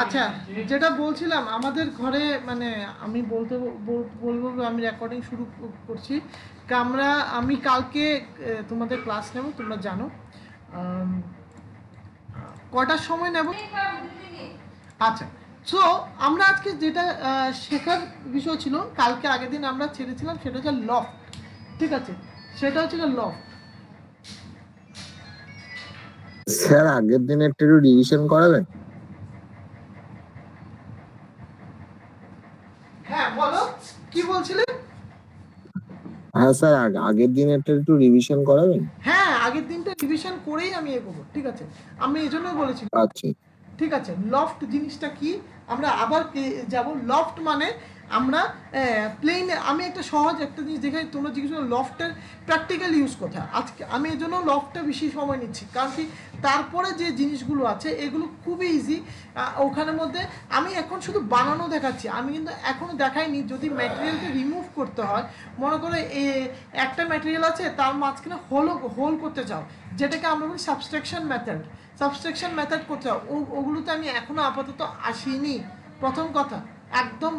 আচ্ছা, যেটা বলছিলাম আমাদের ঘরে মানে আমি বলবো, আমি রেকর্ডিং শুরু করছি। আমি কালকে তোমাদের ক্লাস নেব, তোমরা জানো। কটার সময় নেব? আচ্ছা, সো আমরা আজকে যেটা শেখার বিষয় ছিল, কালকে আগের দিন আমরা ছেড়েছিলাম, সেটা হচ্ছে লফট। ঠিক আছে, সেটা হচ্ছে লফট। স্যার আগের দিন একটু রিভিশন করাবেন? হ্যাঁ বলো, কি বলছিলে? হ্যাঁ স্যার, আগের দিন একটু রিভিশন করাবেন। হ্যাঁ, আগের দিনটা রিভিশন করেই আমি এগোবো। ঠিক আছে, আমি এই জন্যই বলেছি। আচ্ছা ঠিক আছে, লফট জিনিসটা কি আমরা আবার যাব। লফট মানে আমরা প্লেন, আমি একটা সহজ একটা জিনিস দেখাই, তোমরা জিজ্ঞেস করো লফটের প্র্যাকটিক্যাল ইউজ কোথায়। আজকে আমি এই জন্য লফটটা বেশি সময় নিচ্ছি, কারণ কি তারপরে যে জিনিসগুলো আছে এগুলো খুবই ইজি। ওখানের মধ্যে আমি এখন শুধু বানানো দেখাচ্ছি, আমি কিন্তু এখনও দেখাইনি যদি ম্যাটেরিয়ালকে রিমুভ করতে হয়। মনে করো একটা ম্যাটেরিয়াল আছে, তার মাঝখানে হোল করতে চাও, যেটাকে আমরা বলি সাবস্ট্রাকশন মেথড। সাবস্ট্রাকশন মেথড করতে চাও, ওগুলোতে আমি এখনও আপাতত আসিনি। প্রথম কথা, একদম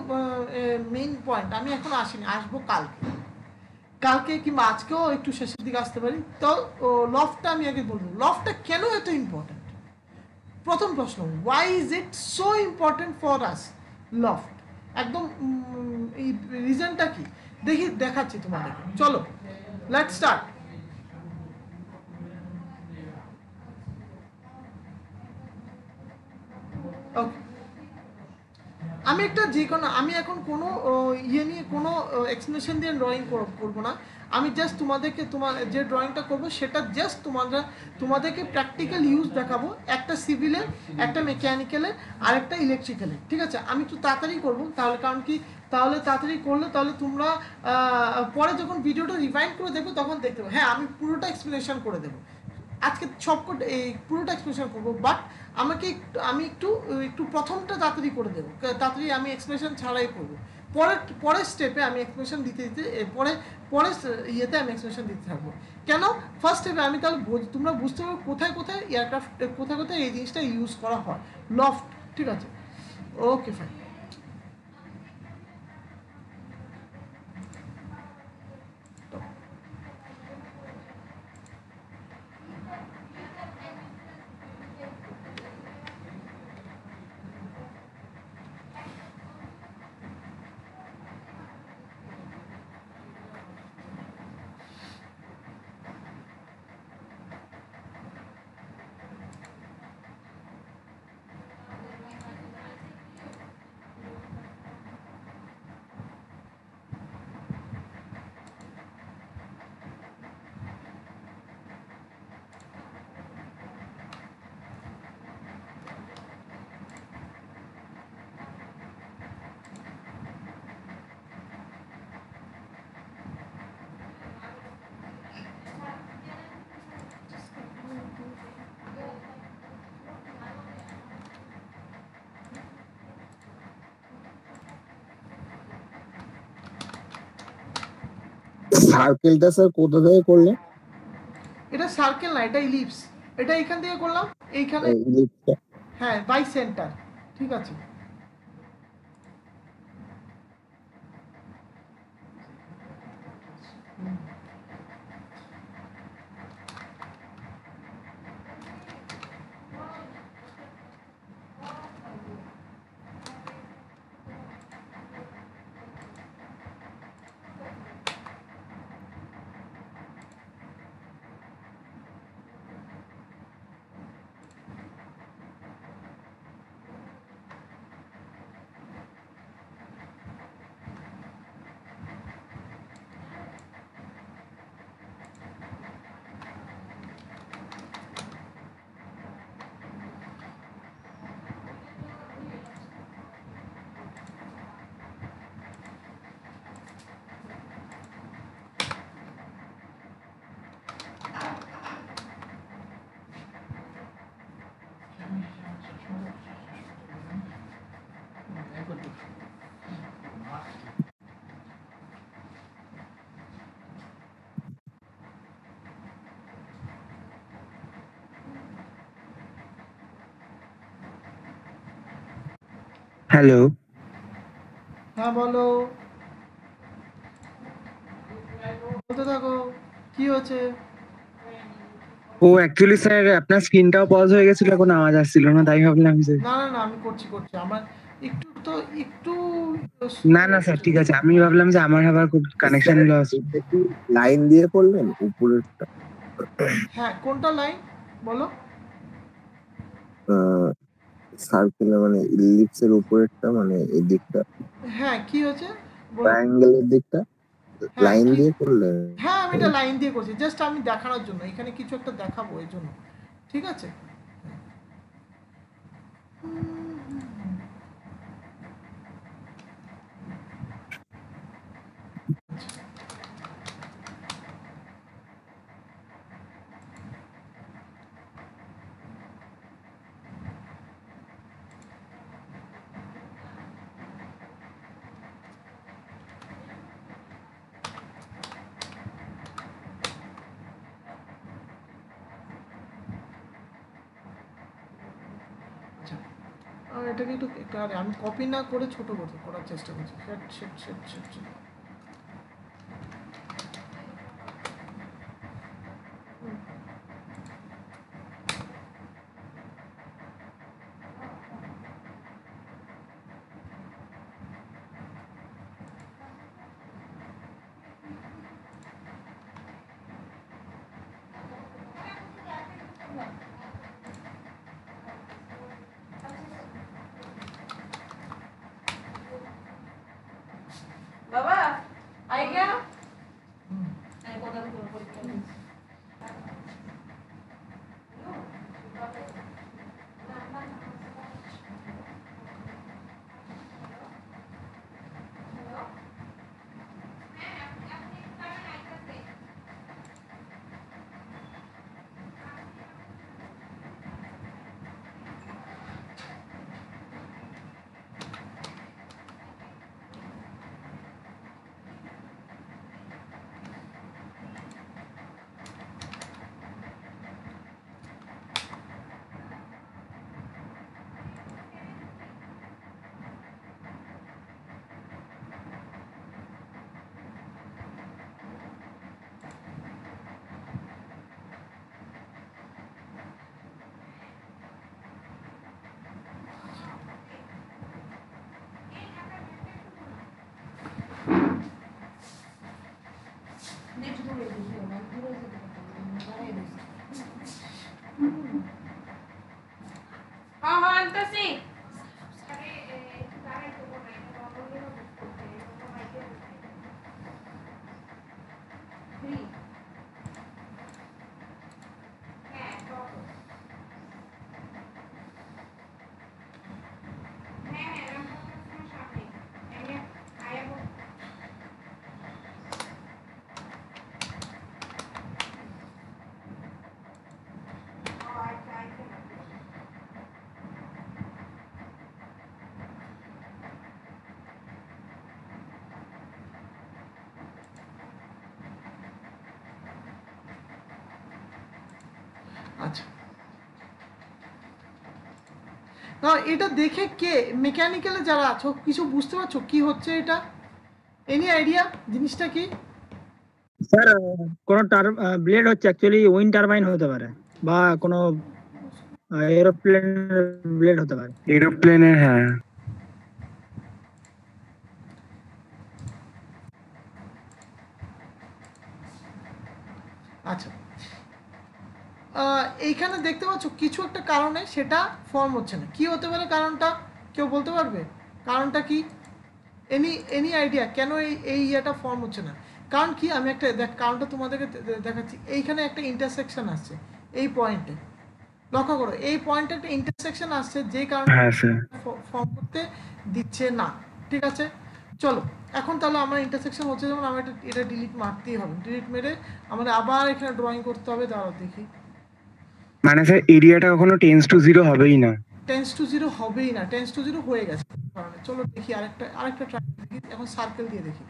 মেইন পয়েন্ট, আমি এখনও আসিনি, আসবো কালকে। কালকে কিংবা আজকেও একটু শেষের দিকে আসতে পারি। তো লফটটা আমি আগে বলবো, লফটটা কেন এত ইম্পর্ট্যান্ট। প্রথম প্রশ্ন, why is it so important for us লফট। একদম এই রিজনটা কি দেখাচ্ছি তোমাদেরকে, চলো লেটস স্টার্ট। ওকে, আমি একটা যে কোনো, আমি এখন কোনো ইয়ে নিয়ে কোনো এক্সপ্লেনেশন দিয়ে ড্রয়িং করবো না। আমি জাস্ট তোমাদেরকে যে ড্রয়িংটা করবো সেটা জাস্ট তোমাদেরকে প্র্যাকটিক্যাল ইউজ দেখাবো, একটা সিভিলের, একটা মেকানিক্যালের, আর একটা ইলেকট্রিক্যালের। ঠিক আছে, আমি একটু তাড়াতাড়ি করবো তাহলে, কারণ কি তাহলে তাড়াতাড়ি করলে তাহলে তোমরা পরে যখন ভিডিওটা রিভাইন্ড করে দেখবে তখন দেখতে পাবে। হ্যাঁ, আমি পুরোটা এক্সপ্লেনেশন করে দেবো আজকে, সবকটা এই পুরোটা এক্সপ্লেনেশন করবো, বাট আমি একটু একটু প্রথমটা তাড়াতাড়ি করে দেবো, তাড়াতাড়ি আমি এক্সপ্লেনেশন ছাড়াই করবো। পরের স্টেপে আমি এক্সপ্লেনেশন দিতে পরের ইয়েতে আমি এক্সপ্লেনেশন দিতে থাকবো। কেন? ফার্স্ট স্টেপে আমি তাহলে তোমরা বুঝতে পারবে কোথায় কোথায় এয়ারক্রাফট, কোথায় কোথায় এই জিনিসটা ইউজ করা হয়, লফট। ঠিক আছে, ওকে ফাইন। সার্কেলটা স্যার কোথা থেকে করলেন? এটা সার্কেল না, এটা ইলিপস। এটা এখান থেকে করলাম, এইখানে। ইলিপসটা। হ্যাঁ, বাই সেন্টার। ঠিক আছে, হ্যালো। হ্যাঁ বলো, বলতে থাকো, কি হচ্ছে? ও অ্যাকচুয়ালি স্যার আপনার স্ক্রিনটাও পজ হয়ে গেছিল, কোনো আওয়াজ আসছিল না, তাই ভাবলাম যে না না না, আমি করছি করছি, আমার একটু তো একটু না স্লো না স্যার হচ্ছে। ঠিক আছে। আমি ভাবলাম যে আমার আবার খুব কানেকশন স্যার লস। এটা কি লাইন দিয়ে করলেন উপরেরটা? হ্যাঁ, কোনটা লাইন বলো? সার্কেল মানে ইলিপসের উপরেরটা, মানে এই দিকটা, হ্যাঁ, কি হয়েছে বলো? ট্রায়াঙ্গেলের দিকটা হ্যাঁ লাইন কি, দিয়ে করলেন? হ্যাঁ আমি এটা লাইন দিয়ে করছি, জাস্ট আমি দেখানোর জন্য, এখানে কিছু একটা দেখাবো এই জন্য। ঠিক আছে। আচ্ছা, এটাকে একটু আমি কপি না করে ছোট করার চেষ্টা করছি। Set set set set set. बाबा आई क्या? हाँ हाँ আনতেছি। আচ্ছা, না এটা দেখে কে মেকানিক্যালে যারা আছো কিছু বুঝতে পারছো কি হচ্ছে এটা? এনি আইডিয়া জিনিসটা কি? স্যার কোনো ব্লেড হচ্ছে, অ্যাকচুয়ালি উইন্ড টারবাইন হতে পারে বা কোনো এরোপ্লেন ব্লেড হতে পারে। এরোপ্লেনের, হ্যাঁ। আচ্ছা, এইখানে দেখতে পাচ্ছ কিছু একটা কারণে সেটা ফর্ম হচ্ছে না। কি হতে পারে কারণটা? কেউ বলতে পারবে কারণটা কি? এনি আইডিয়া কেন এই ইয়েটা ফর্ম হচ্ছে না? কারণ কি, আমি একটা কারণটা তোমাদেরকে দেখাচ্ছি। এইখানে একটা ইন্টারসেকশন আসছে এই পয়েন্টে, লক্ষ্য করো এই পয়েন্টে একটা ইন্টারসেকশন আসছে, যে কারণে হ্যাঁ স্যার। ফর্ম করতে দিচ্ছে না। ঠিক আছে, চলো এখন তাহলে আমার ইন্টারসেকশন হচ্ছে যেমন, আমার এটা ডিলিট মারতেই হবে। ডিলিট মেরে আমাদের আবার এখানে ড্রয়িং করতে হবে। দাঁড়াও দেখি, মানে স্যার এরিয়াটা কখনো টেন্স টু জিরো হবেই না। টেন্স টু জিরো হবেই না, টেন্স টু জিরো হয়ে গেছে কারণে। চলো দেখি আরেকটা ট্রাই দেখি, এখন সার্কেল দিয়ে দেখি।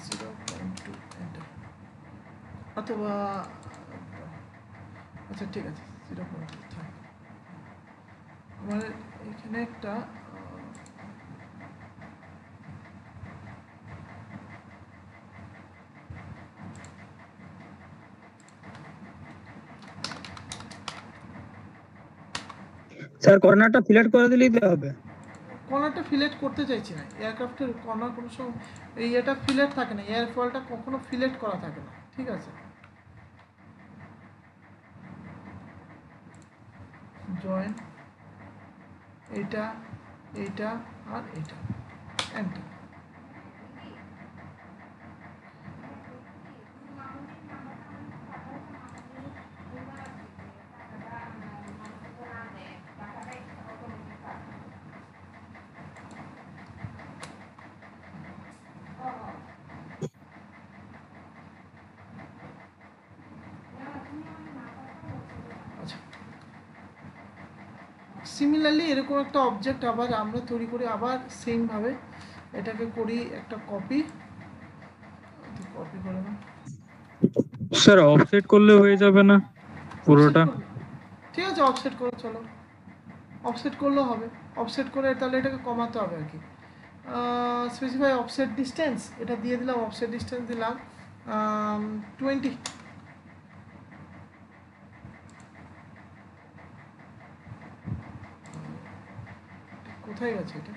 0.2 এন্টার, অথবা আচ্ছা ঠিক আছে 0.2 থাক। আমার এখানে একটা স্যার কর্নারটা সিলেক্ট করে দিলেই তো হবে। কর্নারটা ফিলেট করতে চাইছি না, এয়ারক্রাফটের কর্নার কোনো সময় এই এটা ফিলেট থাকে না, এয়ারফলটা কখনো ফিলেট করা থাকে না, ঠিক আছে। জয়েন এইটা এইটা আর এইটা, এন্টার। আচ্ছা, সিমিলারলি এরকম একটা অবজেক্ট আবার আমরা তৈরি করি, আবার সেম ভাবে এটাকে করি একটা কপি করে না, স্যার অফসেট করলে হয়ে যাবে না পুরোটা? ঠিক আছে অফসেট করে, চলো অফসেট করলেও হবে। অফসেট করে তাহলে এটাকে কমাতে হবে আর কি। স্পেসিফাই অফসেট ডিস্টেন্স, এটা দিয়ে দিলাম, অফসেট ডিস্টেন্স দিলাম 20। কোথায় গেছে এটা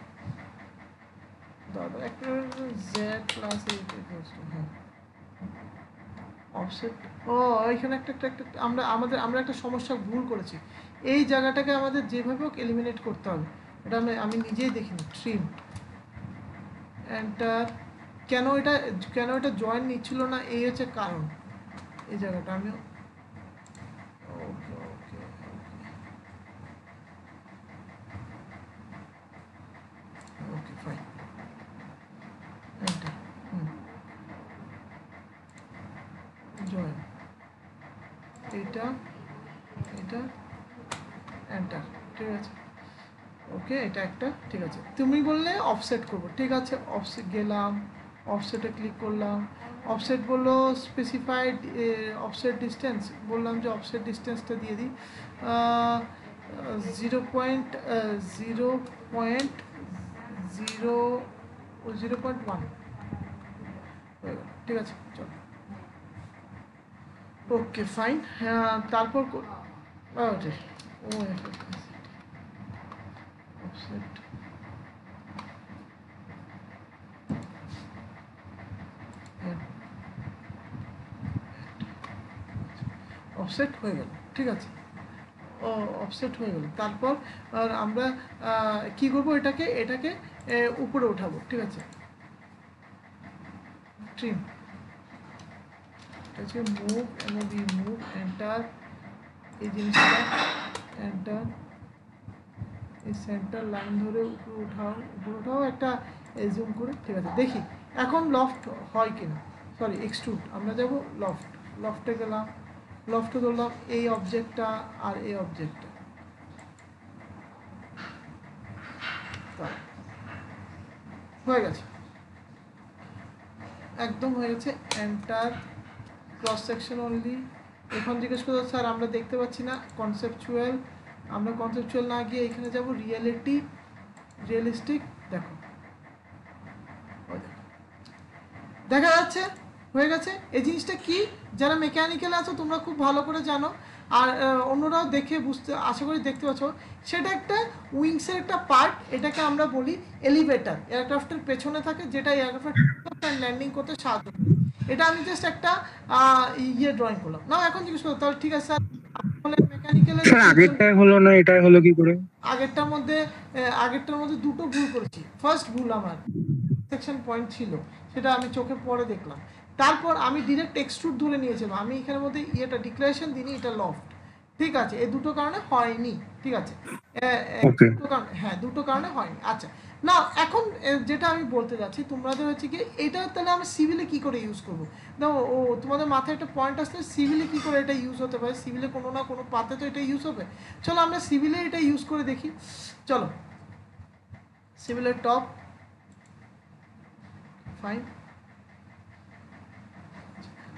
দাদা? একটা জেড প্লাস হ্যাঁ অফসেট। ও এখানে একটা একটা একটা আমরা একটা সমস্যা ভুল করেছি, এই জায়গাটাকে আমাদের যেভাবে হোক এলিমিনেট করতে হবে। এটা আমি নিজেই দেখিনি। Trim enter. কেন এটা জয়েন নিচ্ছিল না, এই হচ্ছে কারণ। এই জায়গাটা আমি ওকে ওকে ওকে ফাইন, এন্টার। জয়েন এটা এটা এন্টার, ঠিক আছে ওকে। এটা একটা, ঠিক আছে। তুমি বললে অফসেট করবো, ঠিক আছে অফসেট গেলাম, অফসেটে ক্লিক করলাম। অফসেট বললো স্পেসিফাইড অফসেট ডিস্টেন্স, বললাম যে অফসেট ডিস্টেন্সটা দিয়ে দিই 0.1, ঠিক আছে চলো ওকে ফাইন। তারপর অফসেট অফসেট হয়ে গেল, ঠিক আছে অফসেট হয়ে গেল। তারপর আর আমরা কি করব, এটাকে উপরে উঠাবো, ঠিক আছে। ট্রিম আছে মুভ এমবি মুভ এন্টার, এই জিনিসটা এন্টার, এই সেন্টার লাইন ধরে উপরে উঠাও একটা জুম করে, ঠিক আছে। দেখি এখন লফট হয় কিনা, সরি এক্সট্রুড, আমরা যাব লফটে গেলাম, লফটে ধরলাম এই অবজেক্টটা আর এই অবজেক্টটা, হয়ে গেছে একদম হয়ে গেছে। Enter, cross section only. এখন জিজ্ঞেস করতে স্যার আমরা দেখতে পাচ্ছি না কনসেপচুয়াল, আমরা কনসেপচুয়াল না গিয়ে এখানে যাব রিয়েলিস্টিক, দেখো দেখা যাচ্ছে হয়ে গেছে। এই জিনিসটা কি, যারা মেকানিক্যাল আছো তোমরা খুব ভালো করে জানো, আর অন্যরাও দেখে বুঝতে আশা করি দেখতে পাচ্ছ, সেটা একটা উইংসের একটা পার্ট, এটাকে আমরা বলি এলিভেটর, এয়ারক্রাফটের পেছনে থাকে, যেটা এয়ারক্রাফট ল্যান্ডিং করতে সাহায্য করে। এটা আমি জাস্ট একটা ড্রয়িং করলাম না। এখন জিজ্ঞেস করো তাহলে ঠিক আছে স্যার মেকানিক্যালের আগেরটাই হলো না, এটাই হলো কি করে? আগেরটার মধ্যে দুটো ভুল করেছি। ফার্স্ট ভুল আমার সেকশন পয়েন্ট ছিল, সেটা আমি চোখে পরে দেখলাম। তারপর আমি ডিরেক্ট এক্সট্রুড ধরে নিয়েছিলাম, আমি এখানের মধ্যে এটা ডিক্লারেশন দিইনি, এটা লফট, ঠিক আছে। এই দুটো কারণে হয়নি, ঠিক আছে দুটো কারণে হয়নি। আচ্ছা না, এখন যেটা আমি বলতে যাচ্ছি তোমাদের হচ্ছে কি, এটা তাহলে আমি সিভিলে কি করে ইউজ করবো? দেখো তোমাদের মাথায় একটা পয়েন্ট আসলে সিভিলে কি করে এটা ইউজ হতে পারে, সিভিলে কোনো না কোনো পাতে তো এটা ইউজ হবে। চলো আমরা সিভিলে এটা ইউজ করে দেখি। চলো সিভিলের টপ, ফাইন।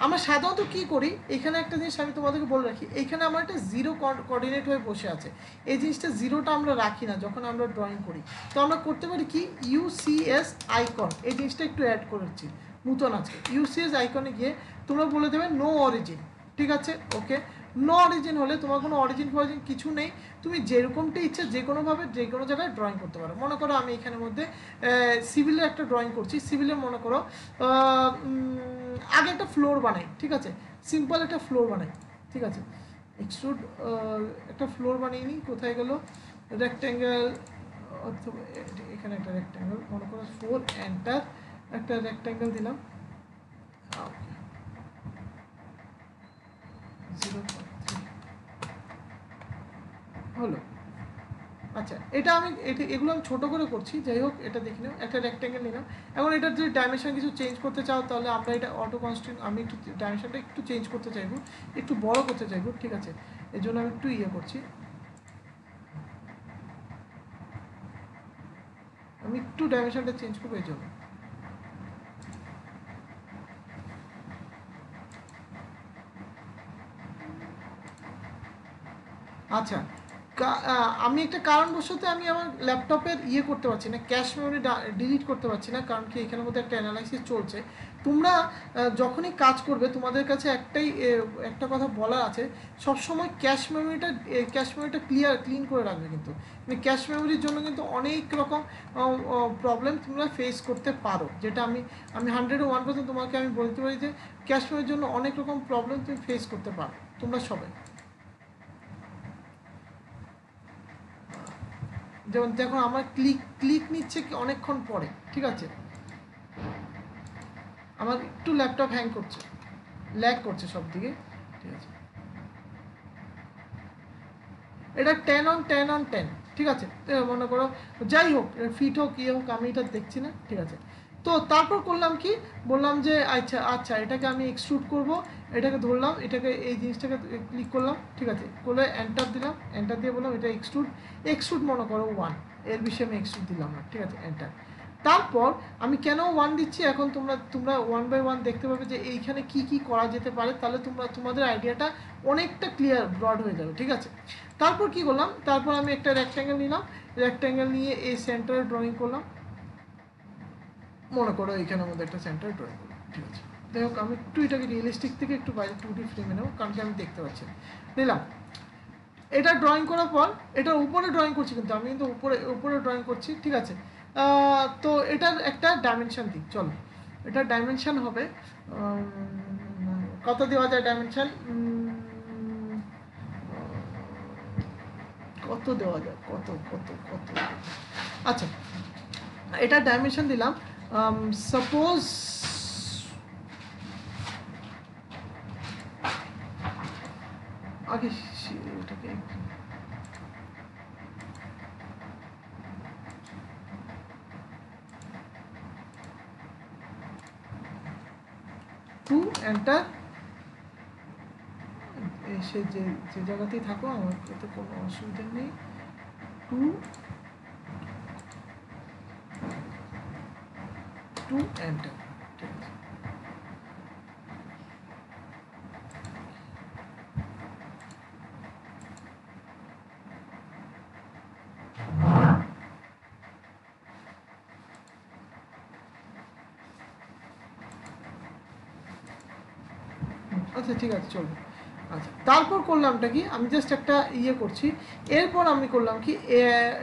আমরা সাধারণত কি করি, এখানে একটা জিনিস আমি তোমাদেরকে বলে রাখি, এইখানে আমার একটা জিরো কোঅর্ডিনেট হয়ে বসে আছে, এই জিনিসটা জিরোটা আমরা রাখি না যখন আমরা ড্রয়িং করি। তো আমরা করতে পারি কি, ইউসিএস আইকন, এই জিনিসটা একটু অ্যাড করেছি নতুন আজকে। ইউসিএস আইকনে গিয়ে তোমরা বলে দেবে নো অরিজিন, ঠিক আছে ওকে। নো অরিজিন হলে তোমার কোনো অরিজিন ফরিজিন কিছু নেই, তুমি যেরকমটা ইচ্ছে যে কোনোভাবে যে কোনো জায়গায় ড্রয়িং করতে পারো। মনে করো আমি এখানের মধ্যে সিভিলের একটা ড্রয়িং করছি, সিভিলের মনে করো আগে একটা ফ্লোর বানাই, ঠিক আছে, সিম্পল একটা ফ্লোর বানাই, ঠিক আছে, এক্সট্রুড একটা ফ্লোর বানিয়ে নিই, কোথায় গেল রেক্ট্যাঙ্গেল, অথবা এখানে একটা রেক্ট্যাঙ্গেল মনে করো 4 এন্টার, একটা রেক্ট্যাঙ্গেল দিলাম, 0.3 হলো। আচ্ছা এটা আমি এগুলো আমি ছোটো করে করছি, যাই হোক এটা দেখে নাও, একটা রেক্ট্যাঙ্গেল নিলাম। এখন এটার যদি ডাইমেনশন কিছু চেঞ্জ করতে চাও তাহলে আমরা এটা অটো কনস্ট্যান্ট, আমি একটু ডাইমেনশনটা একটু চেঞ্জ করতে চাইবো, একটু বড় করতে চাইবো, ঠিক আছে, এর জন্য আমি একটু ইয়ে করছি, আমি একটু ডাইমেনশনটা চেঞ্জ করবো এই জন্য। আচ্ছা আমি একটা কারণবশত আমি আমার ল্যাপটপের ইয়ে করতে পারছি না, ক্যাশ মেমরি ডিলিট করতে পারছি না, কারণ কি এখানের মধ্যে একটা অ্যানালাইসিস চলছে। তোমরা যখনই কাজ করবে তোমাদের কাছে একটা কথা বলার আছে, সবসময় ক্যাশ মেমরিটা ক্লিন করে রাখবে, কিন্তু ক্যাশ মেমরির জন্য কিন্তু অনেক রকম প্রবলেম তোমরা ফেস করতে পারো, যেটা আমি 101% তোমাকে আমি বলতে পারি যে ক্যাশ মেমরির জন্য অনেক রকম প্রবলেম তুমি ফেস করতে পারো তোমরা সবাই। যেমন দেখো আমার ক্লিক নিচ্ছে কি অনেকক্ষণ পরে, ঠিক আছে, আমার একটু ল্যাপটপ হ্যাং করছে, ল্যাগ করছে সব দিকে, ঠিক আছে, এটা 10/10/10, ঠিক আছে, মনে করো যাই হোক ফিট হোক ইয়ে হোক আমি এটা দেখছি না, ঠিক আছে। তো তারপর করলাম কি, বললাম যে আচ্ছা এটাকে আমি এক্সট্রুড করব, এটাকে ধরলাম, এটাকে এই জিনিসটাকে ক্লিক করলাম, ঠিক আছে, করলে এন্টার দিলাম, এন্টার দিয়ে বললাম এটা এক্সট্রুড মনে করো 1, এর বেশি আমি এক্সট্রুড দিলাম না, ঠিক আছে, এন্টার। তারপর আমি কেন 1 দিচ্ছি, এখন তোমরা 1 বাই 1 দেখতে পাবে যে এইখানে কি করা যেতে পারে, তাহলে তোমাদের আইডিয়াটা অনেকটা ক্লিয়ার ব্রড হয়ে যাবে, ঠিক আছে। তারপর কি করলাম, তারপর আমি একটা রেক্ট্যাঙ্গেল নিলাম, রেক্ট্যাঙ্গেল নিয়ে এই সেন্টারে ড্রয়িং করলাম, মনে করো এইখানের মধ্যে একটা সেন্টার ড্রয়িং করলাম, ঠিক আছে। যাই হোক আমি একটু এটাকে রিয়েলিস্টিক থেকে একটু বাইরে 2D ফ্রেমে নেবো, কারণ কি আমি দেখতে পাচ্ছি নিলাম। এটা ড্রয়িং করার পর এটার উপরে ড্রয়িং করছি, কিন্তু আমি কিন্তু উপরে ড্রয়িং করছি, ঠিক আছে। তো এটার একটা ডাইমেনশন দিই, চলো এটার ডাইমেনশন হবে কত দেওয়া যায়, ডাইমেনশন কত দেওয়া যায়, কত, আচ্ছা এটা ডাইমেনশন দিলাম, সাপোজ আগে এটাকে টু এন্টার, এসে যে জায়গাতেই থাকো আমার তো কোনো অসুবিধা নেই, 2 এন্টার, ঠিক আছে। আচ্ছা ঠিক আছে চলবে। আচ্ছা তারপর করলামটা কি, আমি জাস্ট একটা ইয়ে করছি, এরপর আমি করলাম কি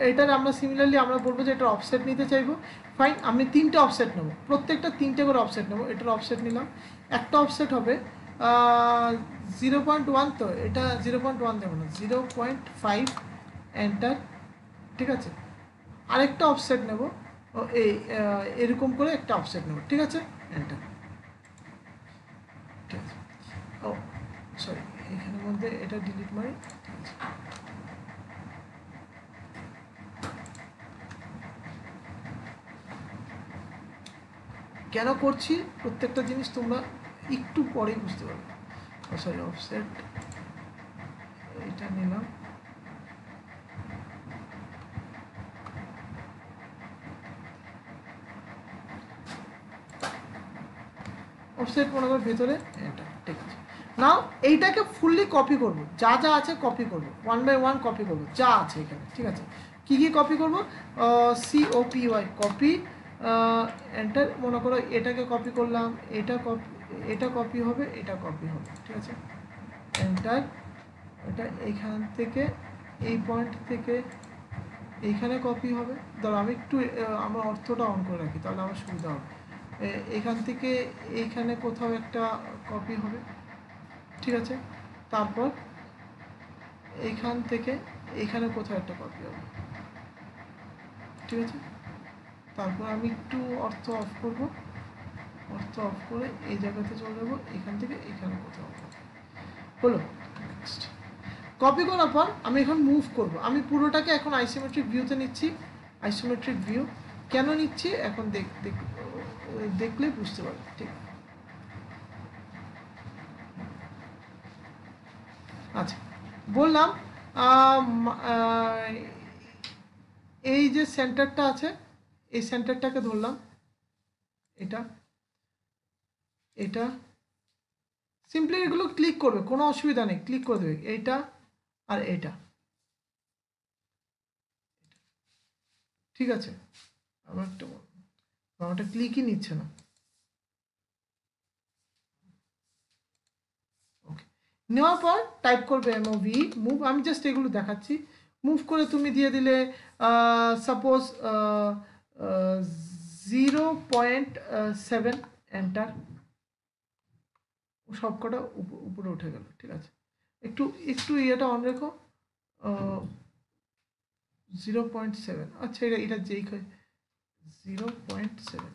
এটার আমরা সিমিলারলি আমরা বলবো যে এটার অফসেট নিতে চাইবো, ফাইন আমি 3টে অফসেট নেবো, প্রত্যেকটা 3টে করে অফসেট নেবো। এটার অফসেট নিলাম, একটা অফসেট হবে 0.1, তো এটা 0.1 দেবো না, 0.5 এন্টার, ঠিক আছে। আরেকটা অফসেট নেব এরকম করে একটা অফসেট নেব, ঠিক আছে, এন্টার, ঠিক আছে। ও সরি এখানের মধ্যে এটা ডিলিট মারি, ঠিক আছে। কেন করছি প্রত্যেকটা জিনিস তোমরা একটু পরেই বুঝতে পারবে। সরি অফসেট এটা নিলাম, অফসেট মনে করো ভেতরে এটা, ঠিক আছে। নাও এইটাকে ফুললি কপি করব, যা আছে কপি করব, 1 বাই 1 কপি করব যা আছে এখানে, ঠিক আছে। কি কপি করব, COPY কপি, এন্টার, মনে করো এটাকে কপি করলাম, এটা কপি হবে, এটা কপি হবে, ঠিক আছে, এন্টার, এটা এখান থেকে এই পয়েন্ট থেকে এইখানে কপি হবে। ধরো আমি একটু আমার অর্থটা অন করে রাখি, তাহলে আমার সুবিধা হবে। এখান থেকে এইখানে কোথাও একটা কপি হবে, ঠিক আছে। তারপর এইখান থেকে এইখানে কোথাও একটা কপি হবে, ঠিক আছে। তারপর আমি একটু অর্থ অফ করব, অর্থ অফ করে এই জায়গাতে চলে যাবো, এখান থেকে এখানে কোথাও হলো। নেক্সট কপি করার পর আমি এখন মুভ করব। আমি পুরোটাকে এখন আইসোমেট্রিক ভিউতে নিচ্ছি। আইসোমেট্রিক ভিউ কেন নিচ্ছি এখন দেখলে বুঝতে পারবে, ঠিক। আচ্ছা, বললাম এই যে সেন্টারটা আছে, এই সেন্টারটাকে ধরলাম, এটা এটা সিম্পলি এগুলো ক্লিক করবে, কোনো অসুবিধা নেই, ক্লিক করে দেবে এইটা আর এটা, ঠিক আছে। আমারটা ক্লিকই নিচ্ছে না। ওকে, নেওয়ার পর টাইপ করবে এমওভি মুভ। আমি জাস্ট এগুলো দেখাচ্ছি। মুভ করে তুমি দিয়ে দিলে সাপোজ 0.7, এন্টার। সবকটা উপরে উঠে গেল, ঠিক আছে। একটু একটু ইয়েটা অন রেখো, 0.7। আচ্ছা, এটা যেই 0.7,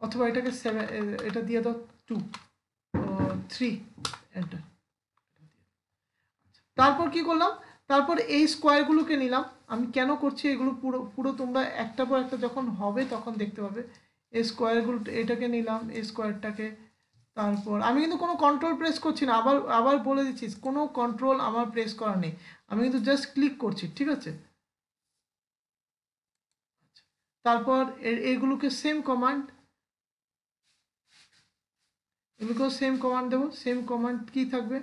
অথবা এটাকে 7, এটা দিয়ে দাও 2, 3, এন্টার। তারপর কি করলাম, তারপর এই স্কোয়ারগুলোকে নিলাম। আমি কেন করছি এগুলো পুরো পুরো তোমরা একটা পর একটা যখন হবে তখন দেখতে পাবে। এই স্কোয়ারগুলো, এটাকে নিলাম, এই স্কোয়ারটাকে। তারপর আমি কিন্তু কোনো কন্ট্রোল প্রেস করছি না, আবার আবার বলে দিচ্ছি, কোনো কন্ট্রোল আমার প্রেস করা নেই, আমি কিন্তু জাস্ট ক্লিক করছি, ঠিক আছে। তারপর এগুলোকে সেম কমান্ড, এগুলোকেও সেম কমান্ড দেবো। সেম কমান্ড কি থাকবে,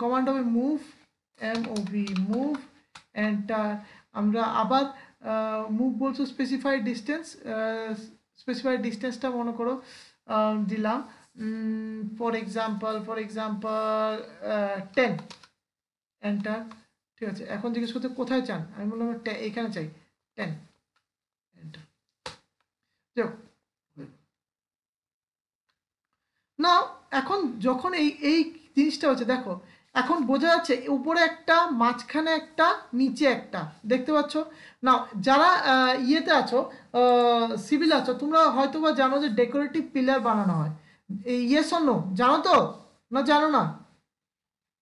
কমান্ড হবে মুভ, এমওভি মুভ, এন্টার। আমরা আবার মুভ বলছো স্পেসিফাইড ডিস্টেন্স, স্পেসিফাইড ডিস্টেন্সটা মনে করো দিলাম, ফর এক্সাম্পল 10, এন্টার, ঠিক আছে। এখন জিজ্ঞেস করতে কোথায় চান, আমি বললাম এখানে চাই 10, এন্টার। না, এখন যখন এই জিনিসটা হচ্ছে, দেখো এখন বোঝা যাচ্ছে উপরে একটা, মাঝখানে একটা, নিচে একটা, দেখতে পাচ্ছ না। যারা ইয়েতে আছো, সিভিল আছো, তোমরা হয়তো বা জানো যে ডেকোরেটিভ পিলার বানানো হয়। ইয়েস অর নো, জানো তো না জানো না,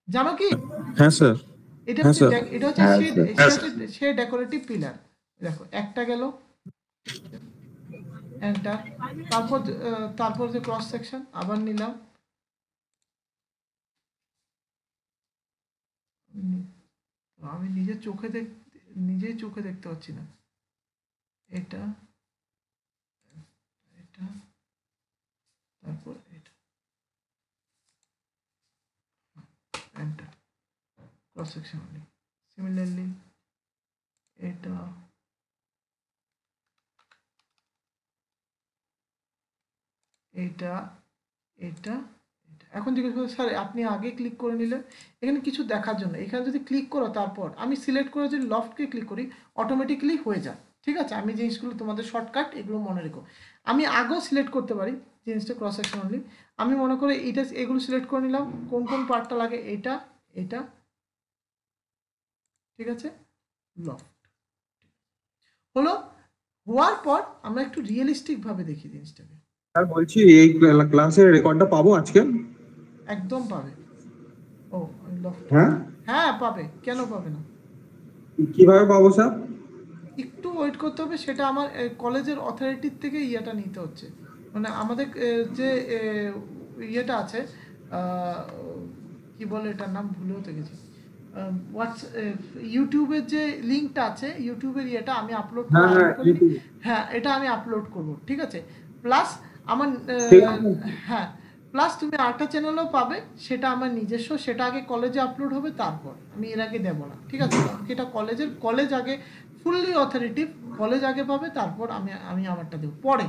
জানো কি? হ্যাঁ স্যার। এটা হ্যাঁ হচ্ছে স্যার। এটা হচ্ছে হ্যাঁ সে ডেকোরেটিভ পিলার। দেখো একটা গেল, এন্টার। তারপর যে ক্রস সেকশন আবার নিলাম, আমি নিজেই চোখে দেখতে পাচ্ছি না। এটা এটা তারপর এটা, enter, cross section only. Similarly এটা, এটা, এটা, এখন জিজ্ঞেস করো স্যার আপনি আগে ক্লিক করে নিলেন, এখানে কিছু দেখার জন্য। এখানে যদি ক্লিক করো, তারপর আমি সিলেক্ট করে যদি লফটকে ক্লিক করি, অটোমেটিক্যালি হয়ে যায়, ঠিক আছে। আমি জিনিসগুলো তোমাদের শর্টকাট, এগুলো মনে রেখো। আমি আগেও সিলেক্ট করতে পারি জিনিসটা, ক্রস সেকশন অনলি। আমি মনে করি এগুলো সিলেক্ট করে নিলাম, কোন কোন পার্টটা লাগে, এটা, এটা, ঠিক আছে। লফট হলো। হওয়ার পর আমরা একটু রিয়েলিস্টিক ভাবে দেখি জিনিসটাকে। স্যার বলছি এই ক্লাসের রেকর্ডটা পাবো আজকে? একদম পাবে। ও লফট, হ্যাঁ হ্যাঁ পাবে, কেন পাবে না। কিভাবে পাবো স্যার? একটু ওয়েট করতে হবে, সেটা আমার কলেজের অথরিটির থেকে ইয়েটা নিতে হচ্ছে। মানে আমাদের যে ইয়েটা আছে, কি বলে এটার নাম ভুলেও তো গেছি, ইউটিউবের যে লিঙ্কটা আছে, ইউটিউবের ইয়েটা আমি আপলোড করি। হ্যাঁ, এটা আমি আপলোড করব, ঠিক আছে। প্লাস আমার হ্যাঁ, প্লাস তুমি আরেকটা চ্যানেলও পাবে, সেটা আমার নিজস্ব, সেটা আগে কলেজে আপলোড হবে, তারপর আমি এর আগে দেবো না, ঠিক আছে। এটা কলেজ আগে ফুললি অথরিটিভ, কলেজ আগে পাবে, তারপর আমি আমারটা দেবো পরে।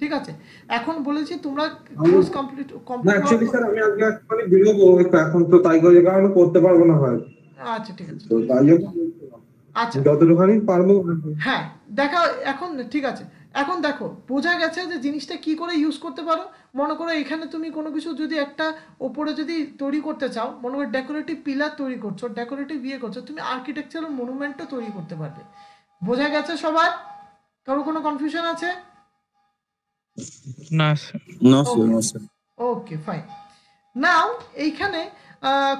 ঠিক আছে, এখন বলেছি তোমরা আমি- কোর্স কমপ্লিট না কমপ্লিট অ্যাকচুয়ালি স্যার আমি আজকে একটুখানি বেরোবো একটু, এখন তো তাই করে কারণে করতে পারবো না হয়, আচ্ছা ঠিক আছে, তো তাই জন্য বলছিলাম। আচ্ছা যতটুখানি পারবো। হ্যাঁ দেখা এখন ঠিক আছে। এখন দেখো বোঝা গেছে যে জিনিসটা কি করে ইউজ করতে পারো। মনে করো এখানে তুমি কোনো কিছু যদি একটা ওপরে যদি তৈরি করতে চাও, মনে করো ডেকোরেটিভ পিলার তৈরি করছো, ডেকোরেটিভ ইয়ে করছো, তুমি আর্কিটেকচারাল মনুমেন্টও তৈরি করতে পারবে। বোঝা গেছে সবার? কারো কোনো কনফিউশন আছে? না no sir, no sir. Okay fine. Now এইখানে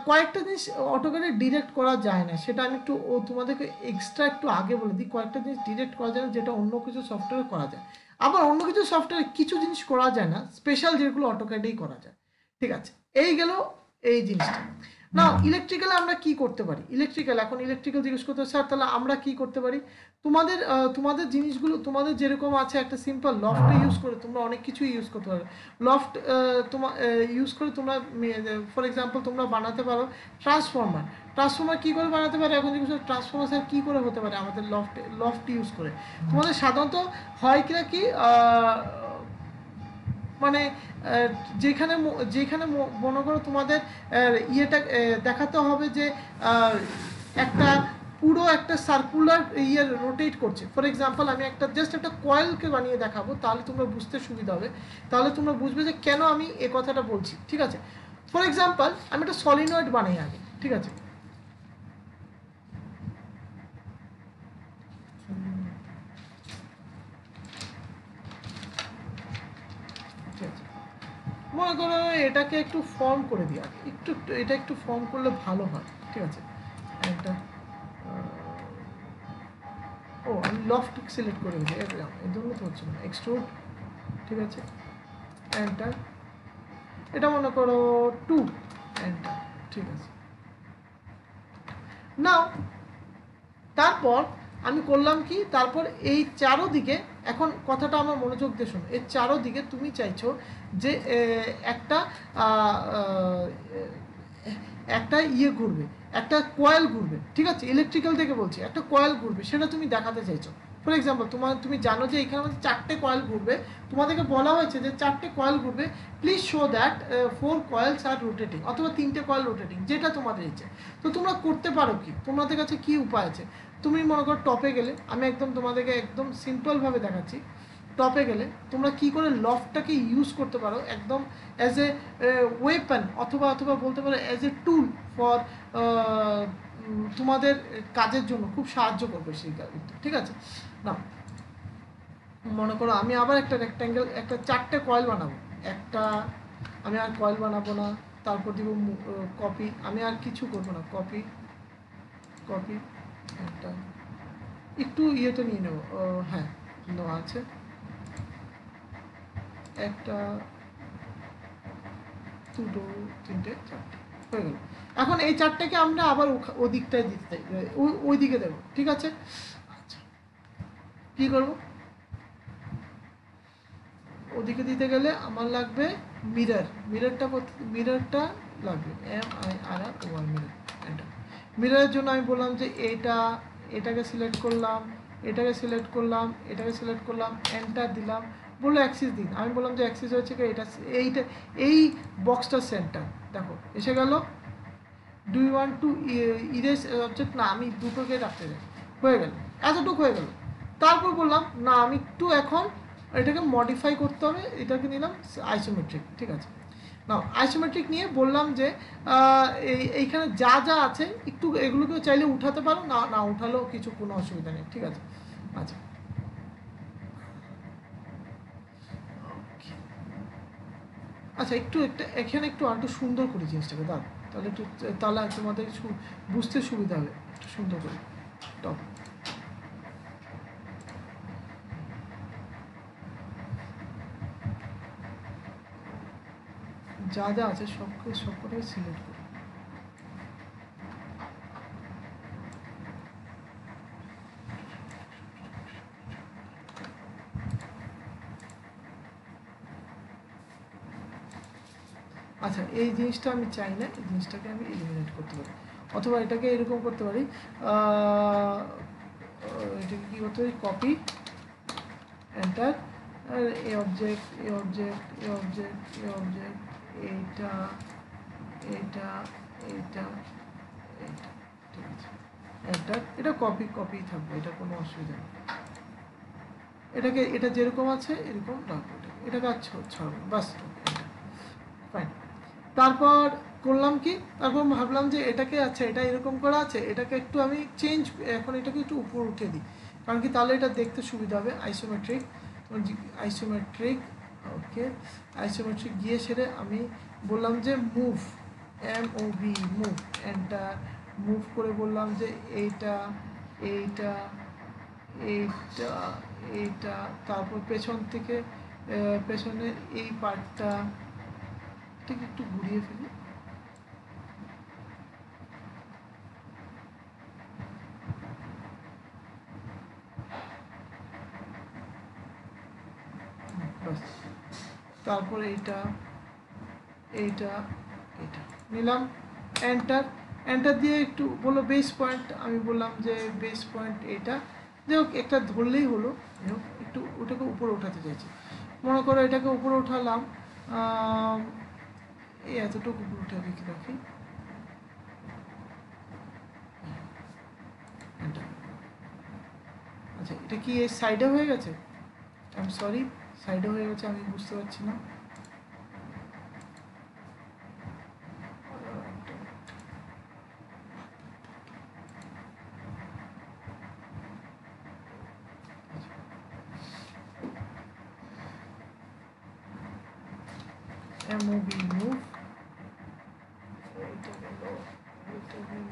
কয়েকটা জিনিস অটোক্যাডে ডিরেক্ট করা যায় না, সেটা আমি একটু তোমাদেরকে এক্সট্রা একটু আগে বলে দিই। কয়েকটা জিনিস ডিরেক্ট করা যায় না যেটা অন্য কিছু সফটওয়্যারে করা যায়, আবার অন্য কিছু সফটওয়্যারে কিছু জিনিস করা যায় না, স্পেশাল যেগুলো অটোক্যাডেই করা যায়। ঠিক আছে, এই গেল এই জিনিসটা। না ইলেকট্রিক্যালে আমরা কি করতে পারি? ইলেকট্রিক্যাল, এখন ইলেকট্রিক্যাল জিজ্ঞেস করতে স্যার তাহলে আমরা কি করতে পারি? তোমাদের তোমাদের জিনিসগুলো তোমাদের যেরকম আছে একটা সিম্পল লফট ইউজ করে তোমরা অনেক কিছু ইউজ করতে পারো। লফট তোমার ইউজ করে তোমরা ফর এক্সাম্পল তোমরা বানাতে পারো ট্রান্সফর্মার। ট্রান্সফর্মার কী করে বানাতে পারে? এখন জিজ্ঞেস ট্রান্সফর্মার স্যার কী করে হতে পারে আমাদের লফট ইউজ করে? তোমাদের সাধারণত হয় কিনা কি মানে যেখানে যেখানে মনে করো তোমাদের ইয়েটা দেখাতে হবে যে একটা পুরো একটা সার্কুলার ইয়ে রোটেট করছে। ফর এক্সাম্পল আমি একটা জাস্ট একটা কয়েলকে বানিয়ে দেখাবো, তাহলে তোমরা বুঝতে সুবিধা হবে, তাহলে তোমরা বুঝবে যে কেন আমি এ কথাটা বলছি। ঠিক আছে, ফর এক্সাম্পল আমি একটা সলিনয়েড বানাই আগে। ঠিক আছে, মনে করো এটাকে একটু ফর্ম করে দিই আগে, একটু এটা একটু ফর্ম করলে ভালো হয়। ঠিক আছে, একটা ও আমি লফট সিলেক্ট করে দিই, এই জন্য তো হচ্ছে না এক্সট্রুড। ঠিক আছে, এন্টার, এটা মনে করো 2, এন্টার। ঠিক আছে, নাও তারপর আমি করলাম কি, তারপর এই চারোদিকে, এখন কথাটা আমার মনোযোগ দিয়ে শোনো, এই চারোদিকে তুমি চাইছো যে একটা একটা ইয়ে ঘুরবে, একটা কয়েল ঘুরবে। ঠিক আছে, ইলেকট্রিক্যাল থেকে বলছি, একটা কয়েল ঘুরবে, সেটা তুমি দেখাতে চাইছো। ফর এক্সাম্পল তুমি জানো যে এখানে আমাদের 4টে কয়েল ঘুরবে, তোমাদেরকে বলা হয়েছে যে 4টে কয়েল ঘুরবে, please show that 4 coils are rotating, অথবা 3টে কয়েল রোটেটিং, যেটা তোমাদের ইচ্ছে। তো তোমরা করতে পারো কি, তোমাদের কাছে কি উপায় আছে? তুমি মনে করো টপে গেলে, আমি একদম তোমাদেরকে একদম সিম্পলভাবে দেখাচ্ছি। টপে গেলে তোমরা কি করে লফটটাকে ইউজ করতে পারো একদম অ্যাজ এ ওয়েপন, অথবা বলতে পারো অ্যাজ এ টুল ফর তোমাদের কাজের জন্য খুব সাহায্য করবে সেই কাজে। ঠিক আছে, না মনে করো আমি আবার একটা রেক্ট্যাঙ্গেল, একটা 4টে কয়েল বানাবো, একটা আমি আর কয়েল বানাবো না, তারপর দিব কপি, আমি আর কিছু করবো না, কপি কপি, একটা একটু ইয়েটা নিয়ে নেবো, হ্যাঁ নেওয়া আছে, একটা 2 3টে 4টে হয়ে গেল। এখন এই 4টাকে আমরা আবার ওদিকটায় দিতে ওই দিকে দেবো। ঠিক আছে, আচ্ছা কী করবো? ওদিকে দিতে গেলে আমার লাগবে মিররটা লাগবে, MIRR মিরর। এটা মিররের জন্য আমি বললাম যে এটাকে সিলেক্ট করলাম, এটাকে সিলেক্ট করলাম, এটাকে সিলেক্ট করলাম, এন্টার দিলাম, বললো অ্যাক্সিস দিন, আমি বললাম যে অ্যাক্সিস হচ্ছে কি এই বক্সটার সেন্টার, দেখো এসে গেল। Do you want to erase object? না, আমি দুটোকে রাখতে চাই, হয়ে গেল, এতটুকু হয়ে গেল। তারপর বললাম না আমি একটু এখন এটাকে মডিফাই করতে হবে, এটাকে নিলাম আইসোমেট্রিক। ঠিক আছে, না আইসোমেট্রিক নিয়ে বললাম যে এইখানে যা যা আছে একটু এগুলোকেও চাইলে উঠাতে পারো, না উঠালেও কোনো অসুবিধা নেই। ঠিক আছে, আচ্ছা আচ্ছা এখানে একটু আরেকটু সুন্দর করে জিনিসটাকে দাও, তাহলে তোমাদের বুঝতে সুবিধা হবে, একটু সুন্দর করে টপ। যা যা আছে সবকটাকে সিলেক্ট করো। আচ্ছা এই জিনিসটা আমি চাই না, এই জিনিসটাকে আমি এলিমিনেট করতে পারি, অথবা এটাকে এরকম করতে পারি, এটাকে কী করতে পারি, copy, enter, A object a object a object a object এইটা এটা এইটা এইটা ঠিক আছে। এটা কপি কপি থাকবে, এটা কোনো অসুবিধা নেই। এটাকে এটা যেরকম আছে এরকম রাখবো, এটাকে ছাড়বো বাস, ফাইন। তারপর করলাম কি, তারপর ভাবলাম যে এটাকে আচ্ছা এটা এরকম করা আছে, এটাকে একটু আমি চেঞ্জ, এখন এটাকে একটু উপর উঠে দিই, কারণ কি তাহলে এটা দেখতে সুবিধা হবে। আইসোমেট্রিক, আইসোমেট্রিক, ওকে আইসোমেট্রিক গিয়ে সেরে আমি বললাম যে move, MOV move, enter, move করে বললাম যে এইটা এইটা এইটা এইটা, তারপর পেছন থেকে পেছনের এই পার্টটা ঠিক একটু ঘুরিয়ে ফেলি, বাস। তারপর এইটা এইটা এইটা নিলাম, এন্টার, এন্টার দিয়ে একটু বললো বেস পয়েন্ট, আমি বললাম যে বেস পয়েন্ট এইটা, যাই হোক একটা ধরলেই হলো, যাই হোক একটু ওটাকে উপরে ওঠাতে চাইছি, মনে করো এটাকে উপরে উঠালাম, এই এতটুকু উপরে উঠে রেখে রাখি, আচ্ছা এটা কি এই সাইডে হয়ে গেছে, আই এম সরি সাইডে হয়ে গেছে, আমি বুঝতে পারছি না। MOV move, এটা হলো এটা হলো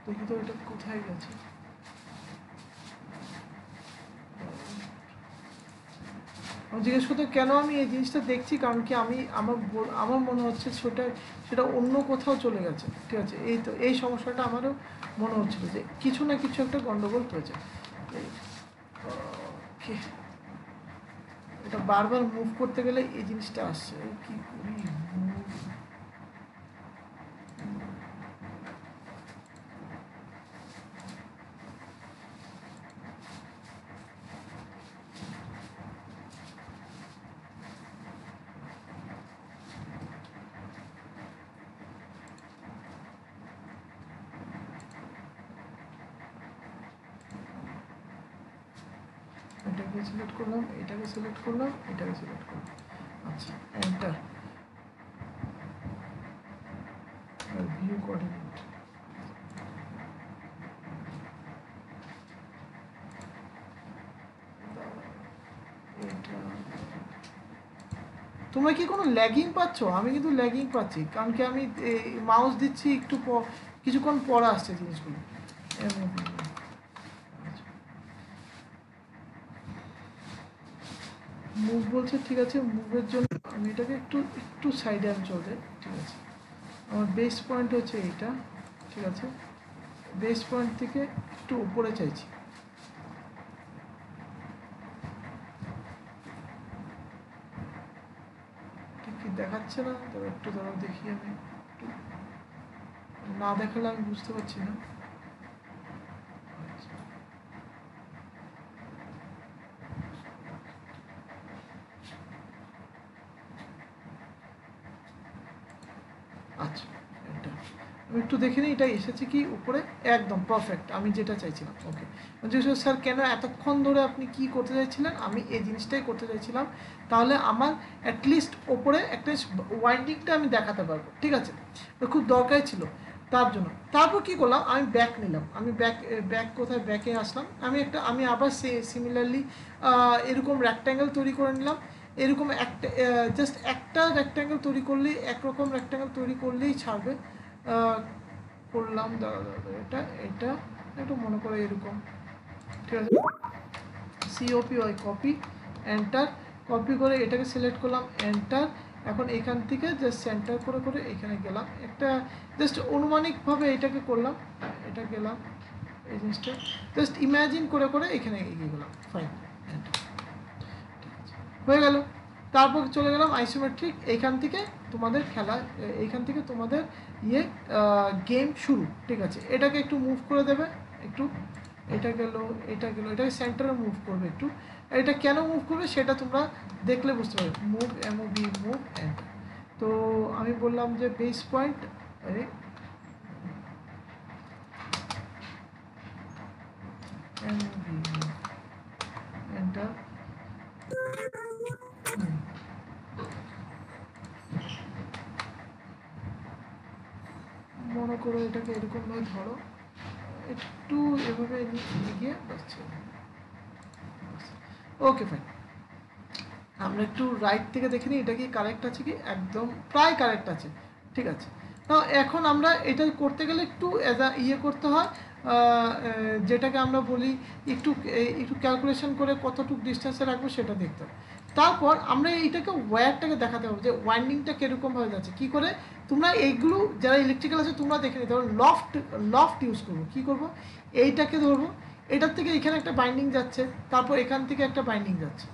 দেখি তো এটা কোথায় গেছে। আমি জিজ্ঞেস করতে কেন আমি এই জিনিসটা দেখছি, কারণ কি আমি আমার মনে হচ্ছে সেটা অন্য কোথাও চলে গেছে, ঠিক আছে। এই তো এই সমস্যাটা আমারও মনে হচ্ছিল যে কিছু না কিছু একটা গন্ডগোল হয়েছে। ওকে, এটা বারবার মুভ করতে গেলে এই জিনিসটা আসছে, কি করি move। এটাকে সিলেক্ট করলাম, এটাকে সিলেক্ট করলাম, এটাকে সিলেক্ট করলাম, আচ্ছা এন্টার, ভিউ কোঅর্ডিনেট, এটা তোমরা কি কোনো ল্যাগিং পাচ্ছ? আমি কিন্তু ল্যাগিং পাচ্ছি, কারণ কি আমি মাউস দিচ্ছি একটু কিছুক্ষণ পর আসছে জিনিসগুলো। মুভ বলছে, ঠিক আছে মুভের জন্য আমি এটাকে একটু সাইডে আমি চলতে, ঠিক আছে। আমার বেস পয়েন্ট হচ্ছে এইটা, ঠিক আছে, বেস পয়েন্ট থেকে একটু উপরে চাইছি, ঠিক কি দেখাচ্ছে না, তবে একটু দাঁড়াও দেখি, আমি একটু না দেখালে আমি বুঝতে পারছি না। আচ্ছা এটা আমি একটু দেখে নিই, এটা এসেছে কি উপরে, একদম পারফেক্ট, আমি যেটা চাইছিলাম। ওকে, স্যার কেন এতক্ষণ ধরে আপনি কি করতে চাইছিলেন? আমি এই জিনিসটাই করতে চাইছিলাম, তাহলে আমার অ্যাটলিস্ট ওপরে একটা ওয়াইন্ডিংটা আমি দেখাতে পারবো, ঠিক আছে, খুব দরকারই ছিল তার জন্য। তারপর কি করলাম, আমি ব্যাক নিলাম, আমি ব্যাক কোথায়, ব্যাকে আসলাম, আমি আবার সিমিলারলি এরকম রেক্ট্যাঙ্গেল তৈরি করে নিলাম, এরকম একটা জাস্ট একটা রেক্ট্যাঙ্গেল তৈরি করলেই, একরকম রেক্ট্যাঙ্গেল তৈরি করলেই ছাড়বে। করলাম দাঁড়া এটা এটা একটু মনে করে এরকম, ঠিক আছে, COPY কপি, এন্টার কপি করে এটাকে সিলেক্ট করলাম, এন্টার। এখন এখান থেকে জাস্ট সেন্টার করে করে এখানে গেলাম, একটা জাস্ট অনুমানিকভাবে এটাকে করলাম, এটা গেলাম এই জিনিসটা জাস্ট ইমাজিন করে করে এখানে এগিয়ে গেলাম, ফাইন, হয়ে গেল। তারপর চলে গেলাম আইসোমেট্রিক, এইখান থেকে তোমাদের খেলা, এইখান থেকে তোমাদের গেম শুরু, ঠিক আছে। এটাকে একটু মুভ করে দেবে, একটু এটা গেল, এটাকে সেন্টারে মুভ করবে একটু। এটা কেন মুভ করবে সেটা তোমরা দেখলে বুঝতে পারবে, মুভ এমওভি মুভ এন্টার। তো আমি বললাম যে বেস পয়েন্ট, এমওভি এন্টার, মনে করো এটাকে এরকমভাবে ধরো, একটু এভাবে এগিয়ে যাচ্ছে, ওকে ফাইন। আমরা একটু রাইট থেকে দেখে নিই এটা কি কারেক্ট আছে কি, একদম প্রায় কারেক্ট আছে, ঠিক আছে। তো এখন আমরা এটা করতে গেলে একটু করতে হয়, যেটাকে আমরা বলি একটু একটু ক্যালকুলেশন করে কতটুকু ডিস্টেন্সে রাখবো সেটা দেখতে হবে। তারপর আমরা এইটাকে ওয়্যারটাকে দেখাতে হবে যে ওয়াইন্ডিংটা কীরকমভাবে যাচ্ছে, কী করে তোমরা এইগুলো যারা ইলেকট্রিক্যাল আছে তোমরা দেখে নিতে পারো। লফট ইউজ করবো, কী করবো, এইটাকে ধরবো, এটার থেকে এখানে একটা বাইন্ডিং যাচ্ছে, তারপর এখান থেকে একটা বাইন্ডিং যাচ্ছে,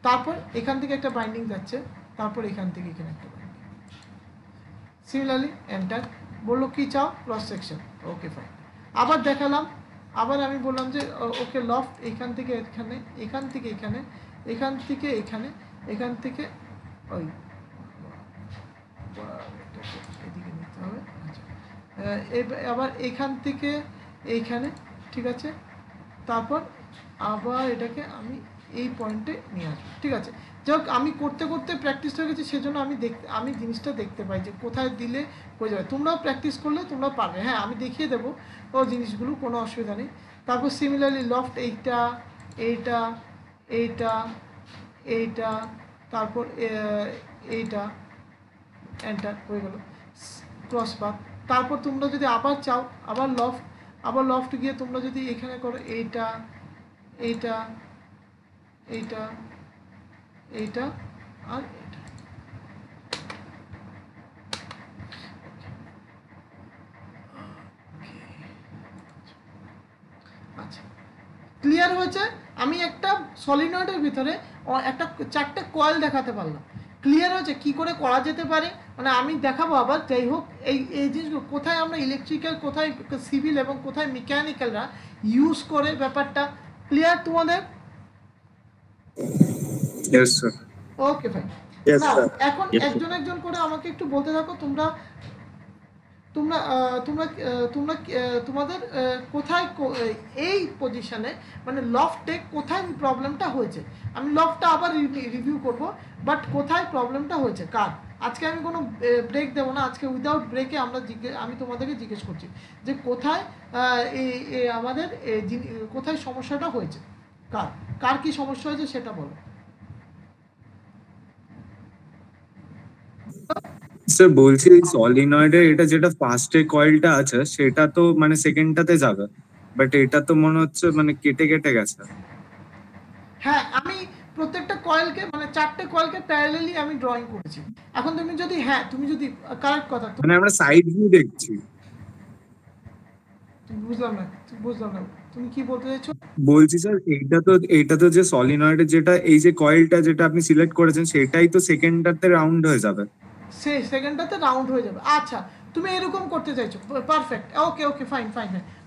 তারপর এখান থেকে একটা বাইন্ডিং যাচ্ছে, তারপর এখান থেকে এখানে একটা বাইন্ডিং, সিমিলারলি এন্টার। বললো কি চাও, ক্রস সেকশন, ওকে ফাইন। আবার দেখালাম, আবার আমি বললাম যে ওকে লফট এখান থেকে এখানে, এখান থেকে এখানে, এখান থেকে এখানে, এখান থেকে ওই এদিকে নিতে হবে, আচ্ছা। আবার এখান থেকে এইখানে, ঠিক আছে। তারপর আবার এটাকে আমি এই পয়েন্টে নিয়ে আসবো, ঠিক আছে। যাই হোক, আমি করতে করতে প্র্যাকটিস হয়ে গেছি, সেজন্য আমি জিনিসটা দেখতে পাই যে কোথায় দিলে হয়ে যাবে। তোমরাও প্র্যাকটিস করলে তোমরা পারবে, হ্যাঁ আমি দেখিয়ে দেবো ও জিনিসগুলো, কোনো অসুবিধা নেই। তারপর সিমিলারলি লফট এইটা, এইটা, এইটা, এইটা, তারপর এইটা, এন্টার, হয়ে গেল ক্রস বাদ। তারপর তোমরা যদি আবার চাও, আবার লফট গিয়ে তোমরা যদি এখানে করো এইটা, এইটা, এইটা, এইটা আর এইটা, আচ্ছা ক্লিয়ার হয়েছে। আমি একটা সলিনয়েডের ভিতরে একটা 4টে কয়েল দেখাতে পারলাম, ক্লিয়ার হয়েছে কি করে করা যেতে পারে, মানে আমি দেখাবো আবার। যাই হোক, এই জিনিসগুলো কোথায় আমরা ইলেকট্রিক্যাল, কোথায় সিভিল এবং কোথায় মেকানিক্যালরা ইউজ করে, ব্যাপারটা ক্লিয়ার তোমাদের? Yes, sir. Okay fine. Yes, না sir. এখন একজন একজন করে আমাকে একটু বলতে থাকো, তোমরা তোমরা তোমরা তোমরা তোমাদের কোথায় এই পজিশনে মানে লফটে কোথায় প্রবলেমটা হয়েছে। আমি লফটটা আবার রিভিউ করব, বাট কোথায় প্রবলেমটা হয়েছে কার। আজকে আমি কোনো ব্রেক দেবো না, আজকে উইদাউট ব্রেকে আমি তোমাদেরকে জিজ্ঞেস করছি যে কোথায় আমাদের কোথায় সমস্যাটা হয়েছে, কার কার কি সমস্যা হয়েছে সেটা বলো। স্যার বলছি সলিনয়েডের এটা যেটা ফার্স্টে কয়েলটা আছে সেটা তো মানে সেকেন্ডটাতে যাবে, বাট এটা তো মনে হচ্ছে মানে কেটে কেটে গেছে। হ্যাঁ, আমি প্রত্যেকটা কয়েলকে মানে 4টে কয়েলকে প্যারালালি আমি ড্রয়িং করেছি। এখন তুমি যদি কারেক্ট কথা, মানে আমরা সাইড ভিউ দেখছি। বুঝলাম না তুমি কি বলতে চাইছো। বলছি স্যার এইটা তো যে সলিনয়েডের যেটা এই যে কয়েলটা যেটা আপনি সিলেক্ট করেছেন সেটাই তো সেকেন্ডটাতে রাউন্ড হয়ে যাবে। সেই সেকেন্ডটাতে রাউন্ড হয়ে যাবে, আচ্ছা তুমি এরকম করতে চাইছো, পারফেক্ট, ওকে ফাইন।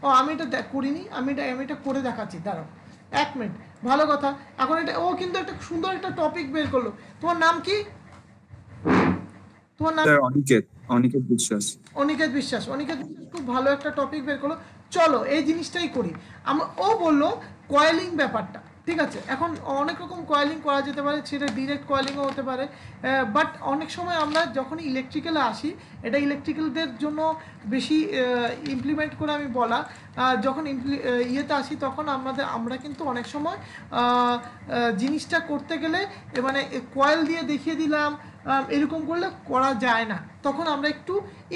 ও আমি এটা করিনি, আমি এটা করে দেখাচ্ছি, দাঁড়াও 1 মিনিট, ভালো কথা। এখন এটা ও কিন্তু একটা সুন্দর একটা টপিক বের করলো। তোমার নাম কি? তোমার নাম? স্যার অনিকেত বিশ্বাস। অনিকেত বিশ্বাস খুব ভালো একটা টপিক বের করলো। চলো এই জিনিসটাই করি। ও বললো কয়েলিং ব্যাপারটা, ঠিক আছে। এখন অনেক রকম কয়েলিং করা যেতে পারে, সেটা ডিরেক্ট কয়েলিংও হতে পারে, বাট অনেক সময় আমরা যখন ইলেকট্রিক্যালে আসি, এটা ইলেকট্রিক্যালদের জন্য বেশি ইমপ্লিমেন্ট করে আমি বলা, যখন ইয়েতে আসি তখন আমরা কিন্তু অনেক সময় জিনিসটা করতে গেলে মানে কয়েল দিয়ে দেখিয়ে দিলাম, এরকম করলে করা যায় না, তখন আমরা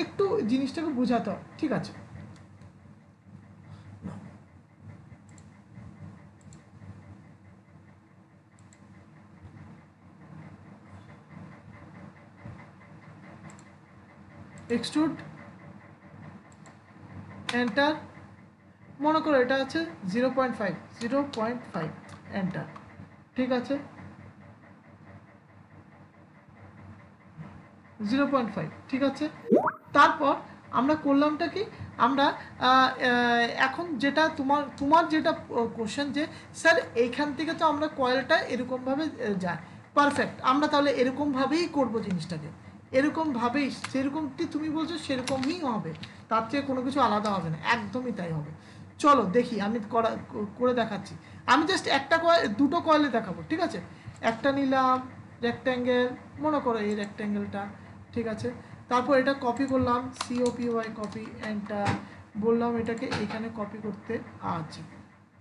একটু জিনিসটাকে বোঝাতে হবে, ঠিক আছে। Extrude, enter. মনে করো এটা আছে 0.5, এন্টার। ঠিক আছে, 0.5। ঠিক আছে, তারপর আমরা করলামটা কি, আমরা এখন যেটা তোমার যেটা কোশ্চেন যে স্যার এইখান থেকে তো আমরা কয়েলটা এরকমভাবে যায়, পারফেক্ট। আমরা তাহলে এরকমভাবেই করব জিনিসটাকে, এরকমভাবেই, যেরকমটি তুমি বলছো সেরকমই হবে, তার থেকে কোনো কিছু আলাদা হবে না, একদমই তাই হবে। চলো দেখি, আমি করে দেখাচ্ছি। আমি জাস্ট একটা দুটো কয়েলে দেখাবো। ঠিক আছে, একটা নিলাম রেক্ট্যাঙ্গেল, মনে করো এই রেক্ট্যাঙ্গেলটা। ঠিক আছে, তারপর এটা কপি করলাম, COPY, কপি, এন্টার। বললাম এটাকে এখানে কপি করতে। আচ্ছা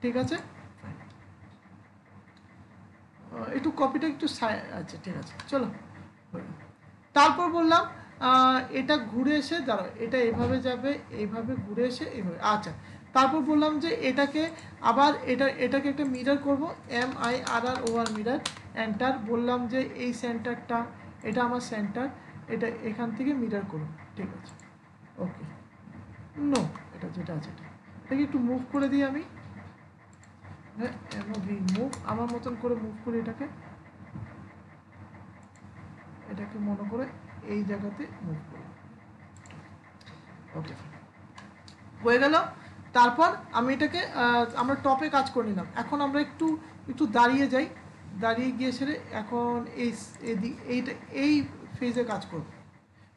ঠিক আছে, একটু কপিটা একটু আচ্ছা ঠিক আছে, চলো। তারপর বললাম এটা ঘুরে এসে দাঁড়াও, এটা এভাবে যাবে, এইভাবে ঘুরে এসে এইভাবে। আচ্ছা, তারপর বললাম যে এটাকে আবার এটাকে একটা মিরর করব, MIRROR মিরর, এন্টার। বললাম যে এই সেন্টারটা, এটা আমার সেন্টার, এটা এখান থেকে মিরর করুন। ঠিক আছে, ওকে। নো, এটা যেটা আছে এটাকে একটু মুভ করে দিই আমি, হ্যাঁ, মুভ, আমার মতন করে মুভ করি এটাকে, এটাকে মনে করে এই জায়গাতে মুভ করি। ওকে, হয়ে গেল। তারপর আমি এটাকে আমরা টপে কাজ করে নিলাম। এখন আমরা একটু দাঁড়িয়ে যাই, দাঁড়িয়ে গিয়ে সেরে এখন এই ফেজে কাজ করব।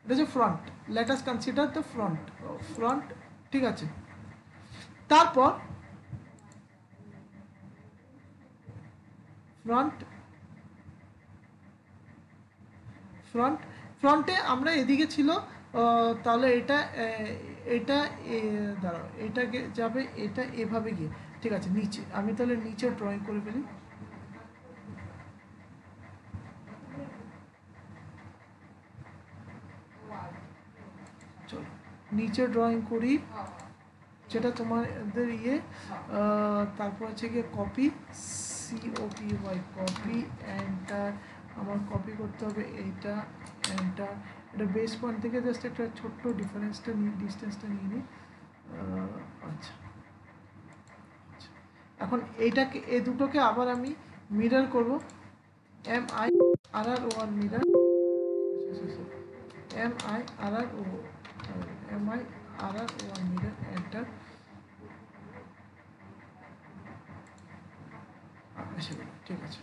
এটা হচ্ছে front, let us consider the front. ঠিক আছে, তারপর ফ্রন্টে আমরা এদিকে ছিল, তাহলে এটা দাঁড়াও, এটা যাবে, এটা এভাবে গিয়ে। ঠিক আছে, নিচে আমি তাহলে নিচে ড্রয়িং করে ফেলি। চলো নিচে ড্রয়িং করি, যেটা তোমাদের তারপর হচ্ছে গিয়ে কপি, COPY, কপি, এন্টার। আমার কপি করতে হবে এইটা, এন্টার। এটা বেস পয়েন্ট থেকে জাস্ট একটা ছোট্ট ডিস্টেন্সটা নিয়ে নিই। আচ্ছা, এখন এইটাকে, এই দুটোকে আবার আমি মিরর করব, MIRROR mirror, MIRROR mirror, enter. ঠিক আছে,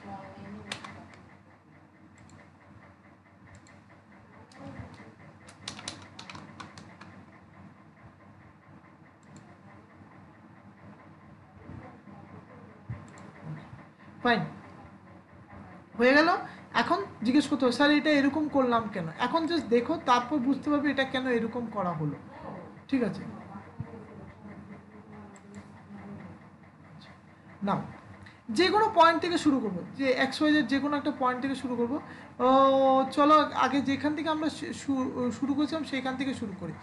ফাইন, হয়ে গেল। এখন জিজ্ঞেস করতে হবে স্যার এটা এরকম করলাম কেন, এখন জাস্ট দেখো, তারপর বুঝতে পারবে এটা কেন এরকম করা হলো। ঠিক আছে, না যে কোনো পয়েন্ট থেকে শুরু করবো, যে XYZ যে কোনো একটা পয়েন্ট থেকে শুরু করবো। চলো আগে যেখান থেকে আমরা শুরু করেছিলাম সেখান থেকে শুরু করি।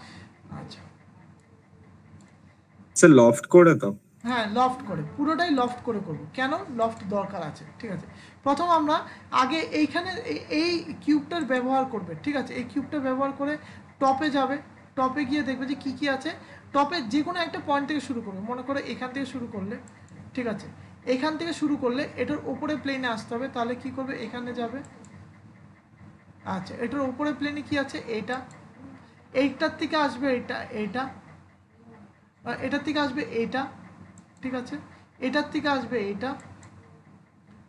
আচ্ছা স্যার লফট করে তো, হ্যাঁ, লফট করে, পুরোটাই লফট করে করব। কেন লফট দরকার আছে? ঠিক আছে, প্রথম আমরা আগে এইখানে এই কিউবটার ব্যবহার করবে। ঠিক আছে, এই কিউবটা ব্যবহার করে টপে যাবে, টপে গিয়ে দেখবে যে কি কি আছে। টপে যে কোনো একটা পয়েন্ট থেকে শুরু করবে, মনে করে এখান থেকে শুরু করলে। ঠিক আছে, এখান থেকে শুরু করলে এটার উপরে প্লেনে আসতে হবে, তাহলে কি করবে, এখানে যাবে। আচ্ছা, এটার উপরে প্লেনে কি আছে, এইটার থেকে আসবে এইটার থেকে আসবে এইটা। ঠিক আছে, এটার থেকে আসবে এইটা।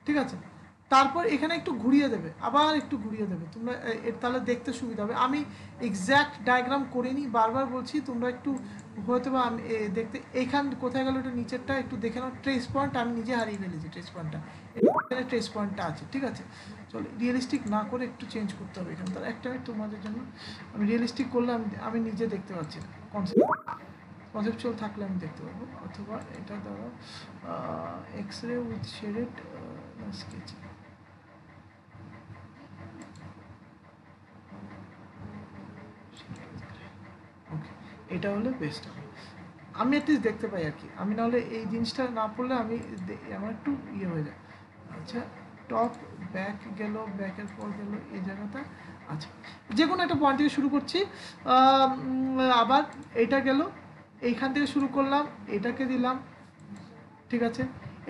ঠিক আছে, তারপর এখানে একটু ঘুরিয়ে দেবে, আবার একটু ঘুরিয়ে দেবে, তোমরা তাহলে দেখতে সুবিধা হবে। আমি এক্স্যাক্ট ডায়াগ্রাম করিনি, বারবার বলছি, তোমরা একটু হয়তো বা আমি দেখতে, এইখান কোথায় গেল এটা নিচেরটা একটু দেখে নাও। ট্রেস পয়েন্ট আমি নিজে হারিয়ে ফেলেছি, ট্রেস পয়েন্টটা আছে। ঠিক আছে, চলো রিয়েলিস্টিক না করে একটু চেঞ্জ করতে হবে এখানে। তার একটা তোমাদের জন্য আমি রিয়েলিস্টিক করলে আমি নিজে দেখতে পাচ্ছি না, কনসেপচুয়াল থাকলে আমি দেখতে পাবো। অথবা এটা ধরো এক্সরে উইথ শেডেড স্কেচ। ওকে, এটা হলে বেস্ট হবে, আমি অ্যাটলিস্ট দেখতে পাই আর কি। আমি নাহলে এই জিনিসটা না পড়লে আমার একটু হয়ে যায়। আচ্ছা, টপ ব্যাক গেল, ব্যাকের পর গেল এই জায়গাটা। আচ্ছা, যে কোনো একটা পয়েন্ট থেকে শুরু করছি। আবার এটা গেল, এইখান থেকে শুরু করলাম, এটাকে দিলাম, ঠিক আছে।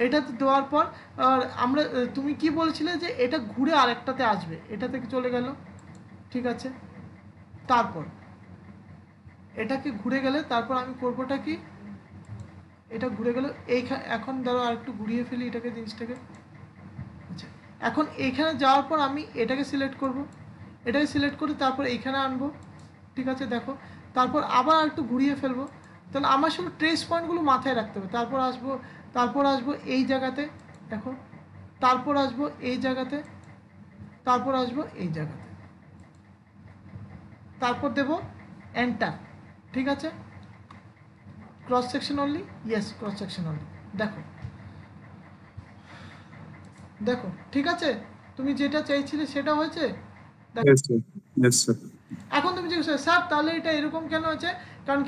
এটা দেওয়ার পর আমরা তুমি কি বলছিলে যে এটা ঘুরে আরেকটাতে আসবে, এটা থেকে চলে গেল, ঠিক আছে। তারপর এটাকে ঘুরে গেলে তারপর আমি করবোটা কি, এটা ঘুরে গেল এইখানে, এখন ধরো আর একটু ঘুরিয়ে ফেলি এটাকে, জিনিসটাকে। আচ্ছা, এখন এইখানে যাওয়ার পর আমি এটাকে সিলেক্ট করব, এটাকে সিলেক্ট করে তারপর এইখানে আনবো, ঠিক আছে। দেখো তারপর আবার একটু ঘুরিয়ে ফেলবো, তাহলে আমার শুধু ট্রেস পয়েন্টগুলো মাথায় রাখতে হবে। তারপর আসবো এই জায়গাতে, দেখো, তারপর আসবো এই জায়গাতে, তারপর আসবো এই জায়গাতে, তারপর দেব এন্টার, ঠিক আছে। Cross section only, yes cross section only. দেখো দেখো, ঠিক আছে, তুমি যেটা চাইছিলে সেটা হয়েছে। দেখো, Yes, sir. Yes, sir. এখন তুমি জিজ্ঞেস করো, স্যার তাহলে এটা এরকম কেন হয়েছে? কারণ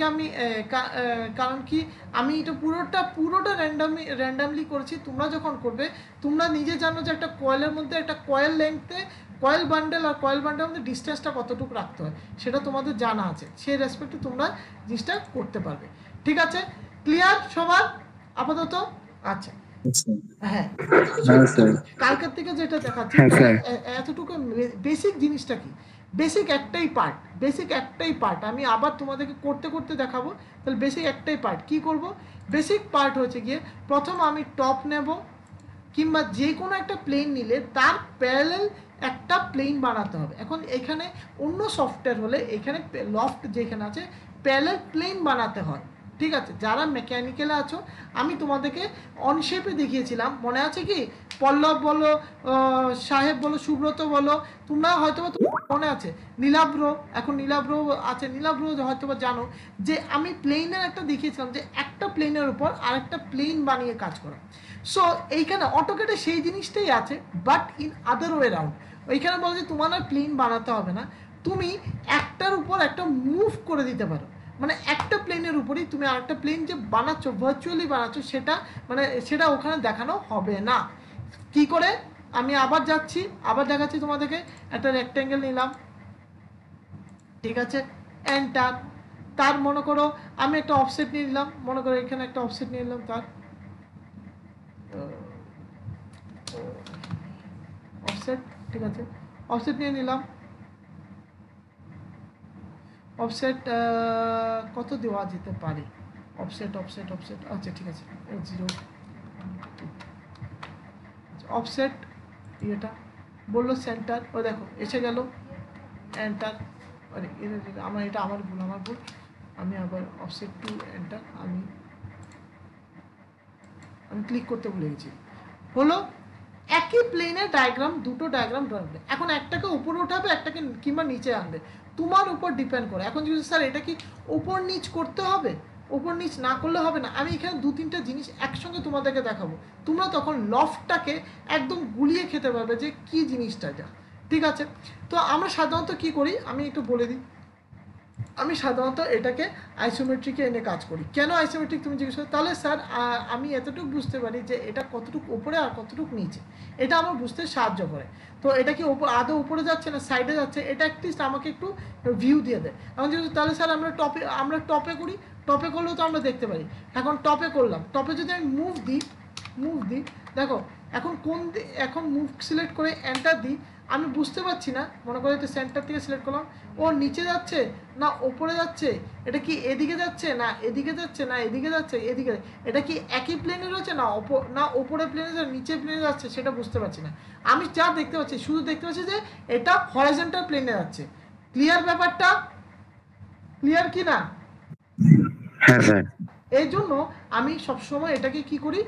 কি আমি এটা পুরোটা র্যান্ডামলি করেছি। তোমরা যখন করবে, তোমরা নিজে জানো যে একটা কয়েলের মধ্যে, একটা কয়েল লেংথে কয়েল বান্ডেল আর কয়েল বান্ডেলের মধ্যে ডিস্টেন্সটা কতটুকু রাখতে হয় সেটা তোমাদের জানা আছে। সেই রেসপেক্টে তোমরা জিনিসটা করতে পারবে, ঠিক আছে। ক্লিয়ার সবার আপাতত? আচ্ছা, Yes, sir. হ্যাঁ, হ্যাঁ স্যার। কালকের থেকে যেটা দেখাচ্ছি, হ্যাঁ, স্যার। এতটুকু বেসিক জিনিসটা কি, বেসিক একটাই পার্ট। আমি আবার তোমাদেরকে করতে করতে দেখাবো। তাহলে বেসিক একটাই পার্ট, কি করব? বেসিক পার্ট হচ্ছে গিয়ে প্রথম আমি টপ নেব, কিংবা যে কোনো একটা প্লেন নিলে তার প্যারালাল একটা প্লেন বানাতে হবে। এখন এখানে অন্য সফটওয়্যার হলে এখানে লফট যেখানে আছে প্যারালাল প্লেন বানাতে হয়, ঠিক আছে। যারা মেকানিক্যালে আছো, আমি তোমাদেরকে অনশেপে দেখিয়েছিলাম, মনে আছে কি? পল্লব বলো, সাহেব বলো, সুব্রত বলো, তোমরা হয়তো মনে আছে, নীলাব্র, এখন নীলাব্র আছে, নীলাব্র হয়তো জানো যে আমি প্লেনের একটা দেখিয়েছিলাম যে একটা প্লেনের উপর আরেকটা প্লেন বানিয়ে কাজ করা। সো এইখানে অটোকেটে সেই জিনিসটাই আছে, but in other way round. ওইখানে বলো যে তোমার আর প্লেন বানাতে হবে না, তুমি একটার উপর একটা মুভ করে দিতে পারো। মানে একটা প্লেনের উপরেই তুমি আরেকটা প্লেন যে বানাচ্ছ, ভার্চুয়ালি বানাচ্ছ, সেটা ওখানে দেখানো হবে না। কি করে? আমি আবার যাচ্ছি, আবার দেখাচ্ছি তোমাদেরকে। একটা রেক্ট্যাঙ্গেল নিলাম, ঠিক আছে, এন্টার। তার মনে করো আমি একটা অফসেট নিয়ে নিলাম, মনে করো এখানে একটা অফসেট নিয়ে নিলাম, তার অফসেট, ঠিক আছে, অফসেট নিয়ে নিলাম। অফসেট কত দেওয়া যেতে পারে? অফসেট, আচ্ছা ঠিক আছে, 0 অফসেট, এটা বললো সেন্টার, ও দেখো এসে গেল এন্টার। আরে আমার ভুল। আমি আবার অফসেট টু এন্টার, আমি ক্লিক করতে ভুলে গেছি। হলো একই প্লেনের ডায়াগ্রাম, দুটো ডায়াগ্রাম ড্রয়িং করে। এখন একটাকে উপরে উঠাবে, একটাকে কিংবা নিচে আনবে, তোমার উপর ডিপেন্ড করে। এখন যদি স্যার এটা কি উপর নিচ করতে হবে, উপর নিচ না করলে হবে না। আমি এখানে 2-3টা জিনিস একসঙ্গে তোমাদেরকে দেখাবো, তোমরা তখন লফটটাকে একদম গুলিয়ে খেতে পারবে যে কি জিনিসটা এটা, ঠিক আছে। তো আমরা সাধারণত কি করি আমি একটু বলে দিই। আমি সাধারণত এটাকে আইসোমেট্রিকে এনে কাজ করি। কেন আইসোমেট্রিক তুমি জিজ্ঞেস করো? তাহলে স্যার আমি এতটুকু বুঝতে পারি যে এটা কতটুকু উপরে আর কতটুকু নিচে, এটা আমার বুঝতে সাহায্য করে। তো এটা কি আদৌ উপরে যাচ্ছে না সাইডে যাচ্ছে, এটা অ্যাটলিস্ট আমাকে একটু ভিউ দিয়ে দেয়। এখন যদি তাহলে স্যার আমরা টপে করি, টপে করলেও তো আমরা দেখতে পারি। এখন টপে করলাম, টপে যদি আমি মুভ দিই, দেখো এখন মুভ সিলেক্ট করে এন্টার দিই, আমি বুঝতে পারছি না, মনে করো তো সেন্টার থেকে সিলেক্ট করলাম, ও নিচে যাচ্ছে না ওপরে যাচ্ছে, এটা কি এদিকে যাচ্ছে না এদিকে যাচ্ছে, না এদিকে যাচ্ছে এদিকে, এটা কি একই প্লেনে রয়েছে না ওপরে প্লেনে যাচ্ছে নিচে প্লেনে যাচ্ছে, সেটা বুঝতে পারছি না। আমি যা দেখতে পাচ্ছি, শুধু দেখতে পাচ্ছি যে এটা হরাইজন্টাল প্লেনে যাচ্ছে। ক্লিয়ার ব্যাপারটা? ক্লিয়ার কি না? হ্যাঁ স্যার। এই জন্য আমি সবসময় এটাকে কি করি,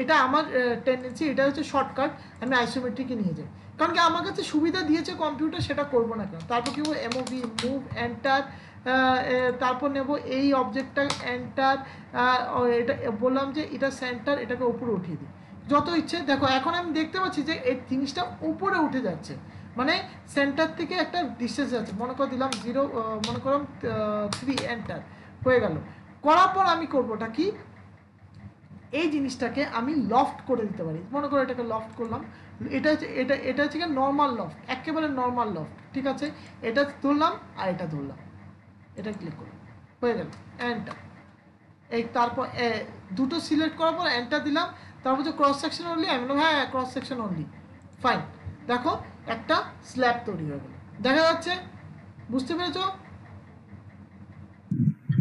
এটা আমার টেন্ডেন্সি, এটা হচ্ছে শর্টকাট, আমি আইসোমেট্রিকে নিয়ে যাই। কারণ কি আমার কাছে সুবিধা দিয়েছে কম্পিউটার, সেটা করবো না কেন। তারপর কি এমওভি, মুভ, এন্টার, তারপর নেব এই অবজেক্টটা এন্টার, এটা বললাম যে এটা সেন্টার, এটাকে উপরে উঠিয়ে দিই যত ইচ্ছে। দেখো এখন আমি দেখতে পাচ্ছি যে এই জিনিসটা উপরে উঠে যাচ্ছে, মানে সেন্টার থেকে একটা ডিস্টেন্স যাচ্ছে। মনে করে দিলাম 0, মনে করলাম 3, এন্টার হয়ে গেল। করার পর আমি করবোটা কি, এই জিনিসটাকে আমি লফট করে দিতে পারি। মনে করো এটাকে লফট করলাম, এটা হচ্ছে এটা হচ্ছে নর্মাল লফট, একেবারে নর্মাল লফট, ঠিক আছে। এটা ধরলাম আর এটা ধরলাম, এটা ক্লিক করলাম, হয়ে গেল, এন্টার। এই তারপর দুটো সিলেক্ট করার পর এন্টার দিলাম, তারপর যে ক্রস সেকশন অনলি, আমি বললাম হ্যাঁ ক্রস সেকশন অনলি, ফাইন। দেখো একটা স্ল্যাব তৈরি হয়ে গেল, দেখা যাচ্ছে, বুঝতে পেরেছো?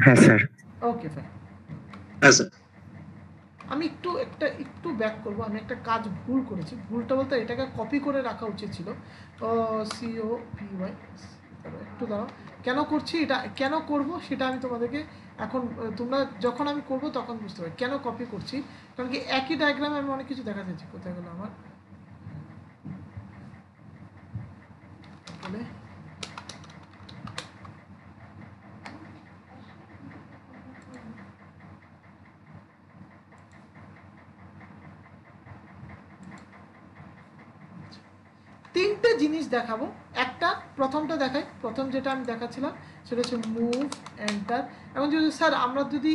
হ্যাঁ স্যার। Okay fine. হ্যাঁ স্যার। আমি একটু ব্যাক করব, আমি একটা কাজ ভুল করেছি। ভুলটা বলতে এটাকে কপি করে রাখা উচিত ছিল। COPY, একটু দাঁড়াও, কেন করছি এটা, কেন করব সেটা আমি তোমাদেরকে এখন, তোমরা যখন আমি করব তখন বুঝতে পারবে কেন কপি করছি। কারণ কি একই ডায়াগ্রামে আমি অনেক কিছু দেখা যাচ্ছে। কোথায় গেল আমার, বলে তিনটে জিনিস দেখাবো। একটা প্রথমটা দেখাই, প্রথম যেটা আমি দেখাচ্ছিলাম সেটা হচ্ছে মুভ এন্টার। এবং যদি স্যার আমরা যদি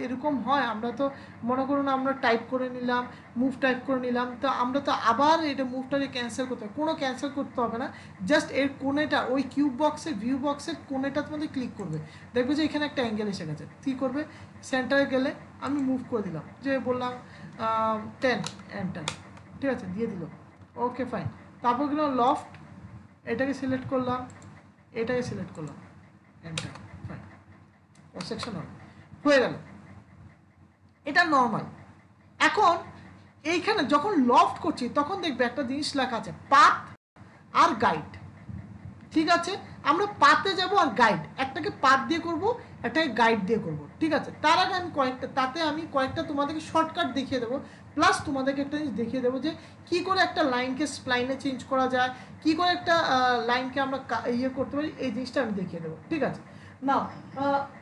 এরকম হয়, আমরা তো মনে করুন আমরা টাইপ করে নিলাম, মুভ টাইপ করে নিলাম, তো আমরা তো আবার এটা মুভটাকে ক্যান্সেল করতে হবে। কোনো ক্যান্সেল করতে হবে না, জাস্ট এর কোণেটা, ওই কিউব বক্সের ভিউ বক্সের কোণেটা তোমাদের ক্লিক করবে, দেখবে যে এখানে একটা অ্যাঙ্গেল এসে গেছে। কী করবে, সেন্টারে গেলে আমি মুভ করে দিলাম, যে বললাম 10, এন্টার, ঠিক আছে, দিয়ে দিল, ওকে ফাইন। তারপর গেলাম লফট, এটাকে সিলেক্ট করলাম, এটাকে সিলেক্ট করলাম, এন্টার, ফাইন, সেকশন হয়ে গেল। এটা নর্মাল। এখন এইখানে যখন লফট করছি তখন দেখবে একটা জিনিস লেখা আছে, পাথ আর গাইড, ঠিক আছে। আমরা পাতে যাব আর গাইড, একটাকে পাথ দিয়ে করব, একটাকে গাইড দিয়ে করব, ঠিক আছে। তার আগে আমি কয়েকটা তোমাদেরকে শর্টকাট দেখিয়ে দেবো, প্লাস তোমাদেরকে একটা জিনিস দেখিয়ে দেবো যে কী করে একটা লাইনকে স্প্লাইনে চেঞ্জ করা যায়, কী করে একটা লাইনকে আমরা ইয়ে করতে পারি, এই জিনিসটা আমি দেখিয়ে দেবো, ঠিক আছে। না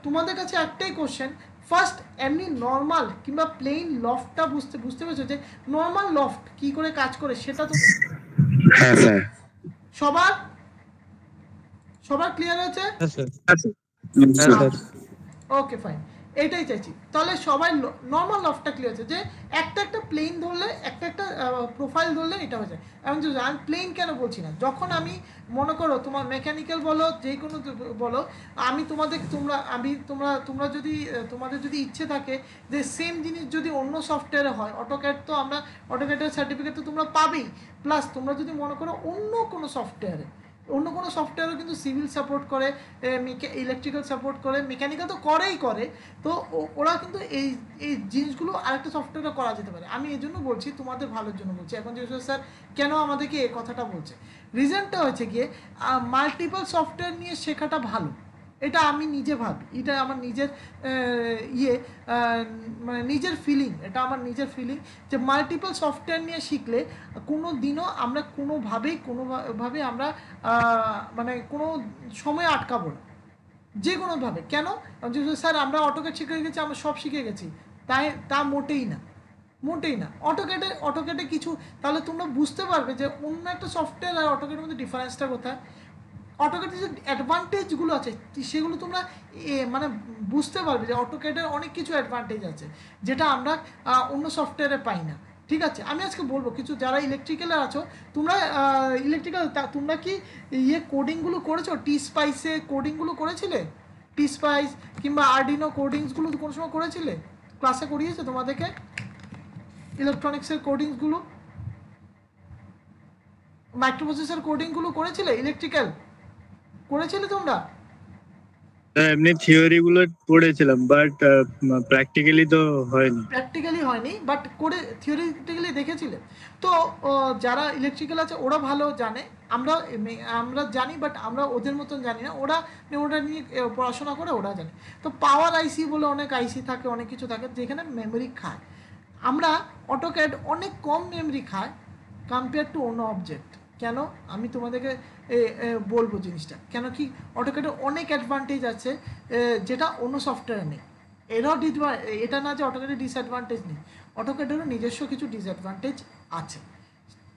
তোমাদের কাছে একটাই কোশ্চেন, ফার্স্ট এমনি নর্মাল কিংবা প্লেন লফটটা বুঝতে পেরেছো যে নর্মাল লফট কী করে কাজ করে সেটা তো হ্যাঁ স্যার। সবার ক্লিয়ার হয়েছে? ওকে ফাইন, এটাই চাইছি। তাহলে সবাই নর্মাল লফটটা ক্লিয়ার আছে যে একটা প্লেন ধরলে, একটা প্রোফাইল ধরলে এটা হয়ে যায়। আমি প্লেন কেন বলছি না, যখন আমি মনে করো তোমার মেকানিক্যাল বলো, যে কোনো বলো, আমি তোমরা যদি তোমাদের যদি ইচ্ছে থাকে যে সেম জিনিস যদি অন্য সফটওয়্যারে হয়, অটোক্যাড তো আমরা অটোক্যাডের সার্টিফিকেট তো তোমরা পাবেই, প্লাস তোমরা যদি মনে করো অন্য কোনো সফটওয়্যারও কিন্তু সিভিল সাপোর্ট করে, ইলেকট্রিক্যাল সাপোর্ট করে, মেকানিক্যাল তো করে, তো ওরা কিন্তু এই জিনিসগুলো আরেকটা সফটওয়্যারে করা যেতে পারে। আমি এই জন্য বলছি, তোমাদের ভালোর জন্য বলছি। এখন যে স্যার কেন আমাদেরকে এই কথাটা বলছে, রিজনটা হচ্ছে গিয়ে মাল্টিপল সফটওয়্যার নিয়ে শেখাটা ভালো, এটা আমি নিজে ভাবি, এটা আমার নিজের মানে নিজের ফিলিং, এটা আমার নিজের ফিলিং যে মাল্টিপল সফটওয়্যার নিয়ে শিখলে কোনো দিনও আমরা কোনোভাবে আমরা মানে কোনো সময় আটকাবো না, যে কোনোভাবে। কেন, স্যার আমরা অটোক্যাড শিখে গেছি, আমরা সব শিখে গেছি, তা মোটেই না। অটোক্যাডে কিছু, তাহলে তোমরা বুঝতে পারবে যে অন্য একটা সফটওয়্যার আর অটোক্যাডের মধ্যে ডিফারেন্সটা কোথায়। অটোক্যাডের যে অ্যাডভান্টেজগুলো আছে সেগুলো তোমরা মানে বুঝতে পারবে যে অটোক্যাডের অনেক কিছু অ্যাডভান্টেজ আছে যেটা আমরা অন্য সফটওয়্যারে পাই না, ঠিক আছে। আমি আজকে বলবো কিছু, যারা ইলেকট্রিক্যালে আছো তোমরা, তোমরা কি কোডিংগুলো করেছো, টি-স্পাইসে কোডিংগুলো করেছিলে, টি-স্পাইস কিংবা আরডিনো কোডিংসগুলো কোনো সময় করেছিলে, ক্লাসে করিয়েছে তোমাদেরকে ইলেকট্রনিক্সের কোডিংসগুলো, মাইক্রোপ্রসেসর কোডিংগুলো করেছিলে, ইলেকট্রিক্যাল করেছিলে তোমরা? এমনি থিওরি গুলো পড়েছিলাম, বাট প্র্যাকটিক্যালি তো হয়নি, বাট করে থিওরিটিক্যালি দেখেছিলে তো। যারা ইলেকট্রিক্যাল আছে ওরা ভালো জানে, আমরা জানি, বাট আমরা ওদের মতন জানি না, ওরা নিয়ে পড়াশোনা করে ওরা জানে। তো পাওয়ার আইসি বলে অনেক আইসি থাকে, অনেক কিছু থাকে যেখানে মেমোরি খায়। আমরা অটোক্যাড অনেক কম মেমোরি খায় কম্পেয়ার টু অন্য অবজেক্ট। কেন, আমি তোমাদেরকে বলবো জিনিসটা, কেন কি অটোক্যাডের অনেক অ্যাডভান্টেজ আছে যেটা অন্য সফটওয়্যারে নেই। এটা না যে অটোক্যাডের ডিসঅ্যাডভান্টেজ নেই, অটোক্যাডেরও নিজস্ব কিছু ডিসঅ্যাডভান্টেজ আছে,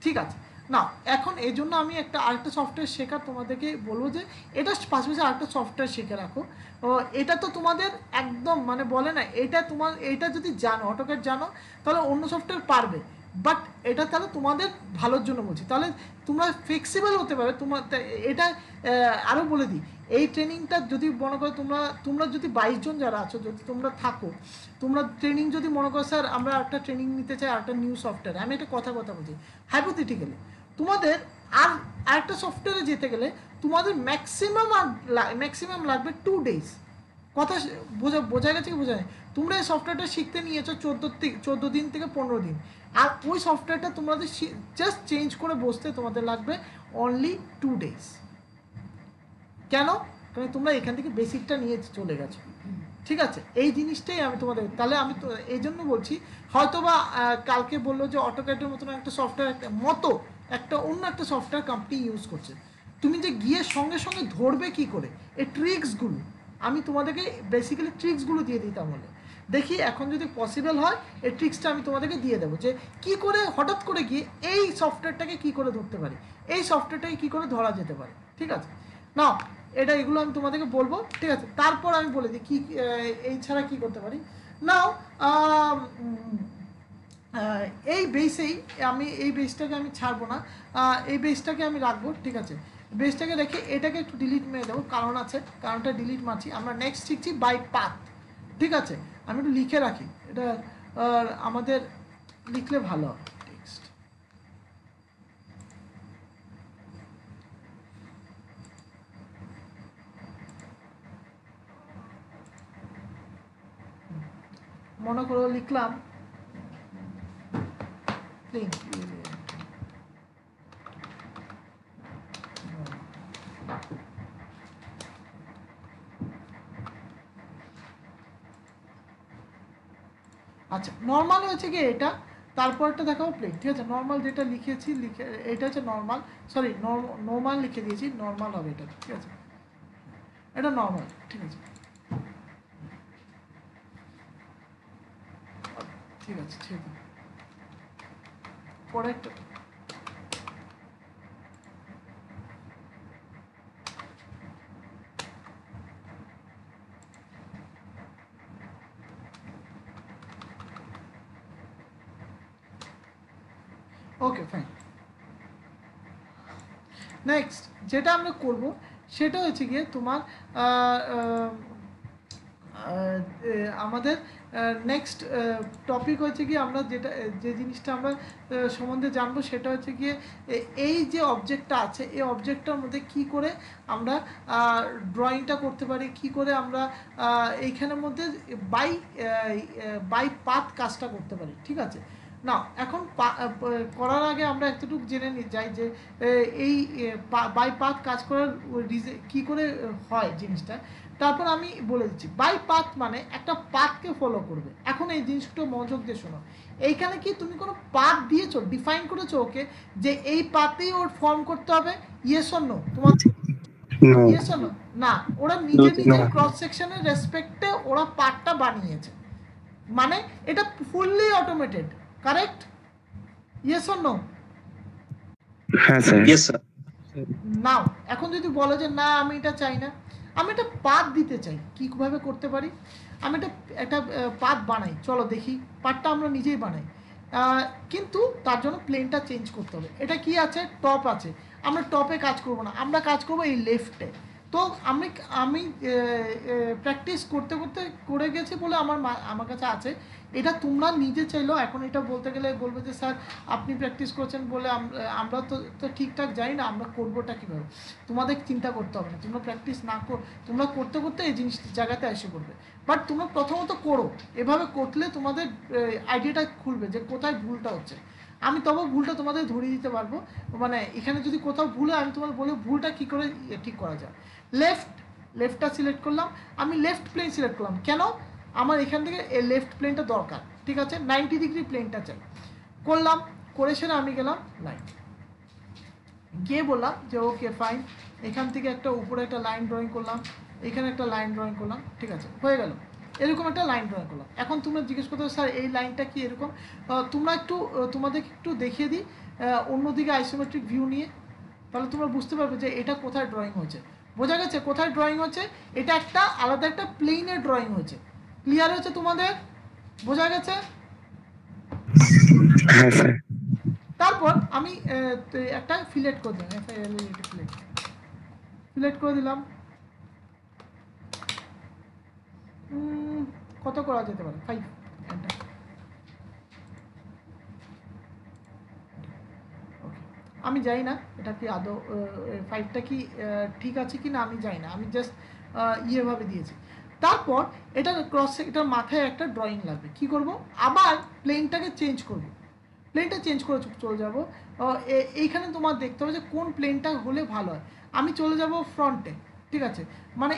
ঠিক আছে। না এখন এই জন্য আমি আরেকটা সফটওয়্যার শেখার তোমাদেরকে বলবো যে এটা পাশাপাশি আরেকটা সফটওয়্যার শিখে রাখো। এটা তো তোমাদের একদম মানে বলে না, এটা যদি জানো অটোক্যাড জানো তাহলে অন্য সফটওয়্যার পারবে, বাট এটা তাহলে তোমাদের ভালোর জন্য বলছি, তাহলে তোমরা ফ্লেক্সিবল হতে পারবে। এটা আরও বলে দিই, এই ট্রেনিংটা যদি মনে করো তোমরা যদি 22 জন যারা আছো যদি তোমরা থাকো, তোমরা ট্রেনিং যদি মনে করো স্যার আমরা একটা ট্রেনিং নিতে চাই একটা নিউ সফটওয়্যার, আমি একটা কথা বলছি হাইপোথেটিক্যালি, তোমাদের আরেকটা সফটওয়্যারে যেতে গেলে তোমাদের ম্যাক্সিমাম লাগবে 2 days। কথা বোঝা গেছে কি বোঝা যায়? তোমরা এই সফটওয়্যারটা শিখতে নিয়েছো 14 দিন থেকে 15 দিন, আর ওই সফটওয়্যারটা তোমাদের জাস্ট চেঞ্জ করে বসতে তোমাদের লাগবে অনলি 2 days। কেন? কারণ তোমরা এখান থেকে বেসিকটা নিয়ে চলে গেছো, ঠিক আছে? এই জিনিসটাই আমি তোমাদের, তাহলে আমি তো এই জন্য বলছি, হয়তো বা কালকে বললো যে অটোক্যাডের মতন একটা সফটওয়্যার অন্য একটা সফটওয়্যার কোম্পানি ইউজ করছে, তুমি যে গিয়ে সঙ্গে সঙ্গে ধরবে কি করে এই ট্রিক্সগুলো, আমি তোমাদেরকে বেসিক্যালি ট্রিক্সগুলো দিয়ে দিই। তাহলে দেখি এখন যদি পসিবল হয় এই ট্রিক্সটা আমি তোমাদেরকে দিয়ে দেবো যে কি করে হঠাৎ করে গিয়ে এই সফটওয়্যারটাকে কি করে ধরতে পারি, এই সফটওয়্যারটাকে কি করে ধরা যেতে পারে, ঠিক আছে? না এগুলো আমি তোমাদেরকে বলবো, ঠিক আছে? তারপর আমি বলে দিই কি এই ছাড়া কি করতে পারি। নাও এই বেসেই এই বেসটাকে আমি ছাড়বো না, এই বেসটাকে আমি রাখবো, ঠিক আছে? বেসটাকে রেখে এটাকে একটু ডিলিট মেরে দেবো, কারণটা ডিলিট মারছি। আমরা নেক্সট শিখছি বাই পাথ, ঠিক আছে? আমি একটু লিখে রাখি, এটা আমাদের লিখলে ভালো হবে। টেক্সট মনে করো লিখলাম আচ্ছা নর্মাল হয়েছে কি এটা, তারপরটা দেখাবো প্লেন, ঠিক আছে? নর্মাল যেটা লিখেছি এটা হচ্ছে নর্মাল, সরি নর্মাল লিখে দিয়েছি, নর্মাল হবে এটা, ঠিক আছে? এটা নর্মাল, ঠিক আছে? ঠিক আছে, ঠিক আছে। পরে একটা ওকে ফাইন। নেক্সট যেটা আমরা করব সেটা হচ্ছে গিয়ে তোমার আমাদের নেক্সট টপিক হচ্ছে গিয়ে আমরা যে জিনিসটা আমরা সম্বন্ধে জানবো সেটা হচ্ছে গিয়ে এই যে অবজেক্টটা আছে এই অবজেক্টটার মধ্যে কি করে আমরা ড্রয়িংটা করতে পারি, কি করে আমরা এইখানের মধ্যে বাই পাথ কাজটা করতে পারি, ঠিক আছে? না এখন করার আগে আমরা এতটুকু জেনে যাই যে এই বাই পাথ কাজ করার কি করে হয় জিনিসটা, তারপর আমি বলে দিচ্ছি। বাই পাথ মানে একটা পাথকে ফলো করবে। এখন এই জিনিসটা মনোযোগ দিয়ে শোনো, এইখানে কি তুমি কোনো পাথ দিয়েছো, ডিফাইন করেছো ওকে যে এই পাথেই ওর ফর্ম করতে হবে, ইয়েস অর নো? তোমার ইয়েস অর নো? না, ওরা নিজে ক্রস সেকশনের রেসপেক্টে ওরা পাথটা বানিয়েছে, মানে এটা fully automated, correct? Yes or no? হ্যাঁ স্যার। Yes sir. নাও এখন যদি বলো যে না আমি এটা চাই না, আমি একটা পাথ দিতে চাই, কীভাবে করতে পারি? আমি একটা পাথ বানাই, চলো দেখি। পাথটা আমরা নিজেই বানাই, কিন্তু তার জন্য প্লেনটা চেঞ্জ করতে হবে। এটা কি আছে? টপ আছে, আমরা টপে কাজ করব না, আমরা কাজ করব এই লেফটে। তো আমি প্র্যাকটিস করতে করে গেছি বলে আমার কাছে আছে। এটা তোমরা নিজে চাইলেও এখন এটা বলতে গেলে বলবে যে স্যার আপনি প্র্যাকটিস করছেন বলে আমরা তো ঠিকঠাক জানি না, আমরা করবোটা কীভাবে? তোমাদের চিন্তা করতে হবে না, তোমরা প্র্যাকটিস না তোমরা করতে করতে এই জিনিস জায়গাতে এসে পড়বে। বাট তোমরা প্রথমত করো, এভাবে করলে তোমাদের আইডিয়াটা খুলবে যে কোথায় ভুলটা হচ্ছে। আমি তবে ভুলটা তোমাদের ধরিয়ে দিতে পারবো, মানে এখানে যদি কোথাও ভুল হয় আমি তোমাদের বলবো ভুলটা কী করে ঠিক করা যায়। লেফটটা সিলেক্ট করলাম, আমি লেফট প্লেন সিলেক্ট করলাম, কেন? আমার এখান থেকে এই লেফট প্লেনটা দরকার, ঠিক আছে? 90 ডিগ্রি প্লেনটা চাই, করলাম। করে সেটা আমি গেলাম লাইন, গিয়ে বললাম যে ওকে ফাইন, এখান থেকে একটা উপরে একটা লাইন ড্রয়িং করলাম, এখানে একটা লাইন ড্রয়িং করলাম, ঠিক আছে? হয়ে গেল। এরকম একটা লাইন ড্রয়িং করলাম। এখন তোমরা জিজ্ঞেস করতে স্যার এই লাইনটা কি এরকম, তোমরা একটু তোমাদেরকে একটু দেখিয়ে দিই অন্যদিকে আইসোমেট্রিক ভিউ নিয়ে, তাহলে তোমরা বুঝতে পারবে যে এটা কোথায় ড্রয়িং হয়েছে। বোঝা গেছে কোথায় ড্রয়িং হচ্ছে? এটা একটা আলাদা একটা প্লেনের ড্রয়িং হয়েছে। ক্লিয়ার হয়েছে তোমাদের? বোঝা গেছে? হ্যাঁ স্যার। তারপর আমি একটা ফিলেট করে দিলাম, ফিলেট করে দিলাম। কত করা যেতে পারে? 5 এন্টার। আমি জানি না এটা কি আদৌ 5টা কি ঠিক আছে কি না আমি জানি না, আমি জাস্ট ইয়েভাবে দিয়েছি। তারপর এটা এটার মাথায় একটা ড্রয়িং লাগবে। কি করব? আবার প্লেনটাকে চেঞ্জ করব, প্লেনটা চেঞ্জ করে চলে যাব। এইখানে তোমার দেখতে হবে যে কোন প্লেনটা হলে ভালো হয়। আমি চলে যাব ফ্রন্টে, ঠিক আছে, মানে